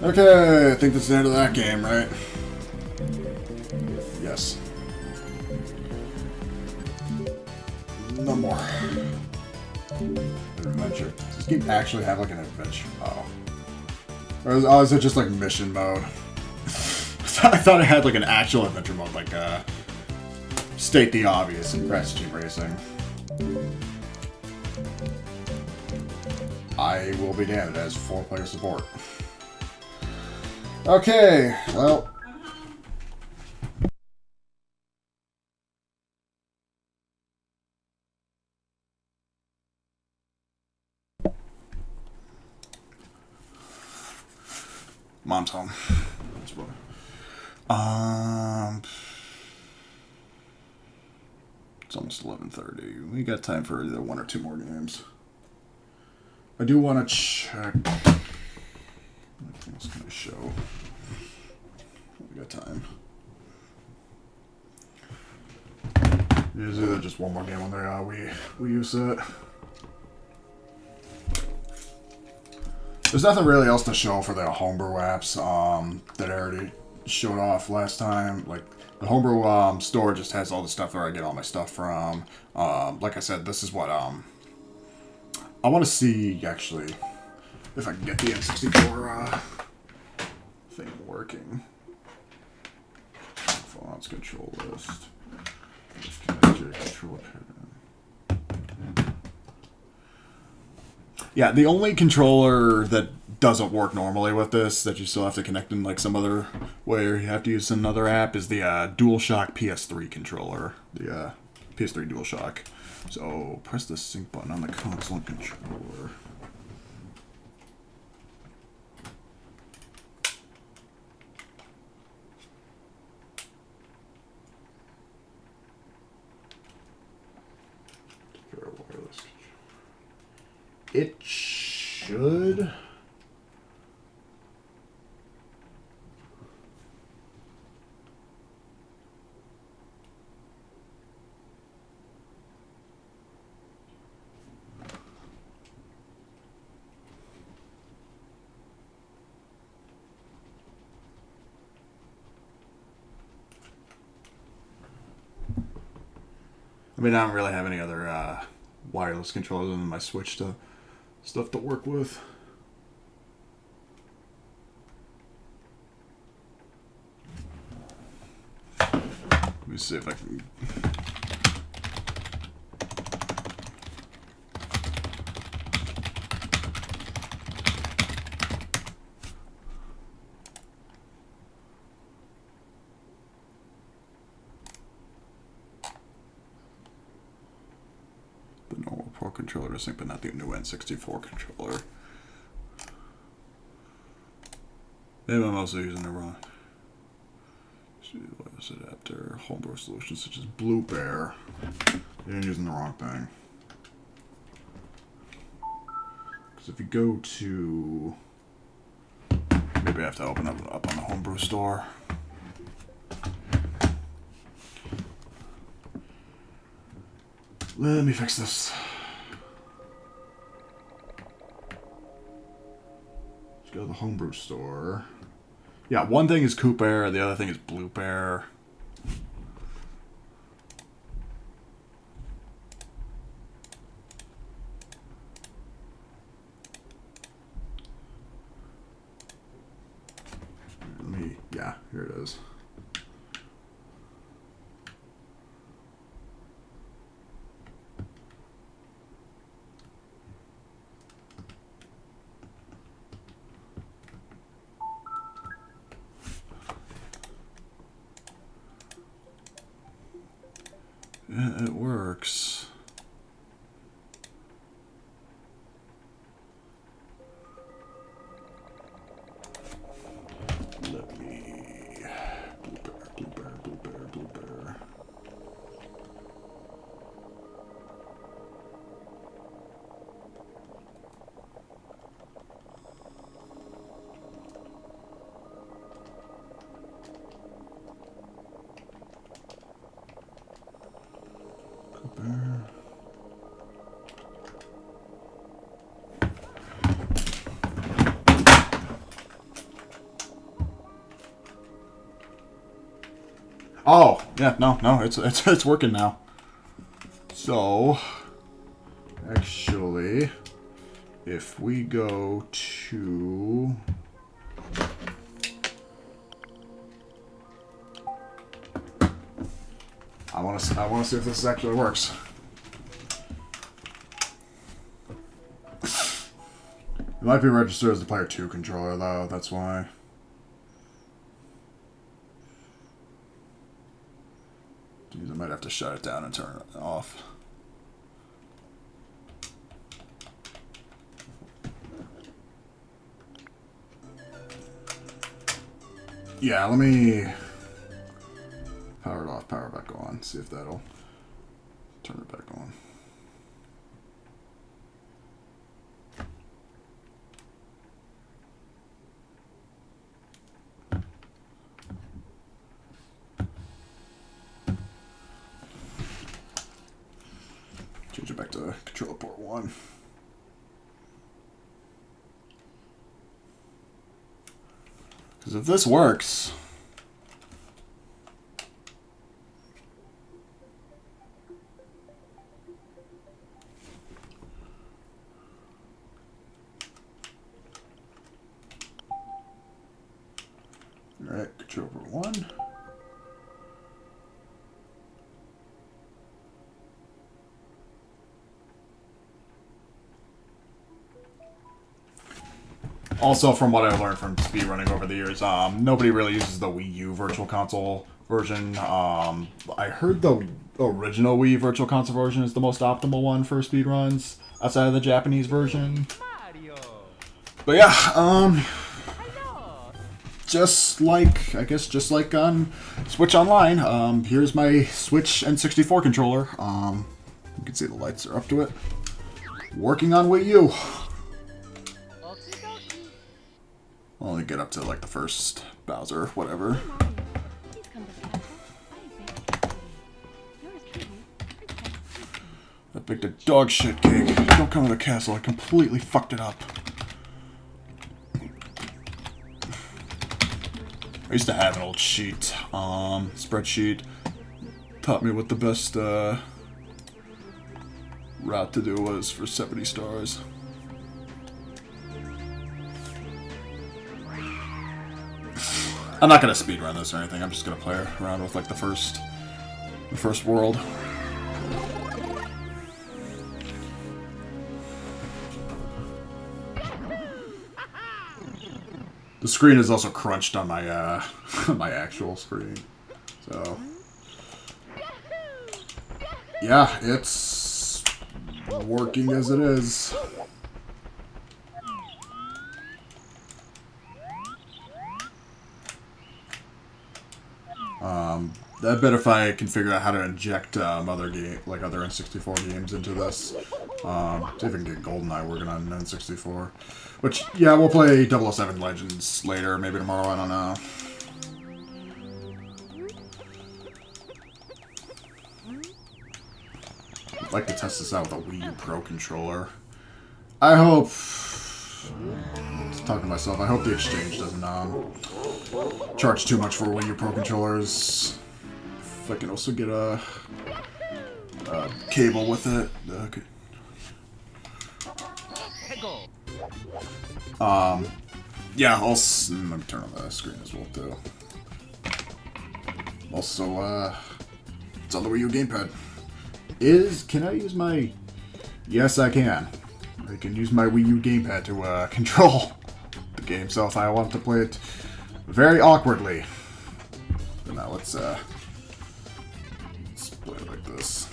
Okay, I think that's the end of that game, right? Yes. No more. Adventure. Does this game actually have like an adventure? Oh. Or is it just like mission mode? I thought it had like an actual adventure mode, like state the obvious in Crash Team Racing. I will be damned, it has 4-player support. Okay, well, Mom's home. That's what. It's almost 11:30. We got time for either one or two more games. I do want to check. What else can I show? We got time. There's either just one more game on there. We use it. There's nothing really else to show for the Homebrew apps that I already showed off last time. Like the Homebrew store just has all the stuff where I get all my stuff from. Like I said, this is what I want to see actually if I can get the N64 thing working. Fonts, control list. Disconnect control pattern. Yeah, the only controller that doesn't work normally with this, that you still have to connect in like some other way, or you have to use another app, is the DualShock PS3 controller. The PS3 DualShock. So press the sync button on the console controller. Wireless. It should. I mean, I don't really have any other wireless controllers than my Switch stuff to work with. Let me see if I can. The normal Pro controller to sync, but not the new N64 controller. Maybe I'm also using the wrong wireless adapter. Homebrew solutions such as Blue Bear. You're using the wrong thing. Because if you go to, maybe I have to open up on the Homebrew store. Let me fix this. Let's go to the Homebrew store. Yeah, one thing is Coupe Air, the other thing is Blue Bear. Yeah, here it is. Yeah, it works. Let me... Blue Bear. Oh, yeah, no, it's working now. So, actually, if we go to... I want to see if this actually works. It might be registered as the Player 2 controller, though, that's why. Jeez, I might have to shut it down and turn it off. Yeah, let me power it off, power it back on, see if that'll turn it back on. Change it back to controller port 1. Because if this works... Alright, controller port 1. Also, from what I learned from speedrunning over the years, nobody really uses the Wii U Virtual Console version. I heard the original Wii Virtual Console version is the most optimal one for speedruns, outside of the Japanese version. But yeah, just like on Switch Online, here's my Switch N64 controller. You can see the lights are up to it. Working on Wii U. I'll only get up to like the first Bowser, whatever. That big the dog shit cake. Don't come to the castle, I completely fucked it up. I used to have an old sheet, spreadsheet. Taught me what the best route to do was for 70 stars. I'm not gonna speedrun this or anything. I'm just gonna play around with like the first world. The screen is also crunched on my my actual screen, so yeah, it's working as it is. I bet if I can figure out how to inject other N64 games into this, see if I can get GoldenEye working on N64. Which, yeah, we'll play 007 Legends later, maybe tomorrow, I don't know. I'd like to test this out with a Wii U Pro controller. I hope... talking to myself, I hope the exchange doesn't charge too much for Wii U Pro controllers. If I can also get a cable with it. Okay. Yeah, let me turn on the screen as well too. Also, it's on the Wii U gamepad. Can I use my... Yes, I can. I can use my Wii U gamepad to control the game, so if I want to play it very awkwardly. But now let's play it like this.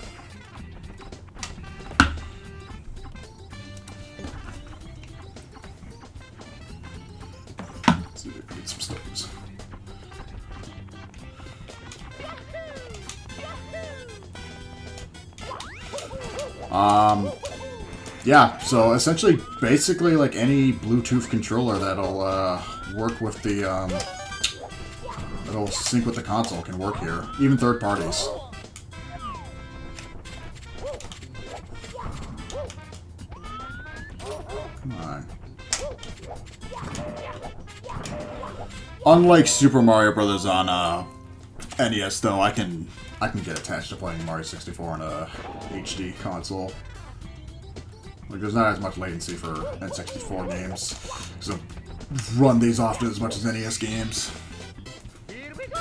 Let's see if I can get some stones. Yeah, so essentially, basically, like any Bluetooth controller that'll work with the, that'll sync with the console can work here, even third parties. Come on. Unlike Super Mario Brothers on NES, though, I can get attached to playing Mario 64 on a HD console. Like, there's not as much latency for N64 games, because I've run these often as much as NES games. Here we go!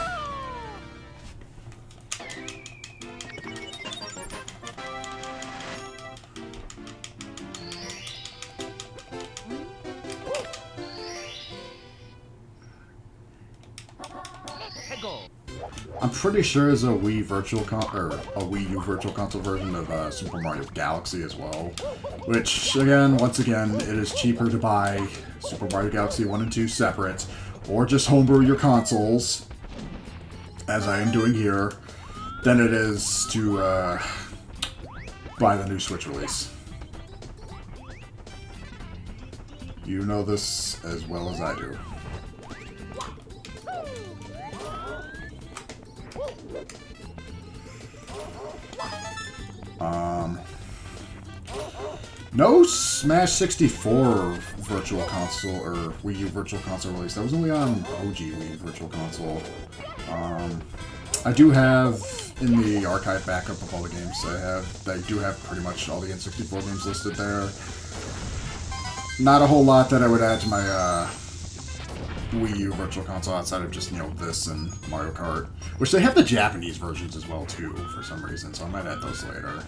I'm pretty sure there's a Wii U Virtual Console version of Super Mario Galaxy as well. Which, once again, it is cheaper to buy Super Mario Galaxy 1 and 2 separate, or just homebrew your consoles, as I am doing here, than it is to buy the new Switch release. You know this as well as I do. No Smash 64 Virtual Console or Wii U Virtual Console release. That was only on OG Wii Virtual Console. I do have in the archive backup of all the games I do have pretty much all the N64 games listed there. Not a whole lot that I would add to my Wii U Virtual Console outside of just, you know, this and Mario Kart. Which they have the Japanese versions as well, too, for some reason, so I might add those later.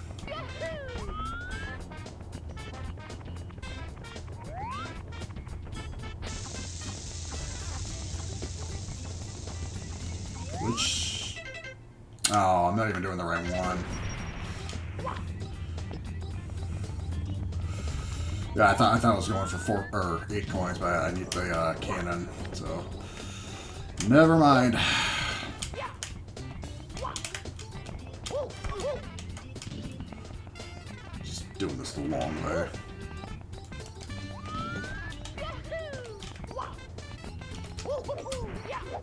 Which... Oh, I'm not even doing the right one. Yeah, I thought I was going for 4 or 8 coins, but I need the cannon, so never mind. Just doing this the long way.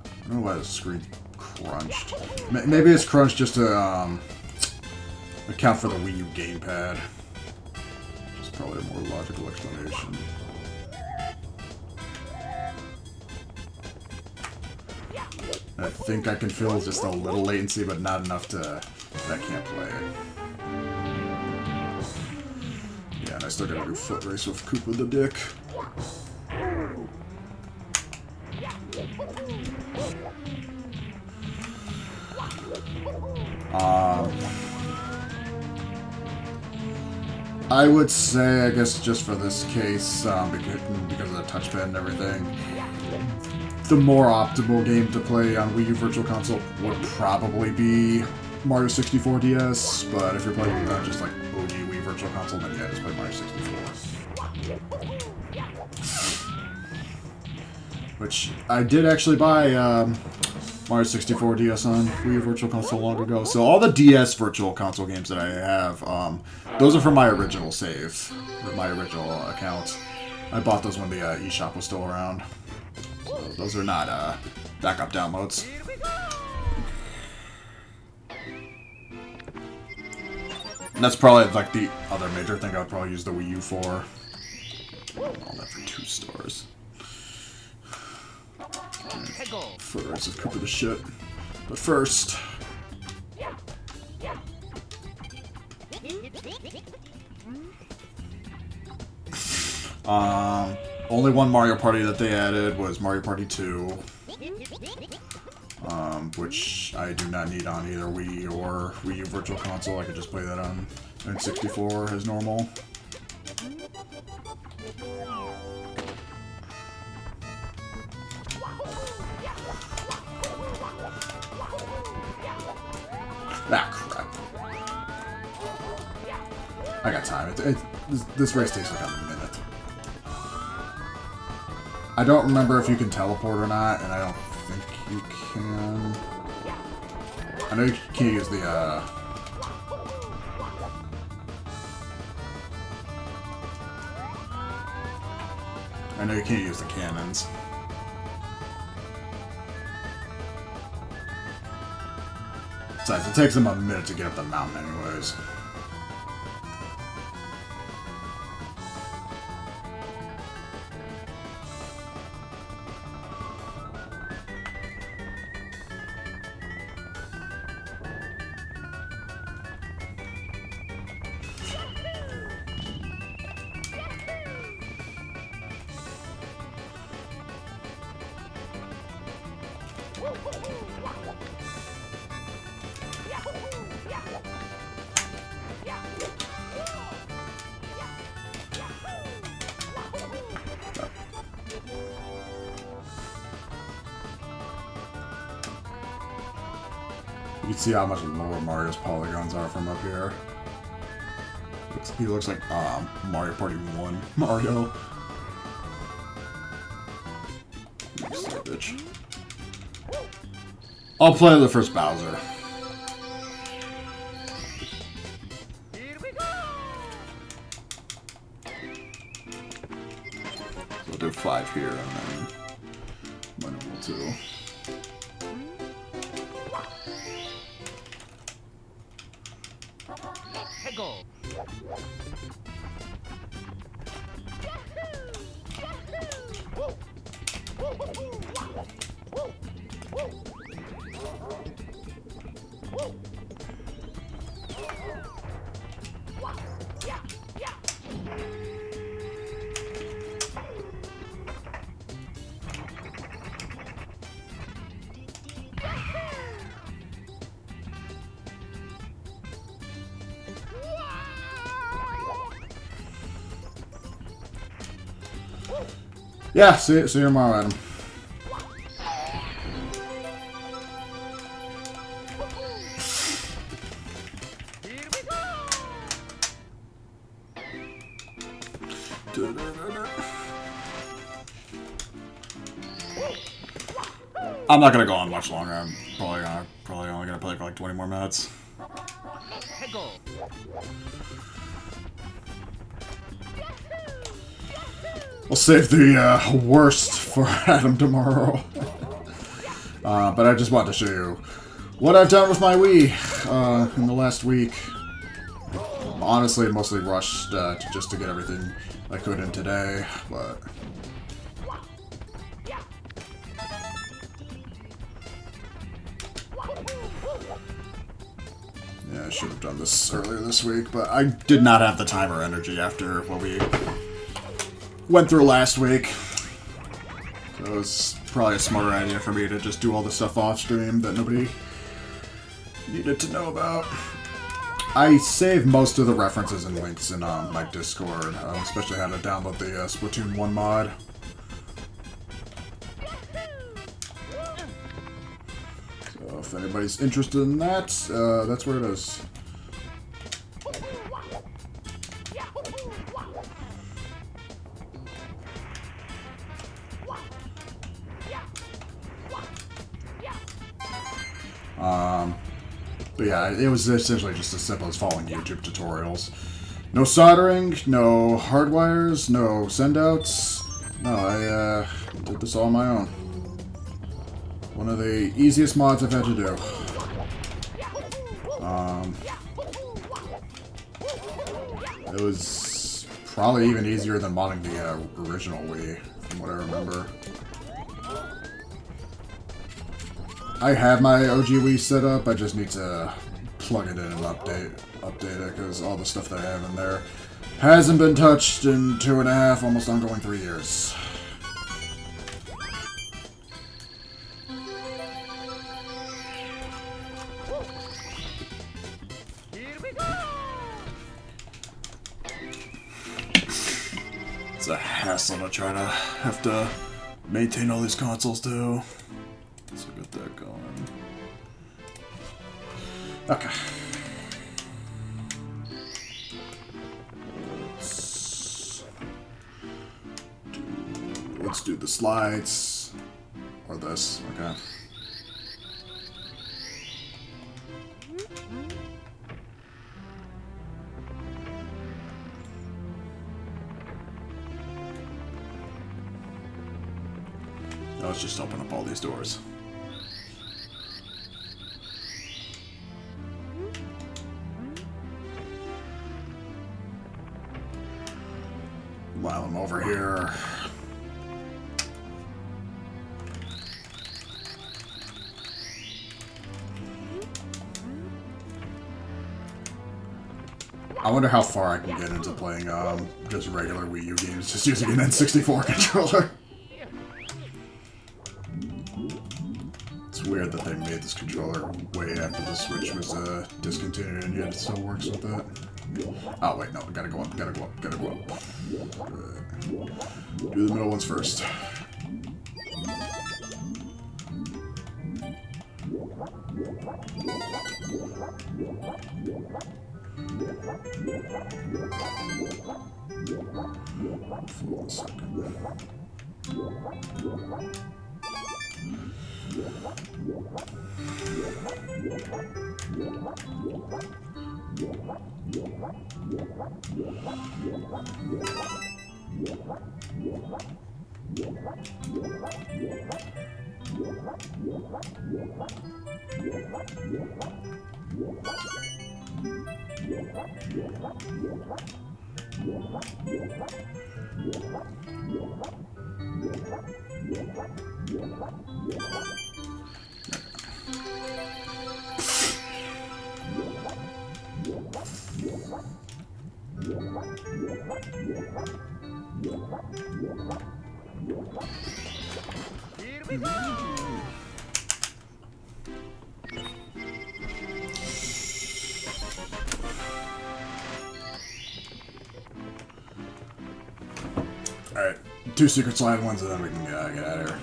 I don't know why the screen crunched. Maybe it's crunched just to account for the Wii U gamepad. Probably a more logical explanation. I think I can feel just a little latency, but not enough to that I can't play it. Yeah, and I still gotta do foot race with Koopa the Dick. I would say, I guess, just for this case, because of the touchpad and everything, the more optimal game to play on Wii U Virtual Console would probably be Mario 64 DS, but if you're playing just like OG Wii Virtual Console, then yeah, just play Mario 64. Which, I did actually buy Mario 64 DS on Wii U Virtual Console long ago, so all the DS Virtual Console games that I have, those are from my original save, my original account. I bought those when the eShop was still around. So those are not backup downloads. And that's probably like the other major thing I would probably use the Wii U for. All that for 2 stars. First, I've covered the shit. But first... only one Mario Party that they added was Mario Party 2. Which I do not need on either Wii or Wii U Virtual Console. I could just play that on N64 as normal. Ah, crap. I got time. This race takes like a minute. I don't remember if you can teleport or not, and I don't think you can. I know you can't use the, I know you can't use the cannons. Besides, it takes them a minute to get up the mountain anyways. You can see how much lower Mario's polygons are from up here. He looks like Mario Party 1 Mario. Son of a bitch. I'll play the first Bowser. Here we go. So we'll do 5 here and then my normal 2. Hey, go. Yeah, see you tomorrow, Adam. Here we go. I'm not gonna go on much longer. I'm probably only gonna play for like 20 more minutes. Hey, go. We'll save the worst for Adam tomorrow. But I just wanted to show you what I've done with my Wii in the last week. Honestly, mostly rushed just to get everything I could in today, but... Yeah, I should have done this earlier this week, but I did not have the time or energy after what we went through last week. So it was probably a smarter idea for me to just do all the stuff off stream that nobody needed to know about. I saved most of the references and links in my Discord, especially how to download the Splatoon 1 mod. So if anybody's interested in that, that's where it is. But yeah, it was essentially just as simple as following YouTube tutorials. No soldering, no hardwires, no sendouts. No, I did this all on my own. One of the easiest mods I've had to do. It was probably even easier than modding the original Wii, from what I remember. I have my OG Wii set up, I just need to plug it in and update it, because all the stuff that I have in there hasn't been touched in 2.5, almost ongoing 3 years. Here we go. It's a hassle to try to have to maintain all these consoles too. So get that going. Okay. Let's do the slides. Or this, okay. Now let's just open up all these doors. While I'm over here, I wonder how far I can get into playing just regular Wii U games just using an N64 controller. It's weird that they made this controller way after the Switch was discontinued and yet it still works with it. Oh wait, no, gotta go up, gotta go up, gotta go up. Do the middle ones first. For 1 second. Here we go! Alright, 2 secret slide ones, and then we can get out of here.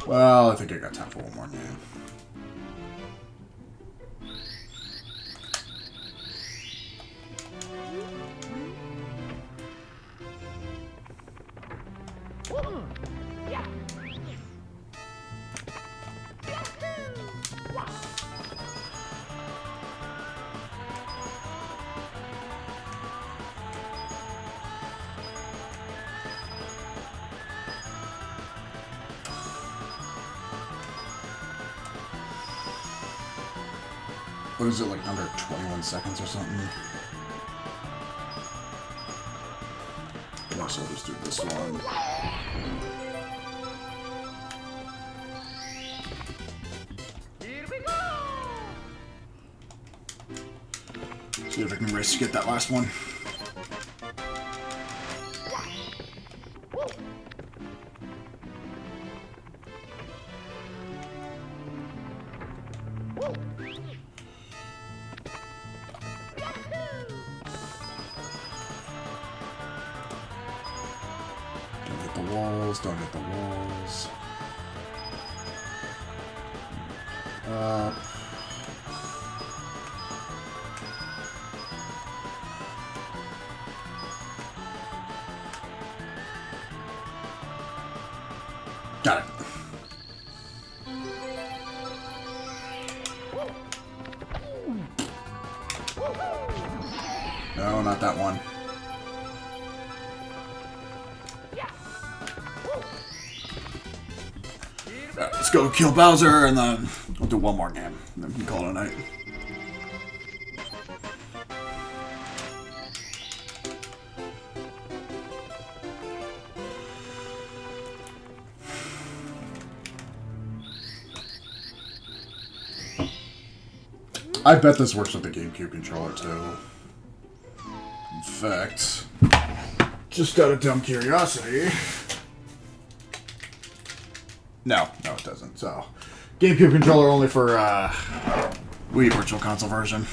Well, I think I got time for one more game. What is it, like under 21 seconds or something? Yes, I'll just do this one. Here we go! See if I can race to get that last one. Don't hit the walls, don't hit the walls. Got it. No, not that one. Alright, let's go kill Bowser, and then we'll do one more game, and then we can call it a night. I bet this works with the GameCube controller, too. In fact, just out of dumb curiosity. No, it doesn't. So, GameCube controller only for Wii Virtual Console version,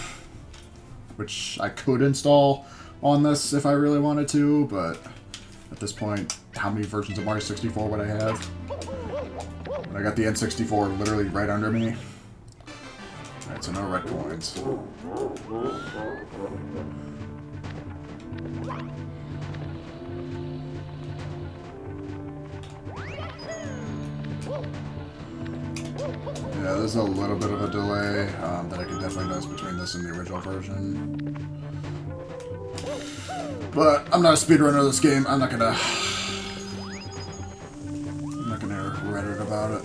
which I could install on this if I really wanted to, but at this point, how many versions of Mario 64 would I have? When I got the N64 literally right under me. Alright, so no red coins. Yeah, there's a little bit of a delay that I can definitely notice between this and the original version. But I'm not a speedrunner of this game. I'm not gonna Reddit about it.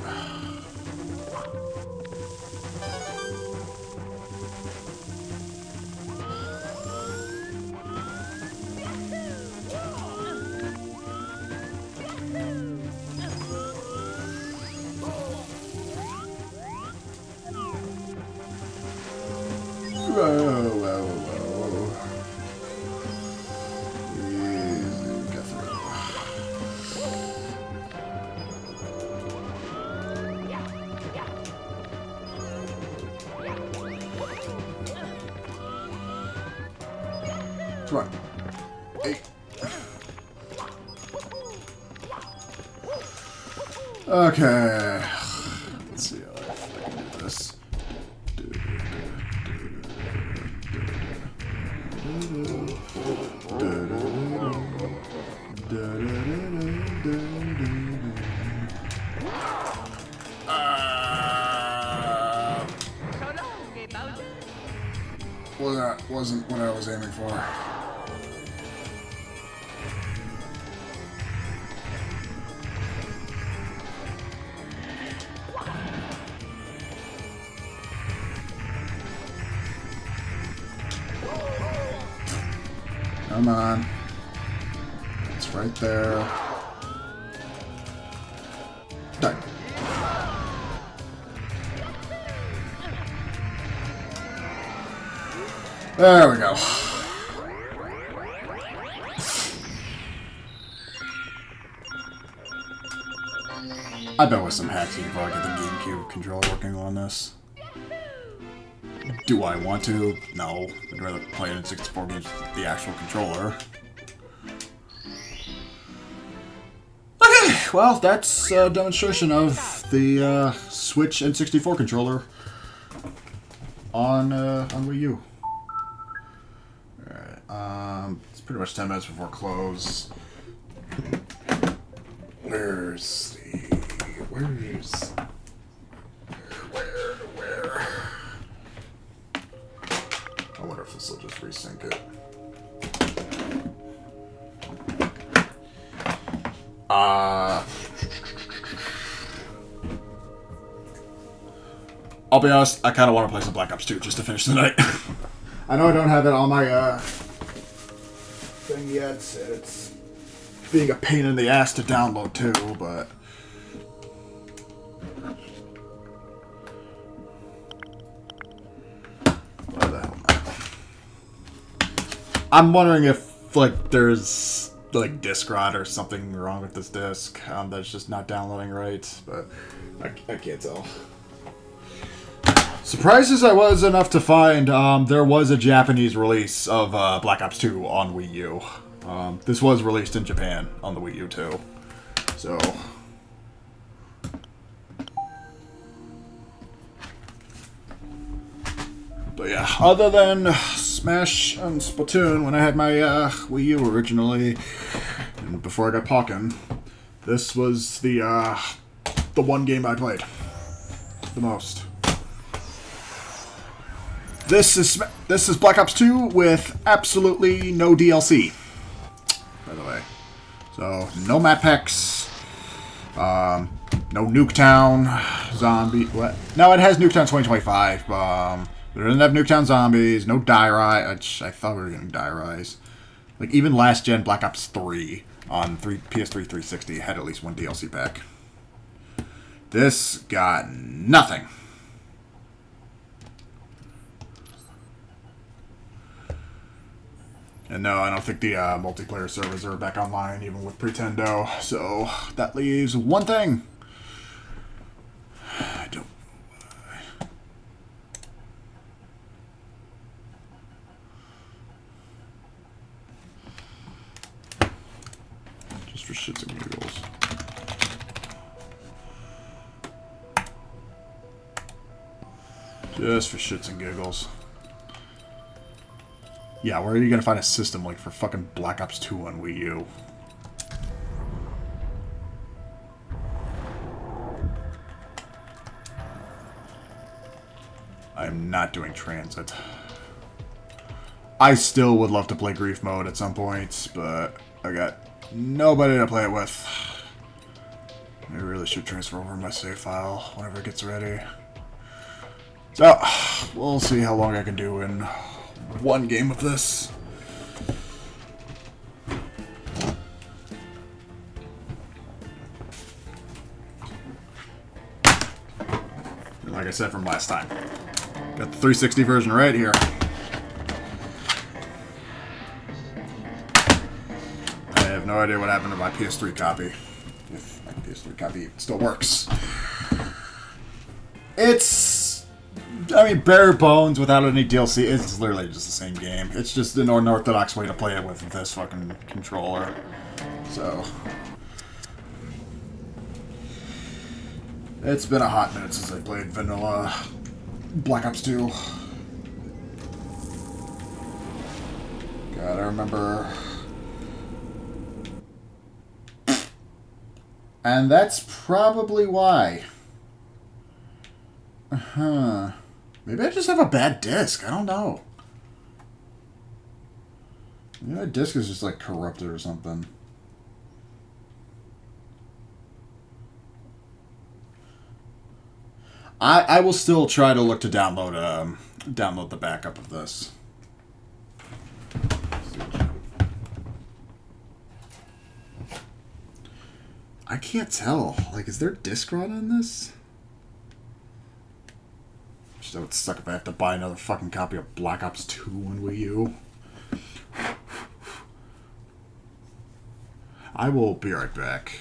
Whoa. Easy, get through. Come on. Hey. Okay. Let's see how I can do this. wasn't what I was aiming for. Come on. It's right there. Done. There we go. I bet with some hacks you can probably get the GameCube controller working on this. Do I want to? No. I'd rather play it in 64 games with the actual controller. Okay, well, that's a demonstration of the Switch N64 controller on Wii U. Alright, it's pretty much 10 minutes before close. Where's where? I wonder if this will just resync it. I'll be honest, I kind of want to play some Black Ops 2 just to finish the night. I know I don't have it on my thing yet. It's being a pain in the ass to download too, but what the hell? I'm wondering if like there's like disk rot or something wrong with this disc that's just not downloading right, but I can't tell. Surprised as I was enough to find, there was a Japanese release of Black Ops 2 on Wii U. This was released in Japan on the Wii U too. So but yeah, other than Smash and Splatoon, when I had my Wii U originally, and before I got Pokken, this was the one game I played the most. This is Black Ops 2 with absolutely no DLC, by the way. So no map packs, no Nuketown zombie. What? No, it has Nuketown 2025. But it doesn't have Nuketown zombies. No Die Rise. I thought we were getting Die Rise. Like even last gen Black Ops 3 on PS3 360 had at least one DLC pack. This got nothing. And no, I don't think the multiplayer servers are back online, even with Pretendo. So that leaves one thing. I don't know why. Just for shits and giggles. Just for shits and giggles. Yeah, where are you gonna find a system like for fucking Black Ops 2 on Wii U? I'm not doing transit. I still would love to play Grief Mode at some point, but I got nobody to play it with. I really should transfer over my save file whenever it gets ready. So, we'll see how long I can do in one game of this. And like I said from last time, got the 360 version right here. I have no idea what happened to my PS3 copy. If my PS3 copy still works. It's, I mean, bare bones without any DLC. It's literally just the same game. It's just an unorthodox way to play it with this fucking controller. So, it's been a hot minute since I played vanilla Black Ops 2. Gotta remember. And that's probably why. Maybe I just have a bad disc. I don't know. Yeah, that disc is just like corrupted or something. I will still try to look to download the backup of this. I can't tell. Like, is there disc rot on this? That would suck if I have to buy another fucking copy of Black Ops 2 on Wii U. I will be right back.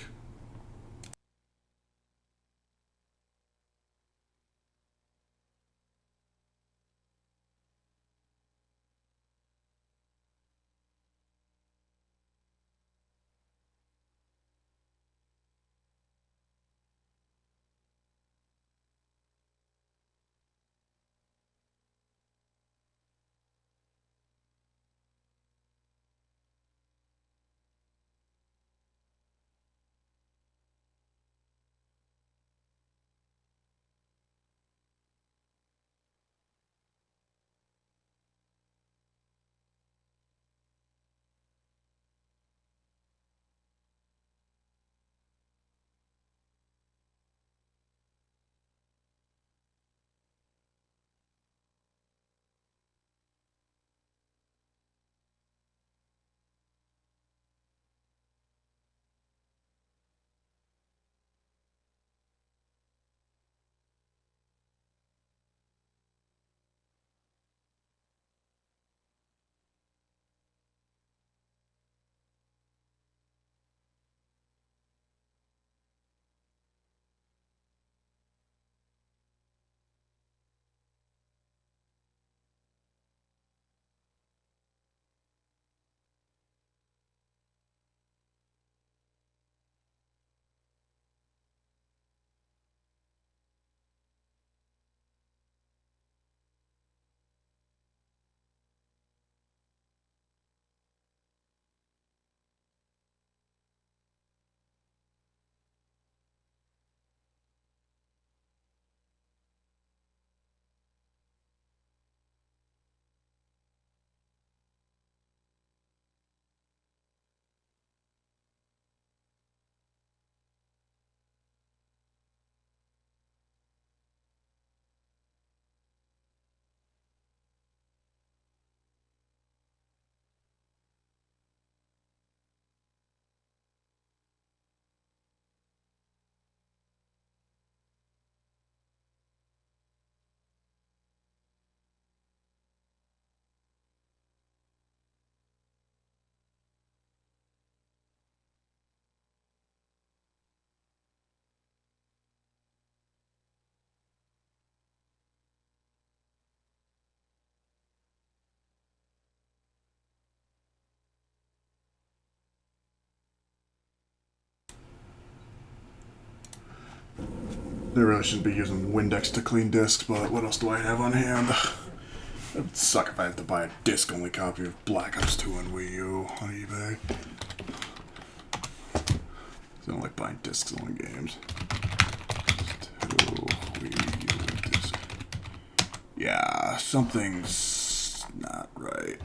They really shouldn't be using Windex to clean discs, but what else do I have on hand? It would suck if I had to buy a disc-only copy of Black Ops 2 on Wii U on eBay. I don't like buying discs-only games. 2 Wii U disc. Yeah, something's not right.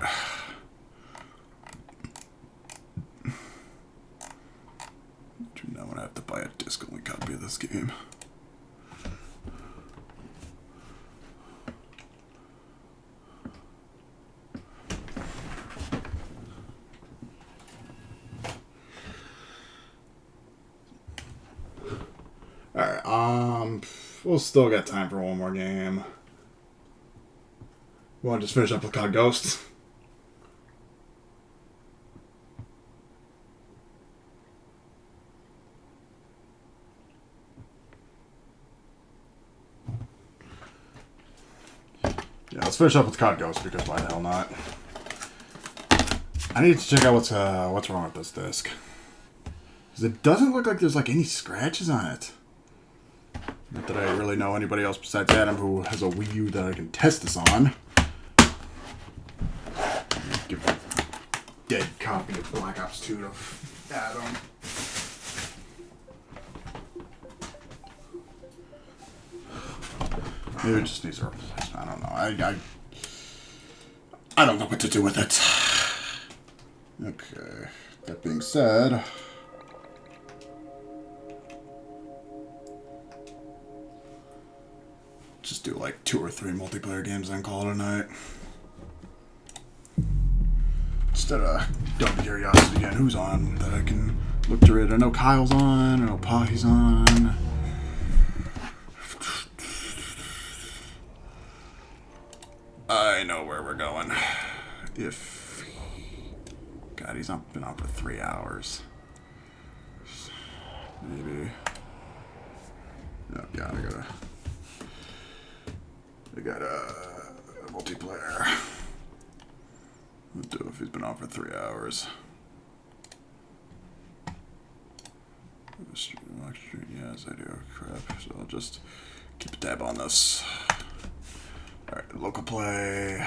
Do not want to have to buy a disc-only copy of this game. Alright, we'll still got time for one more game. We want to just finish up with COD Ghosts? Yeah, let's finish up with COD Ghosts, because why the hell not? I need to check out what's wrong with this disc. Because it doesn't look like there's like any scratches on it. Not that I really know anybody else besides Adam who has a Wii U that I can test this on. Give a dead copy of Black Ops 2 to Adam. Maybe it just needs a replacement. I don't know. I don't know what to do with it. Okay. That being said, just do like 2 or 3 multiplayer games and call it a night. Instead of dumb curiosity again, who's on that I can look through it. I know Kyle's on, I know Pahdy's on. I know where we're going. If... God, he's been on for 3 hours. Maybe... Oh, yeah, I gotta multiplayer. What do if he's been on for 3 hours? Yes, I do. Crap. So I'll just keep a tab on this. Alright, local play.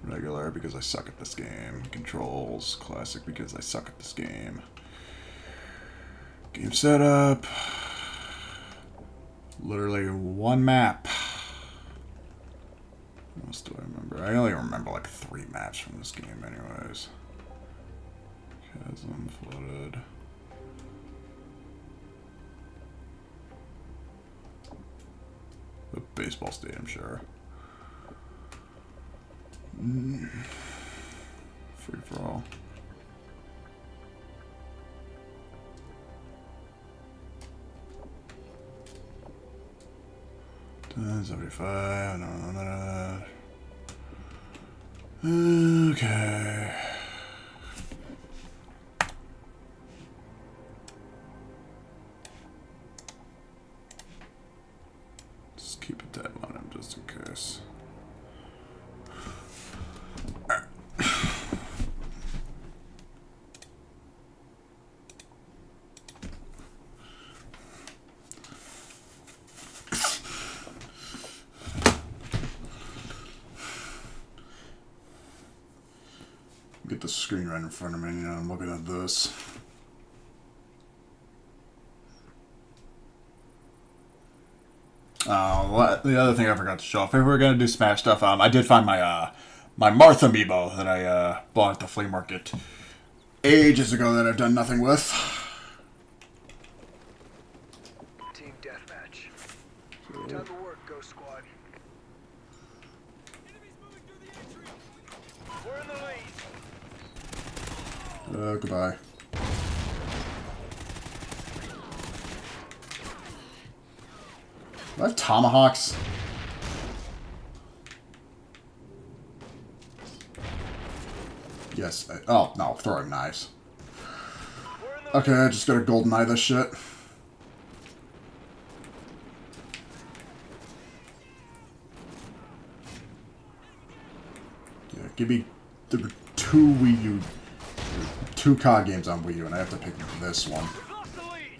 Regular because I suck at this game. Controls. Classic because I suck at this game. Game setup. Literally 1 map. What else do I remember? I only remember like 3 maps from this game anyways. Chasm, flooded. A baseball stadium, sure. Free for all. 75. No. Okay. Just keep a tab on him just in case. Get the screen right in front of me, you know, I'm looking at this. The other thing I forgot to show off, if we were gonna do Smash stuff, I did find my my Martha amiibo that I bought at the flea market ages ago that I've done nothing with. Team deathmatch. Time to work, Ghost Squad. We're in the lead. Goodbye. Do I have tomahawks? Yes. Oh, no. Throwing knives. Okay, I just gotta golden eye this shit. Yeah, give me the 2 Wii U... 2 COD games on Wii U, and I have to pick this one. Lost the lead.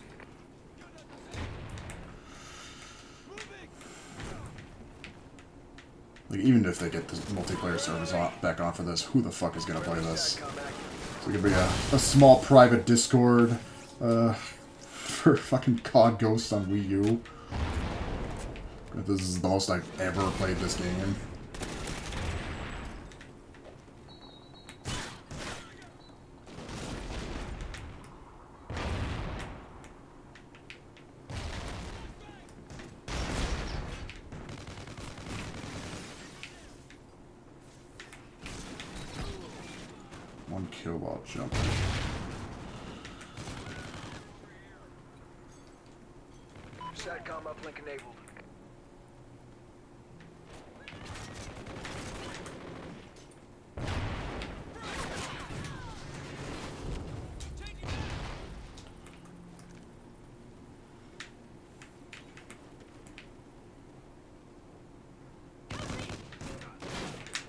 Like, even if they get the multiplayer servers back on for this, who the fuck is gonna play this? So it could be a small private Discord for fucking COD Ghost on Wii U. If this is the most I've ever played this game. One kill while jumping. SATCOM uplink enabled.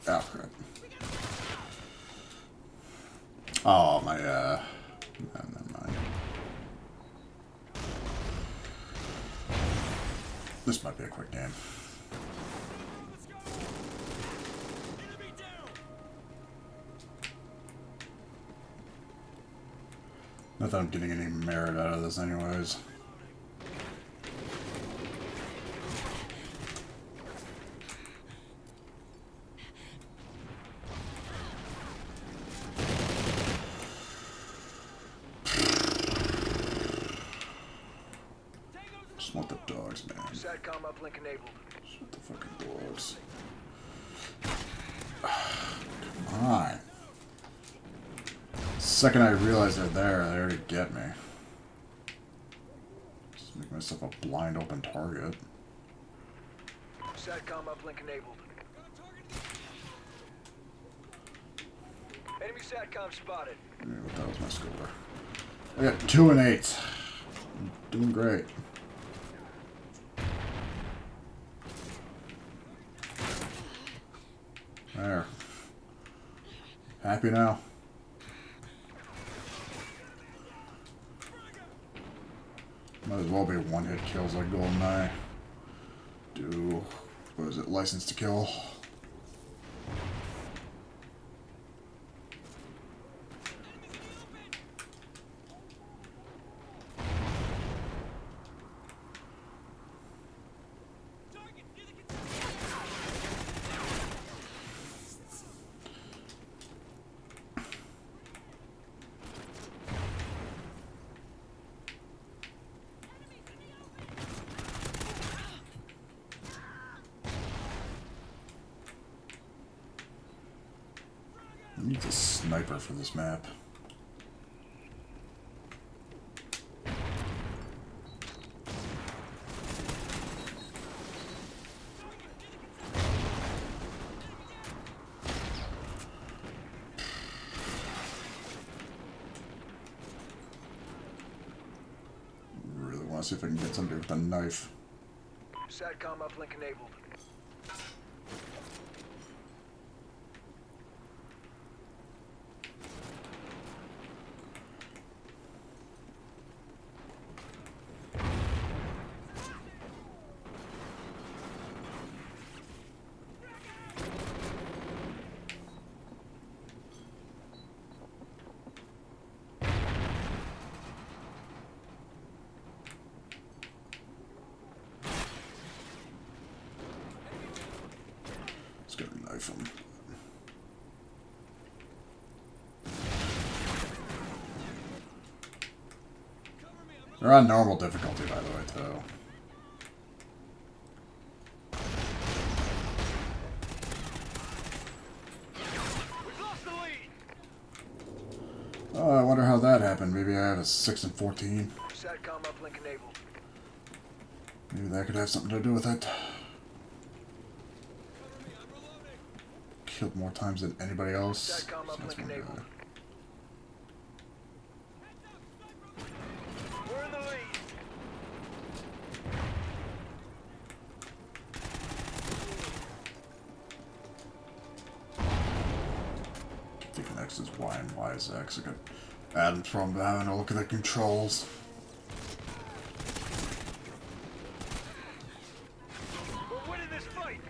Oh, crap. Oh, my, no, never mind. This might be a quick game. Not that I'm getting any merit out of this anyways. Just want the dogs, man. SATCOM uplink enabled. Just want the fucking dogs. Come on. The second I realize they're there, they already get me. Just make myself a blind open target. SATCOM uplink enabled. Enemy SATCOM spotted. Yeah, what the hell's my score? I got 2 and 8. I'm doing great. There. Happy now? Might as well be one-hit kills like GoldenEye. Do, what is it, License to Kill? I need a sniper for this map. Really want to see if I can get somebody with a knife. SATCOM uplink enabled. Let's go knife him. They're on normal difficulty, by the way, too. We've lost the lead. Oh, I wonder how that happened. Maybe I had a 6 and 14. SATCOM uplink enabled. Maybe that could have something to do with it. Killed more times than anybody else. SATCOM So that's uplink one enabled. guy. We're in the lead. Thinking X is Y and Y is X. I got Adam's from having a look at the controls. We're winning this fight.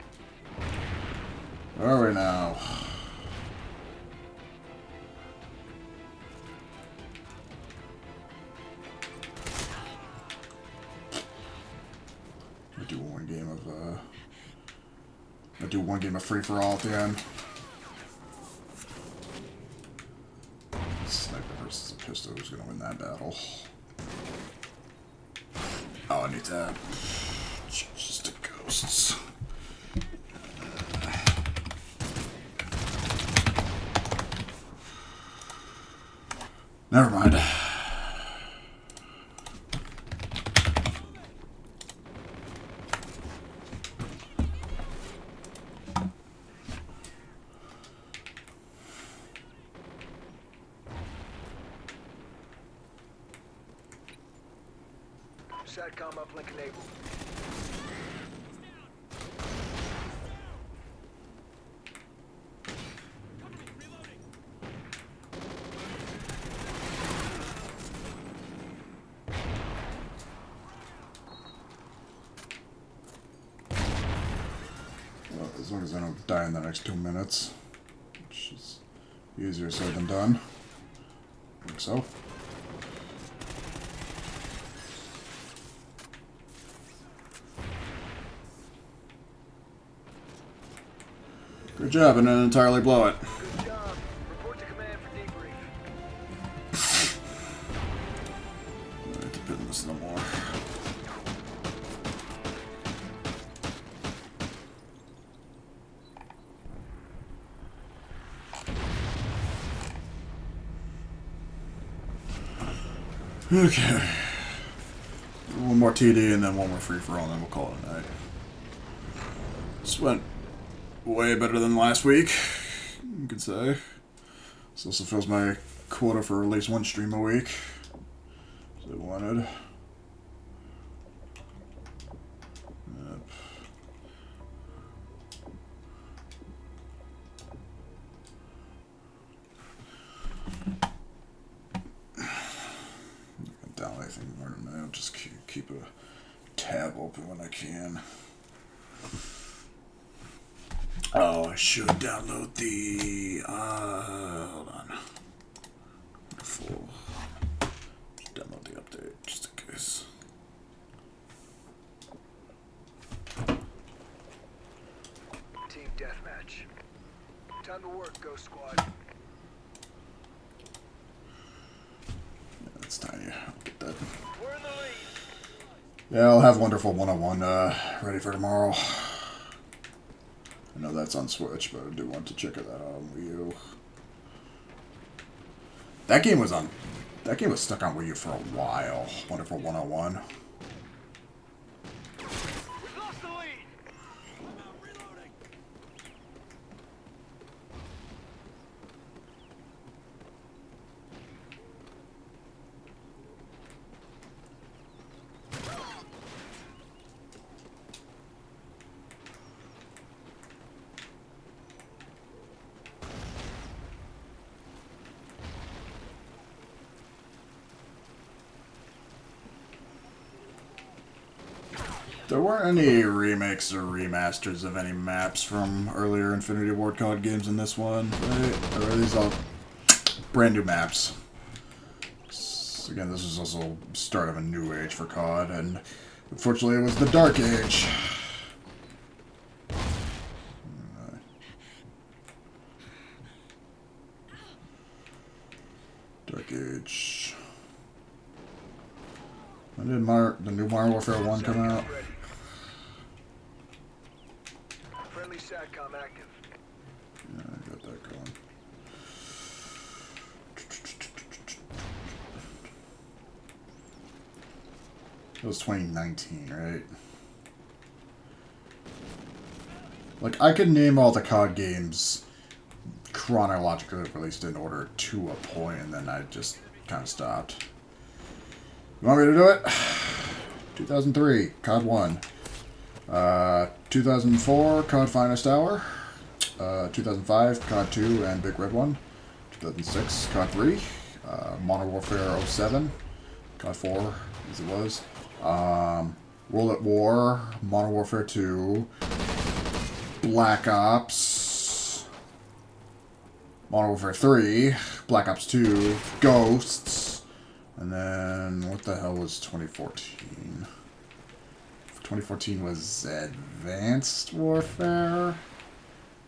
Where are we now? I do one game of free for all at the end. Sniper versus a pistol. Who's gonna win that battle? Oh, I need to change to ghosts. Never mind. SATCOM uplink enabled. Well, as long as I don't die in the next 2 minutes, which is easier said than done. I think so. Good job, and didn't entirely blow it. Good job. Report to command for debrief. I don't need to pin this no more. Okay. One more TD and then one more free for all, and then we'll call it a night. This went way better than last week, you could say. This also fills my quota for at least one stream a week, as I wanted. Yep. Down anything more than that. I'll just keep a tab open when I can. Oh, I should download the hold on. Full. Just download the update just in case. Team deathmatch. Time to work, Ghost Squad. Yeah, that's tiny. I'll get that. We're in the lead. Yeah, I'll have Wonderful 101 ready for tomorrow. I know that's on Switch, but I do want to check it out on Wii U. That game was stuck on Wii U for a while. Wonderful 101. We've lost the lead. There weren't any remakes or remasters of any maps from earlier Infinity Ward COD games in this one, right? Or are these all brand new maps? Again, this was also the start of a new age for COD, and unfortunately it was the Dark Age. Dark Age. When did the new Modern Warfare 1 come out? Ready. Friendly SATCOM active. Yeah, I got that going. It was 2019, right? Like, I could name all the COD games chronologically released in order to a point, and then I just kind of stopped. You want me to do it? 2003, COD 1. 2004, COD Finest Hour. 2005, COD 2 and Big Red One. 2006, COD 3. Modern Warfare 07. COD 4, as it was. World at War. Modern Warfare 2. Black Ops. Modern Warfare 3. Black Ops 2. Ghosts. And then, what the hell was 2014? 2014 was Advanced Warfare. And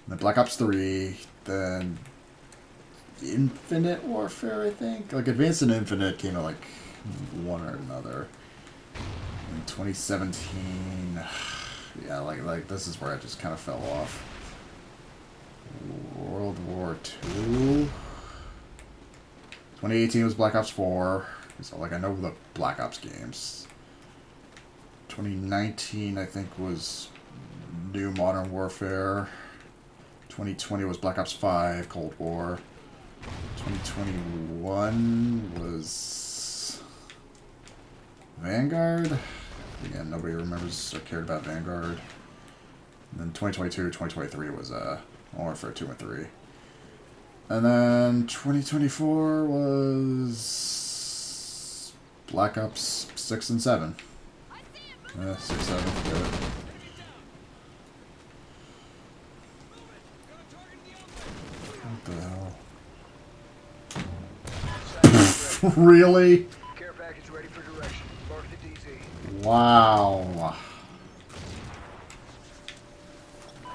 then Black Ops 3. Then Infinite Warfare, I think? Like, Advanced and Infinite came out like one or another. In 2017... Yeah, like this is where I just kind of fell off. World War II. 2018 was Black Ops 4. So, like, I know the Black Ops games. 2019, I think, was New Modern Warfare. 2020 was Black Ops 5, Cold War. 2021 was Vanguard. Again, nobody remembers or cared about Vanguard. And then 2022, 2023 was Modern Warfare 2 and 3. And then 2024 was Black Ops 6 and 7. 6, 7, good. What the hell? Really? Care package ready for direction. Mark the DZ. Wow.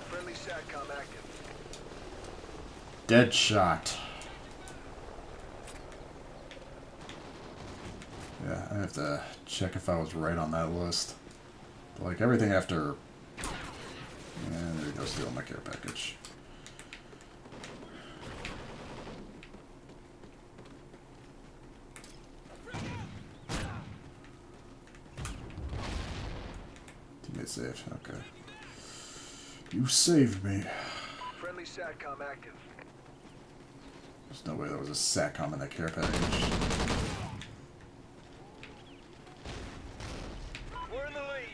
Friendly SATCOM active. Deadshot. Yeah, I have to check if I was right on that list. But like everything after... Yeah, there you go, steal my care package. It saved. Okay. You saved me. Friendly SATCOM active. There's no way there was a SATCOM in that care package. We're in the lead.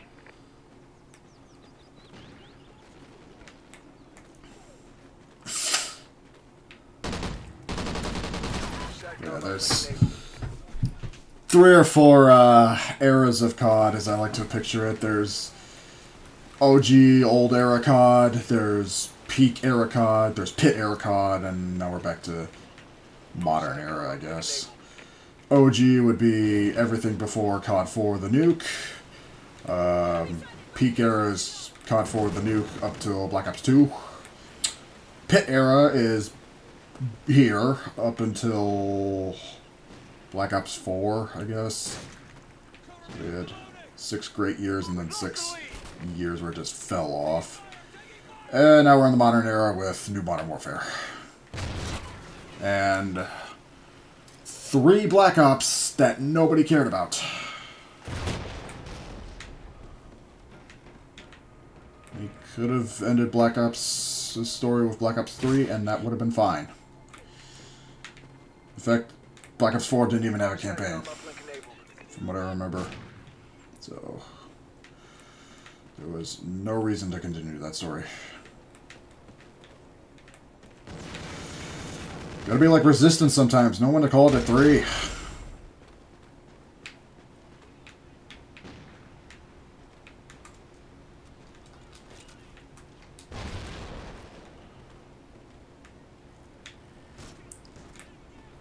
Yeah, there's 3 or 4 eras of COD, as I like to picture it. There's OG, old era COD, there's peak era COD, there's pit era COD, and now we're back to modern era, I guess. OG would be everything before COD 4 the nuke. Peak era is COD 4 the nuke up till Black Ops 2. Pit era is here up until Black Ops 4, I guess. So we had 6 great years and then 6 years where it just fell off. And now we're in the modern era with New Modern Warfare. And 3 Black Ops that nobody cared about. We could have ended Black Ops' story with Black Ops 3, and that would have been fine. In fact, Black Ops 4 didn't even have a campaign, from what I remember. So, there was no reason to continue that story. Gotta be like Resistance sometimes, know when to call it at 3.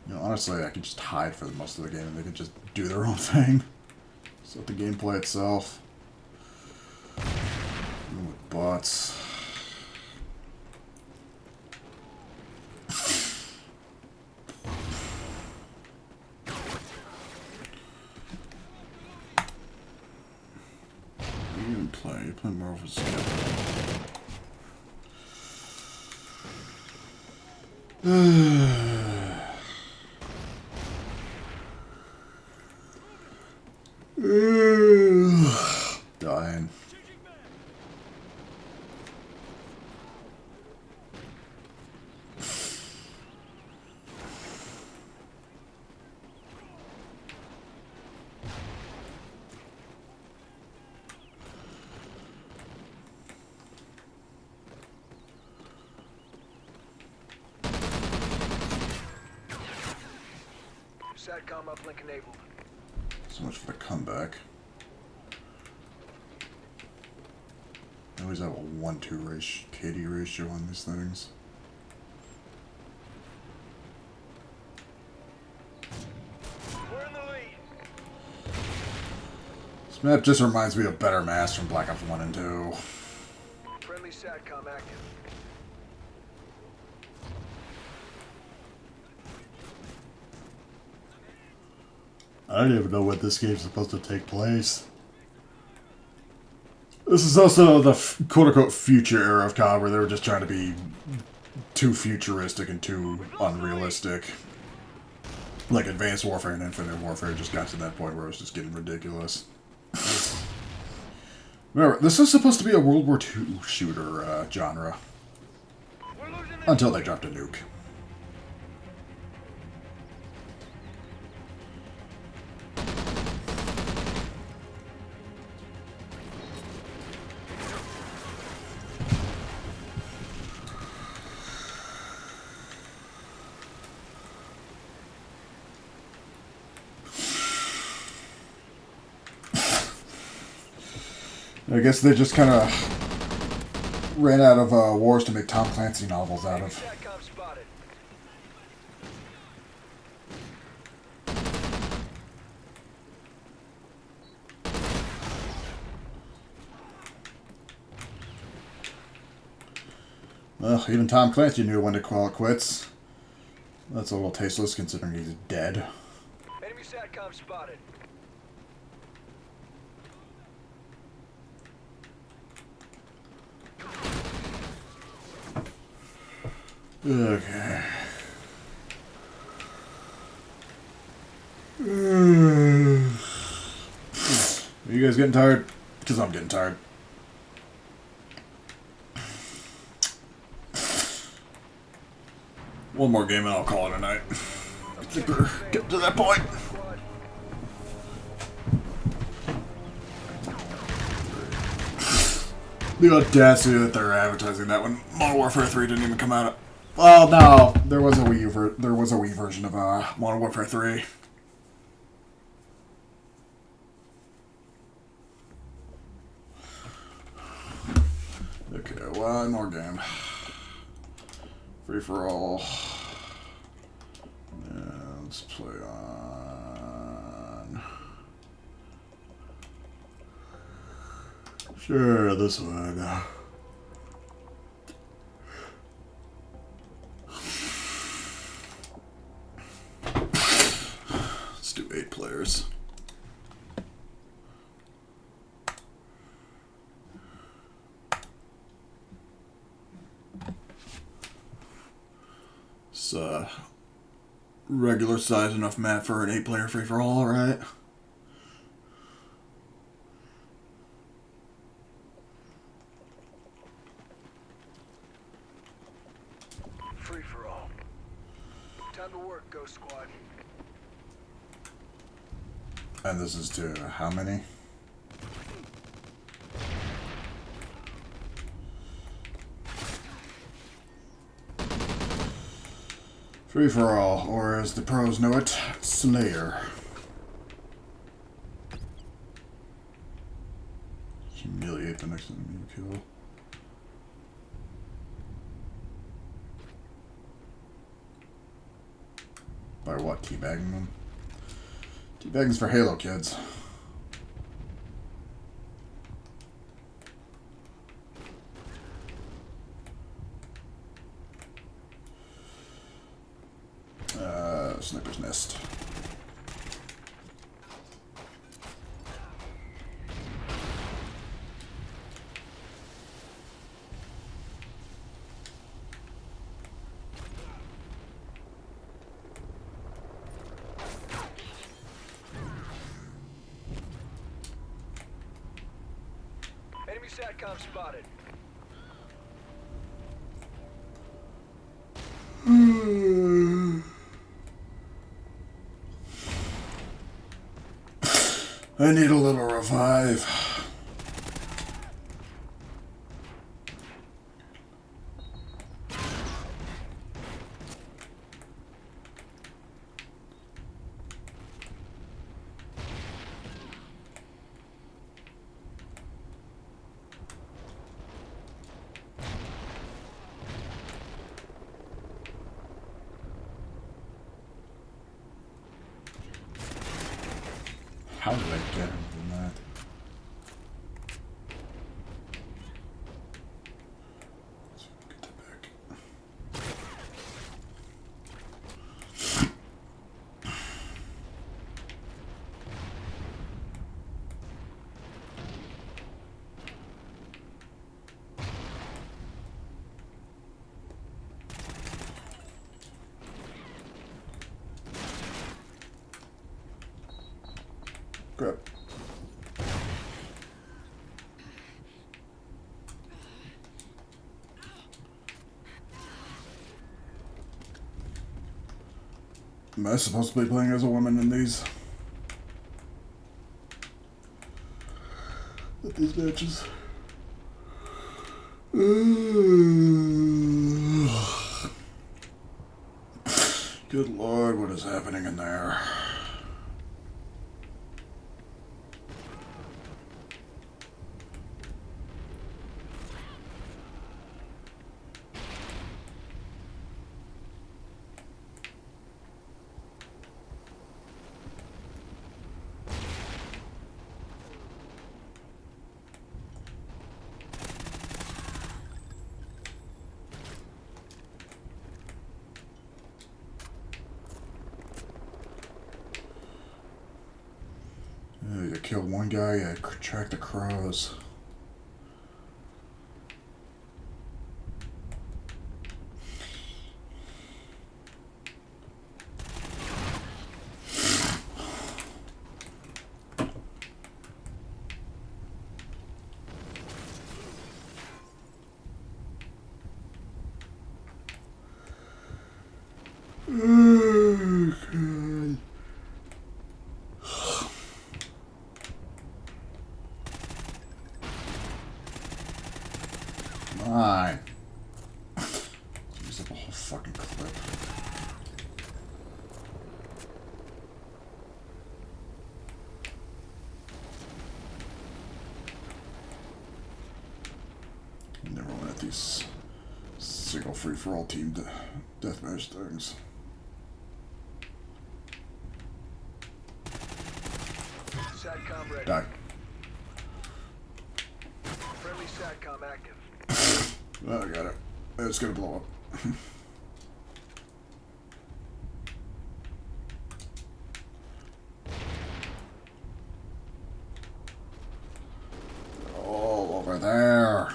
You know, honestly, I could just hide for most of the game and they could just do their own thing. So the gameplay itself. Even with bots. You play Marvel's dying. SATCOM uplink enabled. So much for the comeback. I always have a 1-2 ratio, KD ratio on these things. We're in the lead. This map just reminds me of better maps from Black Ops 1 and 2. Friendly SATCOM active. I don't even know when this game's supposed to take place. This is also the quote-unquote future era of COD where they were just trying to be too futuristic and too unrealistic. Like Advanced Warfare and Infinite Warfare just got to that point where it was just getting ridiculous. Remember, this is supposed to be a World War II shooter genre. Until they dropped a nuke. I guess they just kind of ran out of wars to make Tom Clancy novels out of. SATCOM spotted. Well, even Tom Clancy knew when to call it quits. That's a little tasteless considering he's dead. Enemy SATCOM spotted. Okay. Are you guys getting tired? Because I'm getting tired. One more game and I'll call it a night. I think we're getting to that point. The audacity that they're advertising that when Modern Warfare 3 didn't even come out. Well, no, there was a Wii version of Modern Warfare 3. Okay, one more game. Free for all. Yeah, let's play on. Sure, this one. Let's do 8 players. It's regular size enough map for an 8-player free-for-all, right? Free for all. Time to work, Ghost Squad. And this is to how many? Free for all, or as the pros know it, Slayer. Humiliate the next enemy you kill. By what? Teabagging them? Teabagging's for Halo kids. Sniper's Nest. Enemy SATCOM spotted. I need a little revive. How did I get him from that? Let's get that back. Grab. Am I supposed to be playing as a woman in these? At these matches? Good Lord, what is happening in there? You kill one guy, you track the crows. Oh, God. Come on. Use up a whole fucking clip. Never went at these single free-for-all team deathmatch things. SATCOM ready. Die. Friendly SATCOM active. Oh, I got it. It's gonna blow up. All over there.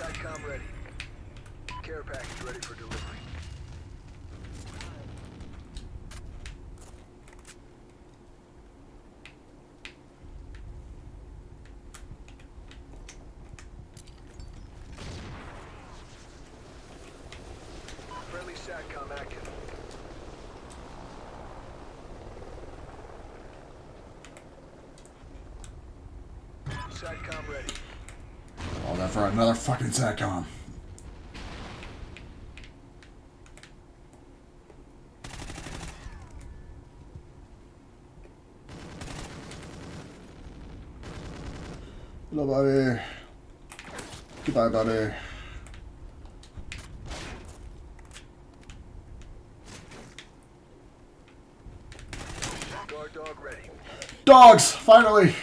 SATCOM ready. Care package ready for delivery. Friendly SATCOM active. SATCOM ready. All that for another fucking SATCOM. Hello, buddy. Goodbye, buddy. Guard dog ready. Dogs! Finally!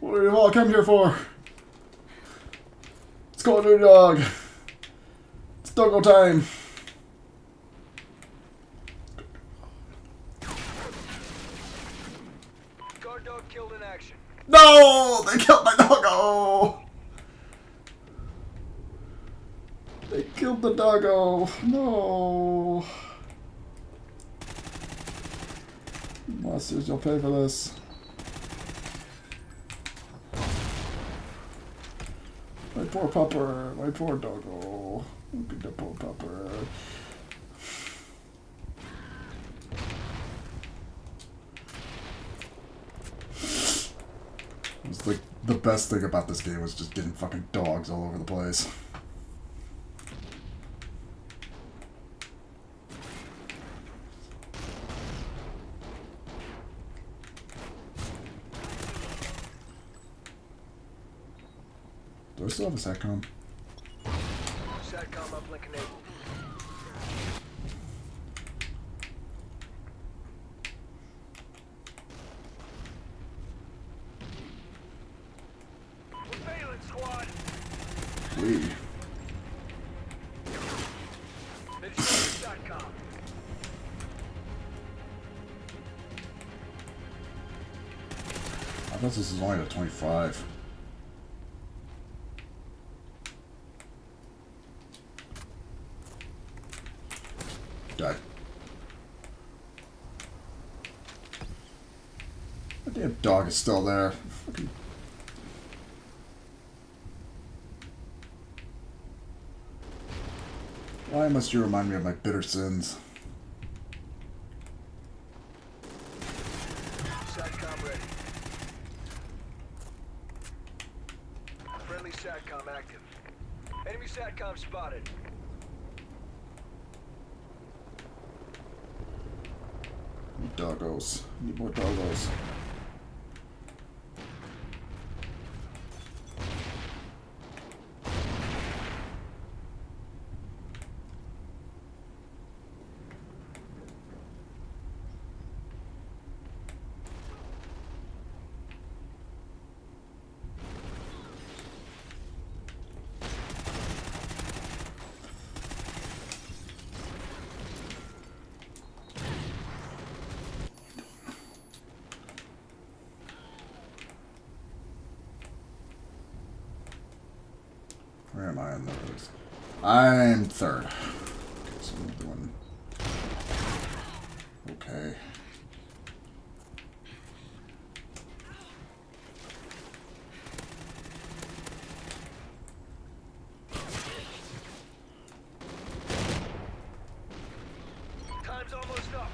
What have you all come here for? Let's go, new dog. It's doggo time. Guard dog killed in action. No! They killed my doggo! They killed the doggo. No. Monsters, you'll pay for this. My poor pupper. My poor doggo. Look at the poor pupper. It was like the best thing about this game was just getting fucking dogs all over the place. Do I still have a SATCOM? SATCOM uplink enabled. Surveillance squad. We. SATCOM. I thought this was only at 25. Die. That damn dog is still there. Fucking. Why must you remind me of my bitter sins? SATCOM ready. Friendly SATCOM active. Enemy SATCOM spotted. Need doggos. Need more doggos. Where am I on those? I'm third. Okay, so I'm doing... Okay. Time's almost up.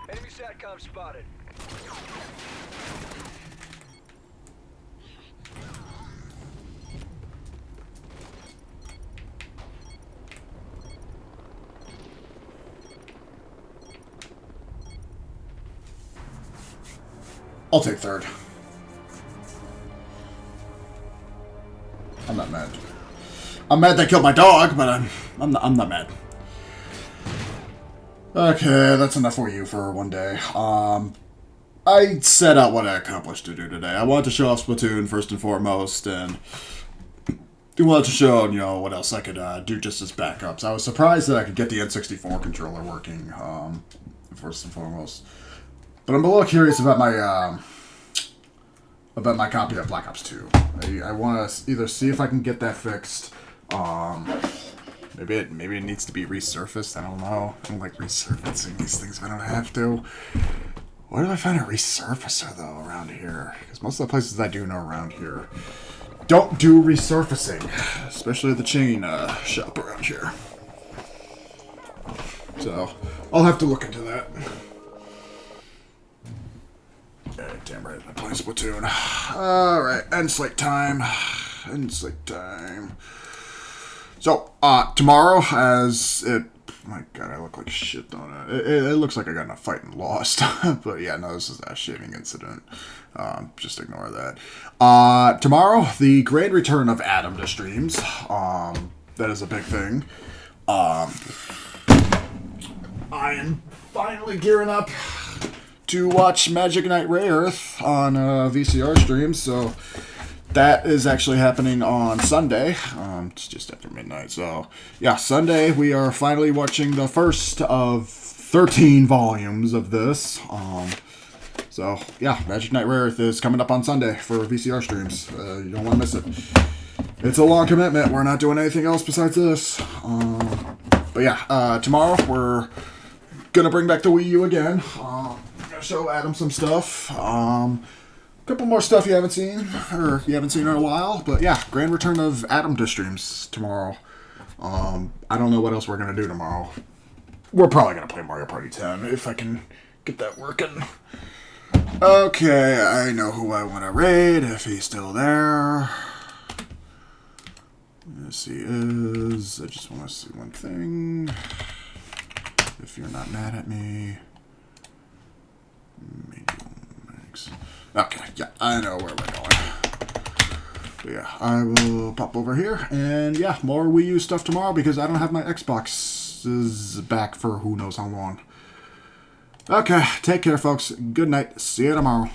Enemy SATCOM spotted. I'll take third. I'm not mad. I'm mad they killed my dog, but I'm not mad. Okay, that's enough for you for one day. I set out what I accomplished to do today. I wanted to show off Splatoon first and foremost, and wanted to show, you know, what else I could do just as backups. I was surprised that I could get the N64 controller working, first and foremost. But I'm a little curious about my copy of Black Ops 2. I want to either see if I can get that fixed. Maybe it needs to be resurfaced. I don't know. I don't like resurfacing these things if I don't have to. Where do I find a resurfacer though around here? Because most of the places I do know around here don't do resurfacing, especially the chain shop around here. So I'll have to look into that. Damn right, I'm playing Splatoon. Alright, end slate time. End slate time. So, tomorrow, as it... My god, I look like shit, don't I? It looks like I got in a fight and lost. But yeah, no, this is a shaving incident. Just ignore that. Tomorrow, the grand return of Adam to streams. That is a big thing. I am finally gearing up to watch Magic Knight Ray Earth on VCR streams, so that is actually happening on Sunday. It's just after midnight, so yeah, Sunday we are finally watching the first of 13 volumes of this. So yeah, Magic Knight Ray Earth is coming up on Sunday for VCR streams. You don't want to miss it. It's a long commitment. We're not doing anything else besides this. But yeah, tomorrow we're gonna bring back the Wii U again. Show Adam some stuff. Couple more stuff you haven't seen in a while. But yeah, grand return of Adam to streams tomorrow. I don't know what else we're gonna do tomorrow. We're probably gonna play Mario Party 10 if I can get that working. Okay, I know who I want to raid if he's still there. Yes, he is. I just want to see one thing. If you're not mad at me. Okay, yeah, I know where we're going. But yeah, I will pop over here, and yeah, more Wii U stuff tomorrow because I don't have my Xboxes back for who knows how long. Okay, take care, folks. Good night. See you tomorrow.